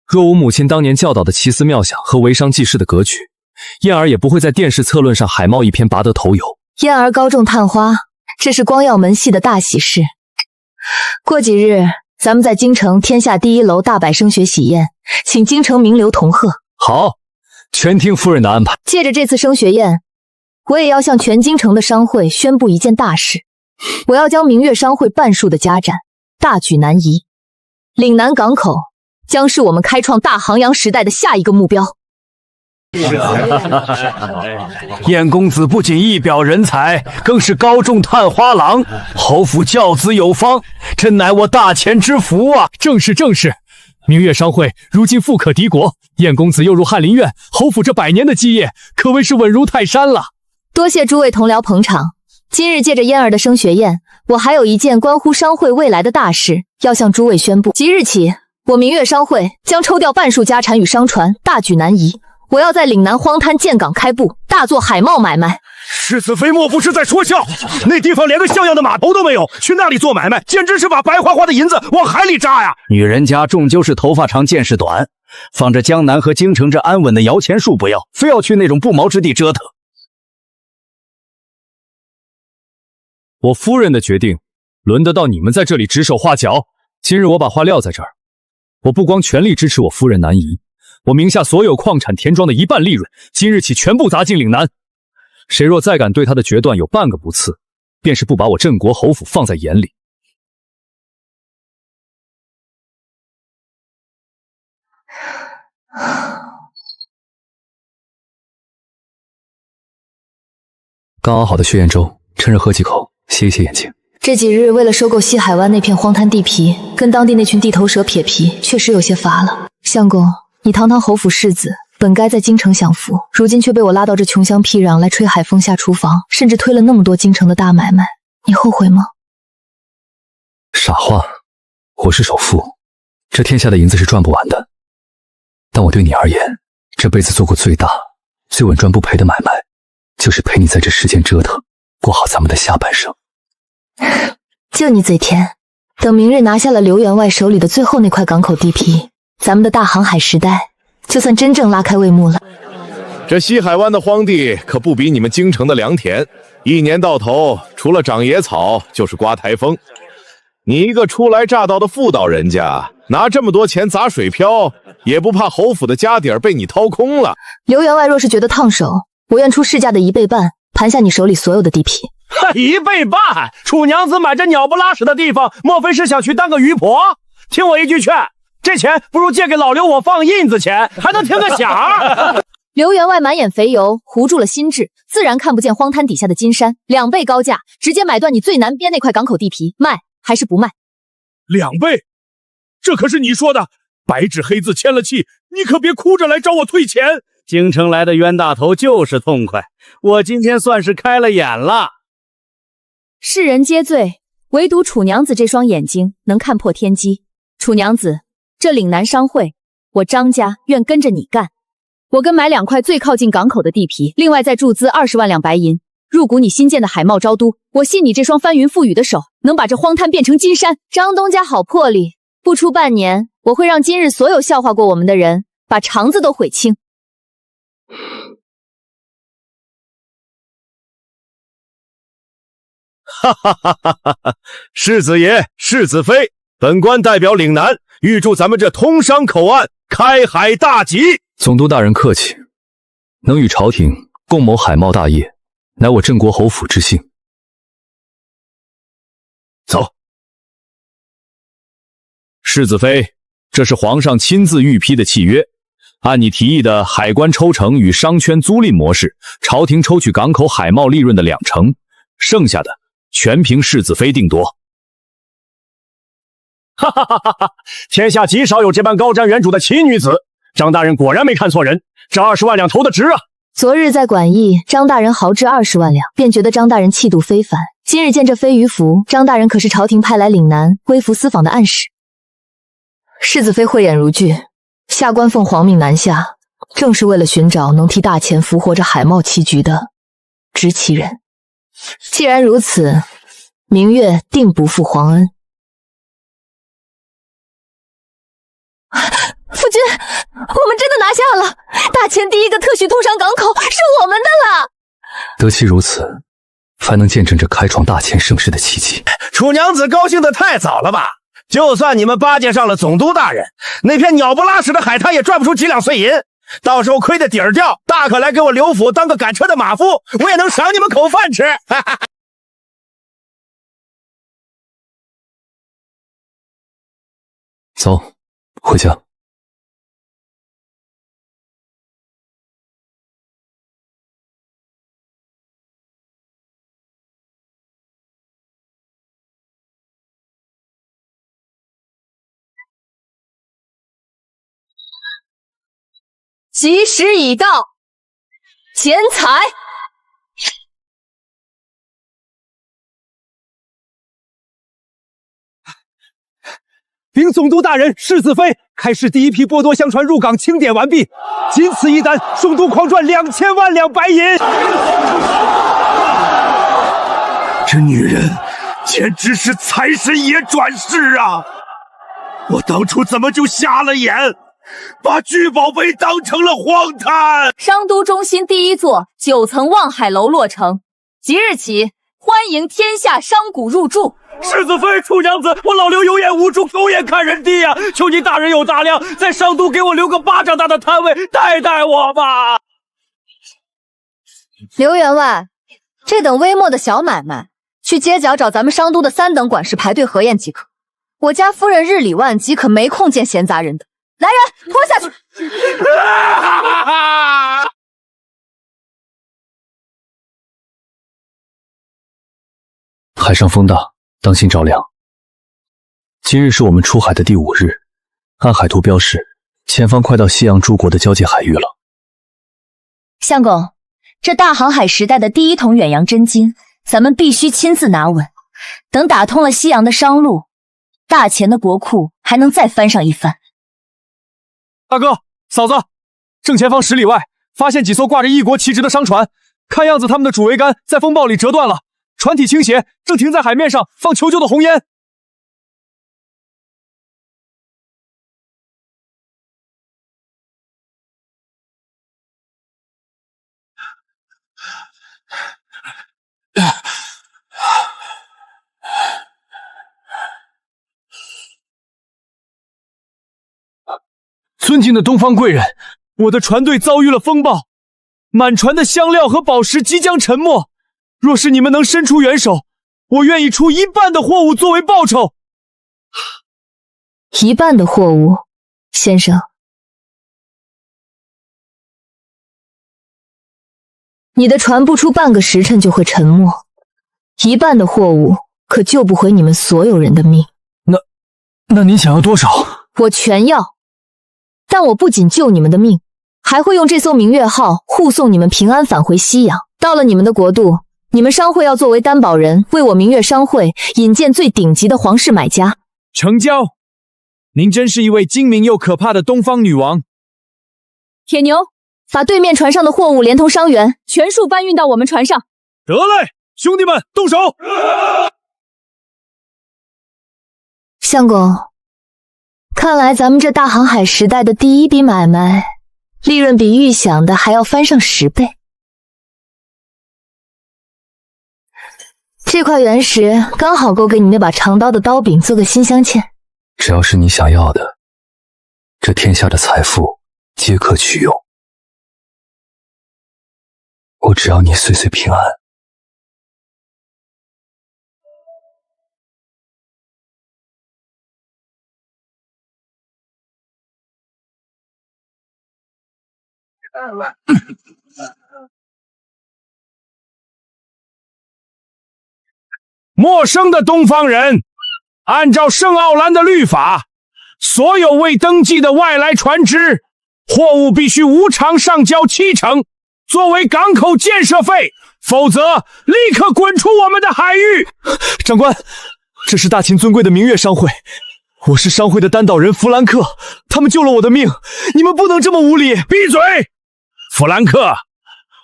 若无母亲当年教导的奇思妙想和为商济世的格局，燕儿也不会在殿试策论上海贸一篇拔得头筹。燕儿高中探花，这是光耀门系的大喜事。过几日，咱们在京城天下第1楼大摆升学喜宴，请京城名流同贺。好，全听夫人的安排。借着这次升学宴，我也要向全京城的商会宣布一件大事，我要将明月商会半数的家产大举南移，岭南港口将是我们开创大航洋时代的下一个目标。燕公子不仅一表人才，更是高中探花郎，侯府教子有方，真乃我大钱之福啊！正是，明月商会如今富可敌国，燕公子又入翰林院，侯府这100年的基业可谓是稳如泰山了。多谢诸位同僚捧场。今日借着嫣儿的升学宴，我还有一件关乎商会未来的大事要向诸位宣布。即日起，我明月商会将抽调半数家产与商船，大举南移。我要在岭南荒滩建港开埠，大做海贸买卖。世子妃莫不是在说笑？那地方连个像样的码头都没有，去那里做买卖，简直是把白花花的银子往海里扎呀！女人家终究是头发长见识短，放着江南和京城这安稳的摇钱树不要，非要去那种不毛之地折腾。我夫人的决定，轮得到你们在这里指手画脚？今日我把话撂在这儿，我不光全力支持我夫人南移，我名下所有矿产田庄的1半利润，今日起全部砸进岭南。谁若再敢对他的决断有半个不次，便是不把我镇国侯府放在眼里。刚熬好的血燕粥，趁热喝几口，歇一歇眼睛。这几日为了收购西海湾那片荒滩地皮，跟当地那群地头蛇撇皮，确实有些乏了。相公，你堂堂侯府世子，本该在京城享福，如今却被我拉到这穷乡僻壤来吹海风下厨房，甚至推了那么多京城的大买卖，你后悔吗？傻话，我是首富，这天下的银子是赚不完的。但我对你而言，这辈子做过最大、最稳赚不赔的买卖，就是陪你在这世间折腾，过好咱们的下半生。就你嘴甜，等明日拿下了刘员外手里的最后那块港口地皮，咱们的大航海时代就算真正拉开帷幕了。这西海湾的荒地可不比你们京城的良田，一年到头除了长野草就是刮台风。你一个初来乍到的妇道人家，拿这么多钱砸水漂，也不怕侯府的家底儿被你掏空了。刘员外若是觉得烫手，我愿出市价的1倍半，盘下你手里所有的地皮。1倍半，楚娘子买这鸟不拉屎的地方，莫非是想去当个渔婆？听我一句劝，这钱不如借给老刘我放印子钱，还能听个响。刘员外满眼肥油，糊住了心智，自然看不见荒滩底下的金山，2倍高价，直接买断你最南边那块港口地皮，卖还是不卖？2倍？这可是你说的，白纸黑字签了契，你可别哭着来找我退钱。京城来的冤大头就是痛快，我今天算是开了眼了。世人皆醉，唯独楚娘子这双眼睛能看破天机。楚娘子，这岭南商会，我张家愿跟着你干。我跟买2块最靠近港口的地皮，另外再注资20万两白银，入股你新建的海贸招都。我信你这双翻云覆雨的手，能把这荒滩变成金山。张东家好魄力，不出半年，我会让今日所有笑话过我们的人，把肠子都悔青。哈哈哈哈哈哈！世子爷、世子妃，本官代表岭南，预祝咱们这通商口岸开海大吉。总督大人客气，能与朝廷共谋海贸大业，乃我镇国侯府之幸。走。世子妃，这是皇上亲自御批的契约，按你提议的海关抽成与商圈租赁模式，朝廷抽取港口海贸利润的2成，剩下的全凭世子妃定夺。哈哈哈哈！天下极少有这般高瞻远瞩的奇女子，张大人果然没看错人，这20万两投的值啊！昨日在馆驿，张大人豪掷20万两，便觉得张大人气度非凡。今日见这飞鱼符，张大人可是朝廷派来岭南微服私访的暗使。世子妃慧眼如炬，下官奉皇命南下，正是为了寻找能替大钱俘获这海贸棋局的知其人。既然如此，明月定不负皇恩。夫君，我们真的拿下了！大钱第一个特许通商港口是我们的了！得其如此，才能见证这开创大钱盛世的奇迹。楚娘子高兴得太早了吧？就算你们巴结上了总督大人，那片鸟不拉屎的海滩也赚不出几两碎银。到时候亏得底儿掉，大可来给我刘府当个赶车的马夫，我也能赏你们口饭吃。哈哈。走，回家。吉时已到，剪彩。禀总督大人，世子妃开市第一批波多香船入港清点完毕，仅此一单，宋都狂赚2000万两白银。这女人简直是财神爷转世啊！我当初怎么就瞎了眼，把聚宝杯当成了荒滩？商都中心第一座9层望海楼落成，即日起欢迎天下商贾入住。世子妃、楚娘子，我老刘有眼无珠，狗眼看人低呀！求你大人有大量，在商都给我留个巴掌大的摊位，带带我吧。刘员外，这等微末的小买卖，去街角找咱们商都的3等管事排队核验即可。我家夫人日理万机，可没空见闲杂人等。来人，拖下去！海上风大，当心着凉。今日是我们出海的第5日，按海图标示，前方快到西洋诸国的交界海域了。相公，这大航海时代的第1桶远洋真金，咱们必须亲自拿稳。等打通了西洋的商路，大钱的国库还能再翻上一番。大哥、嫂子，正前方10里外发现几艘挂着异国旗帜的商船，看样子他们的主桅杆在风暴里折断了，船体倾斜，正停在海面上放求救的红烟。尊敬的东方贵人，我的船队遭遇了风暴，满船的香料和宝石即将沉没。若是你们能伸出援手，我愿意出1半的货物作为报酬。1半的货物，先生，你的船不出半个时辰就会沉没，1半的货物可救不回你们所有人的命。那您想要多少？我全要。但我不仅救你们的命，还会用这艘明月号护送你们平安返回西洋。到了你们的国度，你们商会要作为担保人，为我明月商会引荐最顶级的皇室买家。成交！您真是一位精明又可怕的东方女王。铁牛，把对面船上的货物连同伤员全数搬运到我们船上。得嘞，兄弟们，动手！相公，看来咱们这大航海时代的第1笔买卖，利润比预想的还要翻上10倍。这块原石刚好够给你那把长刀的刀柄做个心镶嵌。只要是你想要的，这天下的财富皆可取用。我只要你岁岁平安。陌生的东方人，按照圣奥兰的律法，所有未登记的外来船只，货物必须无偿上交70%，作为港口建设费，否则立刻滚出我们的海域。长官，这是大秦尊贵的明月商会，我是商会的担保人弗兰克，他们救了我的命，你们不能这么无礼！闭嘴！弗兰克，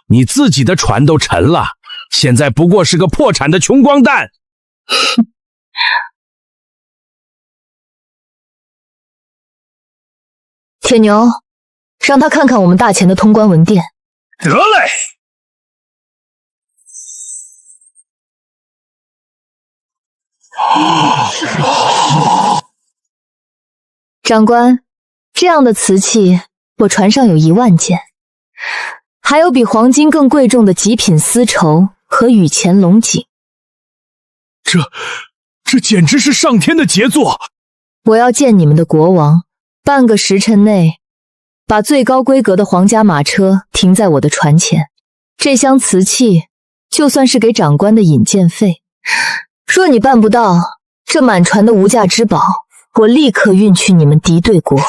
你自己的船都沉了，现在不过是个破产的穷光蛋。铁牛，让他看看我们大钱的通关文件。得嘞。长官，这样的瓷器我船上有1万件，还有比黄金更贵重的极品丝绸和羽前龙井。这简直是上天的杰作！我要见你们的国王，半个时辰内把最高规格的皇家马车停在我的船前。这箱瓷器就算是给长官的引荐费。若你办不到，这满船的无价之宝，我立刻运去你们敌对国。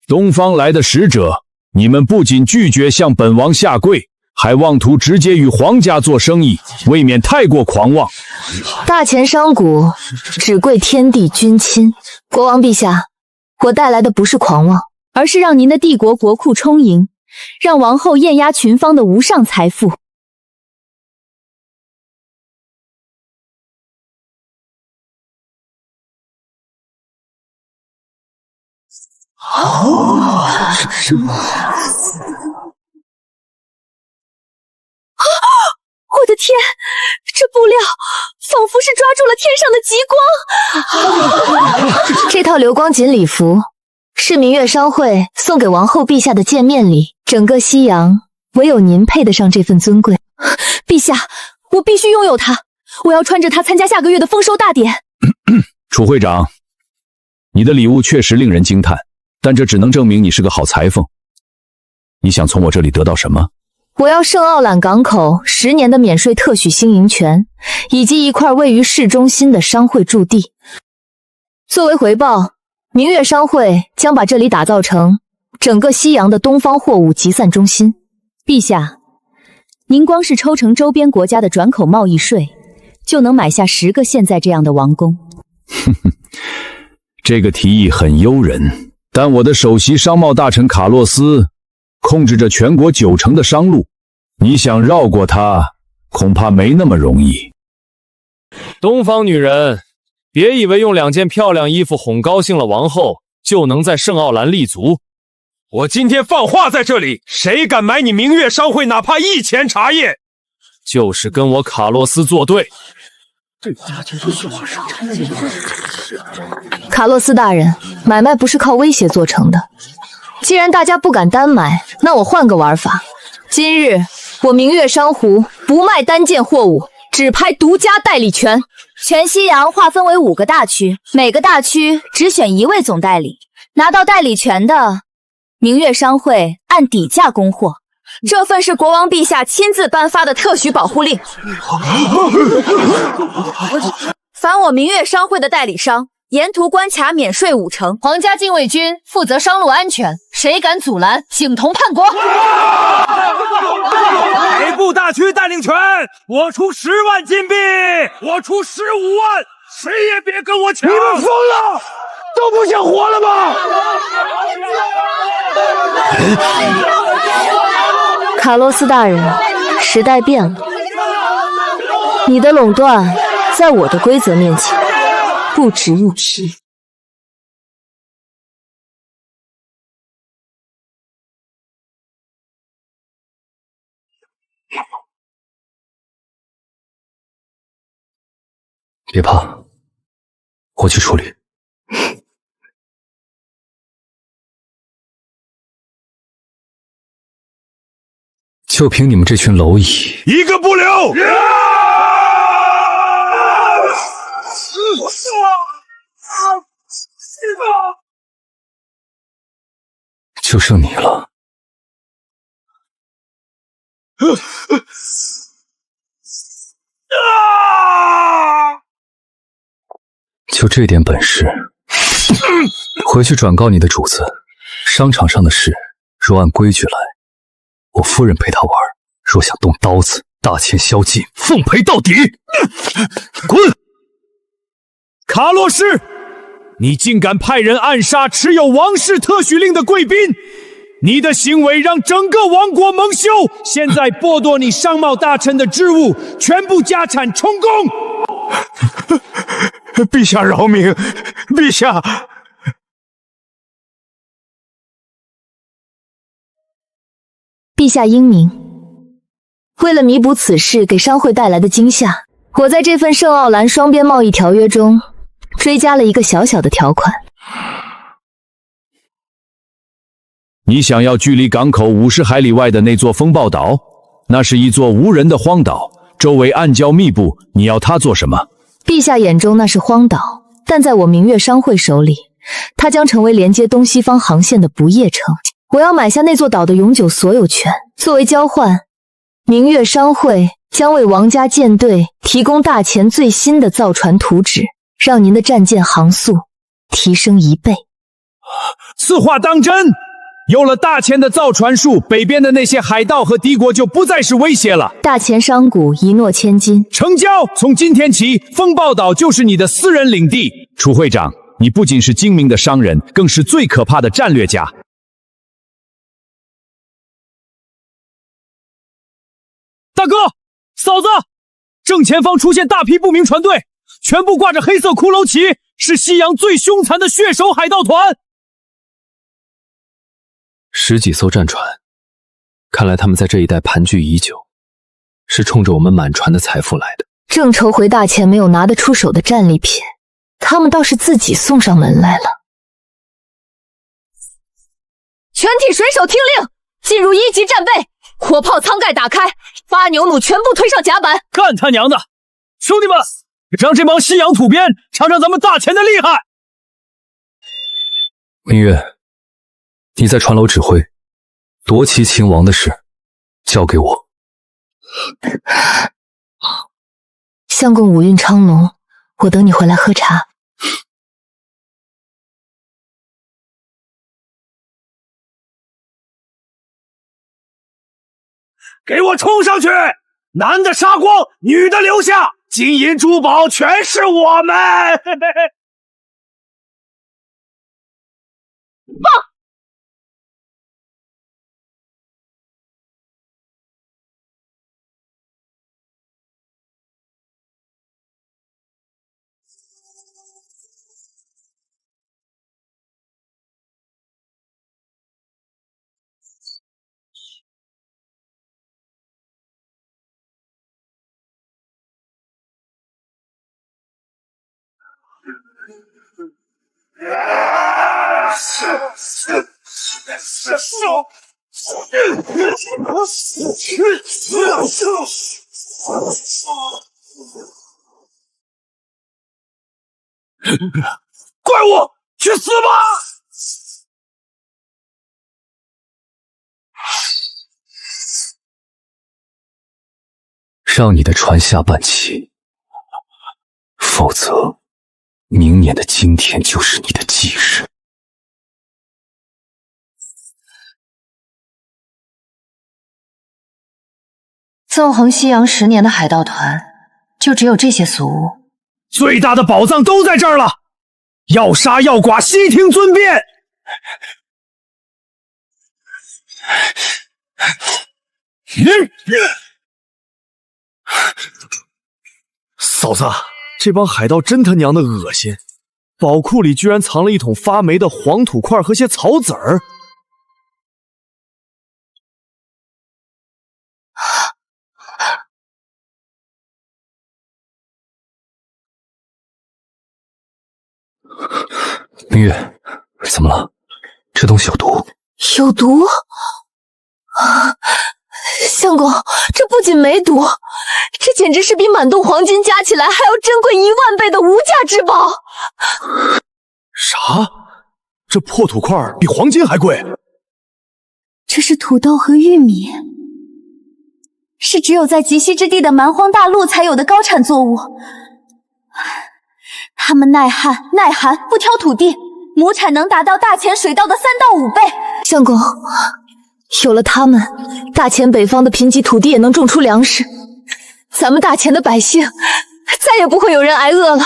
东方来的使者，你们不仅拒绝向本王下跪，还妄图直接与皇家做生意，未免太过狂妄。大钱商贾，只跪天地君亲。国王陛下，我带来的不是狂妄，而是让您的帝国国库充盈，让王后艳压群芳的无上财富。我的天，这布料仿佛是抓住了天上的极光。这套流光锦礼服是明月商会送给王后陛下的见面礼，整个西洋唯有您配得上这份尊贵。陛下，我必须拥有它，我要穿着它参加下个月的丰收大典。楚会长，你的礼物确实令人惊叹，但这只能证明你是个好裁缝。你想从我这里得到什么？我要圣奥览港口10年的免税特许经营权，以及一块位于市中心的商会驻地。作为回报，明月商会将把这里打造成整个西洋的东方货物集散中心。陛下，您光是抽成周边国家的转口贸易税，就能买下10个现在这样的王宫。这个提议很诱人，但我的首席商贸大臣卡洛斯控制着全国90%的商路，你想绕过他，恐怕没那么容易。东方女人，别以为用2件漂亮衣服哄高兴了王后，就能在圣奥兰立足。我今天放话在这里，谁敢买你明月商会哪怕1钱茶叶，就是跟我卡洛斯作对。卡洛斯大人，买卖不是靠威胁做成的。既然大家不敢单买，那我换个玩法。今日我明月商湖不卖单件货物，只拍独家代理权。全西洋划分为5个大区，每个大区只选1位总代理，拿到代理权的，明月商会按底价供货。这份是国王陛下亲自颁发的特许保护令。凡我明月商会的代理商，沿途关卡免税5成，皇家禁卫军负责商路安全，谁敢阻拦，景同叛国。北部大区带领权，我出10万金币，我出15万，谁也别跟我抢！你们疯了，都不想活了吗？卡洛斯大人，时代变了，你的垄断在我的规则面前不值一提。别怕，我去处理。就凭你们这群蝼蚁，一个不留！就剩你了。就这点本事，回去转告你的主子，商场上的事若按规矩来，我夫人陪他玩，若想动刀子，大钱宵禁，奉陪到底。滚！卡洛斯，你竟敢派人暗杀持有王室特许令的贵宾，你的行为让整个王国蒙羞。现在剥夺你商贸大臣的职务，全部家产充公。陛下饶命！陛下！陛下英明，为了弥补此事给商会带来的惊吓，我在这份圣奥兰双边贸易条约中追加了一个小小的条款。你想要距离港口50海里外的那座风暴岛？那是一座无人的荒岛，周围暗礁密布，你要它做什么？陛下眼中那是荒岛，但在我明月商会手里，它将成为连接东西方航线的不夜城。我要买下那座岛的永久所有权，作为交换，明月商会将为王家舰队提供大前最新的造船图纸，让您的战舰航速提升1倍。此话当真？有了大钱的造船术，北边的那些海盗和敌国就不再是威胁了。大钱商贾一诺千金，成交！从今天起，风暴岛就是你的私人领地。楚会长，你不仅是精明的商人，更是最可怕的战略家。大哥，嫂子，正前方出现大批不明船队，全部挂着黑色骷髅旗，是西洋最凶残的血手海盗团。10几艘战船，看来他们在这一带盘踞已久，是冲着我们满船的财富来的。正愁回大钱没有拿得出手的战利品，他们倒是自己送上门来了。全体水手听令，进入1级战备，火炮舱盖打开，发牛弩全部推上甲板。干他娘的！兄弟们，让这帮西洋土鳖尝尝咱们大钱的厉害！明月，你在船楼指挥，夺旗秦王的事交给我。相公武运昌隆，我等你回来喝茶。给我冲上去！男的杀光，女的留下，金银珠宝全是我们！放！怪物，去死吧！让你的船下半旗，否则明年的今天就是你的忌日。纵横西洋10年的海盗团，就只有这些俗物。最大的宝藏都在这儿了，要杀要剐，悉听尊便。嫂子，这帮海盗真他娘的恶心！宝库里居然藏了一桶发霉的黄土块和些草籽儿。明月，怎么了？这东西有毒。有毒？相公，这不仅没毒，这简直是比满洞黄金加起来还要珍贵1万倍的无价之宝。啥？这破土块比黄金还贵？这是土豆和玉米，是只有在极西之地的蛮荒大陆才有的高产作物。它们耐旱、耐寒，不挑土地，亩产能达到大钱水稻的3到5倍。相公，有了它们，大钱北方的贫瘠土地也能种出粮食，咱们大钱的百姓再也不会有人挨饿了。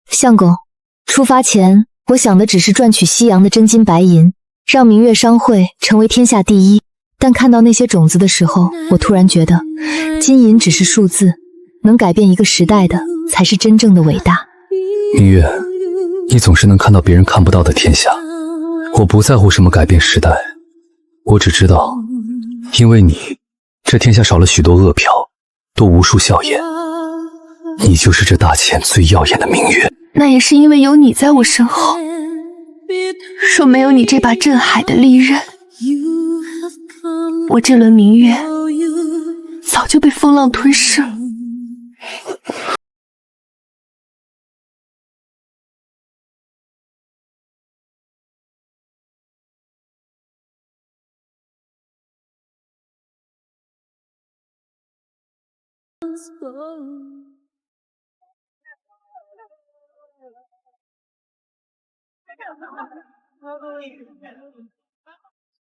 相公，出发前，我想的只是赚取西洋的真金白银，让明月商会成为天下第一。但看到那些种子的时候，我突然觉得，金银只是数字，能改变一个时代的，才是真正的伟大。明月，你总是能看到别人看不到的天下。我不在乎什么改变时代，我只知道，因为你，这天下少了许多恶殍，多无数笑颜。你就是这大钱最耀眼的明月。那也是因为有你在我身后。若没有你这把镇海的利刃，我这轮明月早就被风浪吞噬了。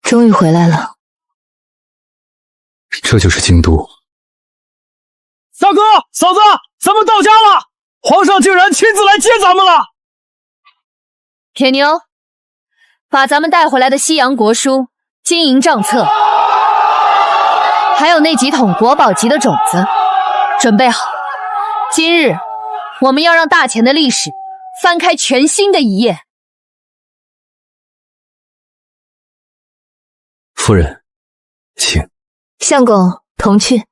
终于回来了。这就是京都。大哥、嫂子，咱们到家了！皇上竟然亲自来接咱们了！铁牛，把咱们带回来的西洋国书、金银账册，还有那几桶国宝级的种子，准备好。今日，我们要让大钱的历史翻开全新的一页。夫人，请。相公同去。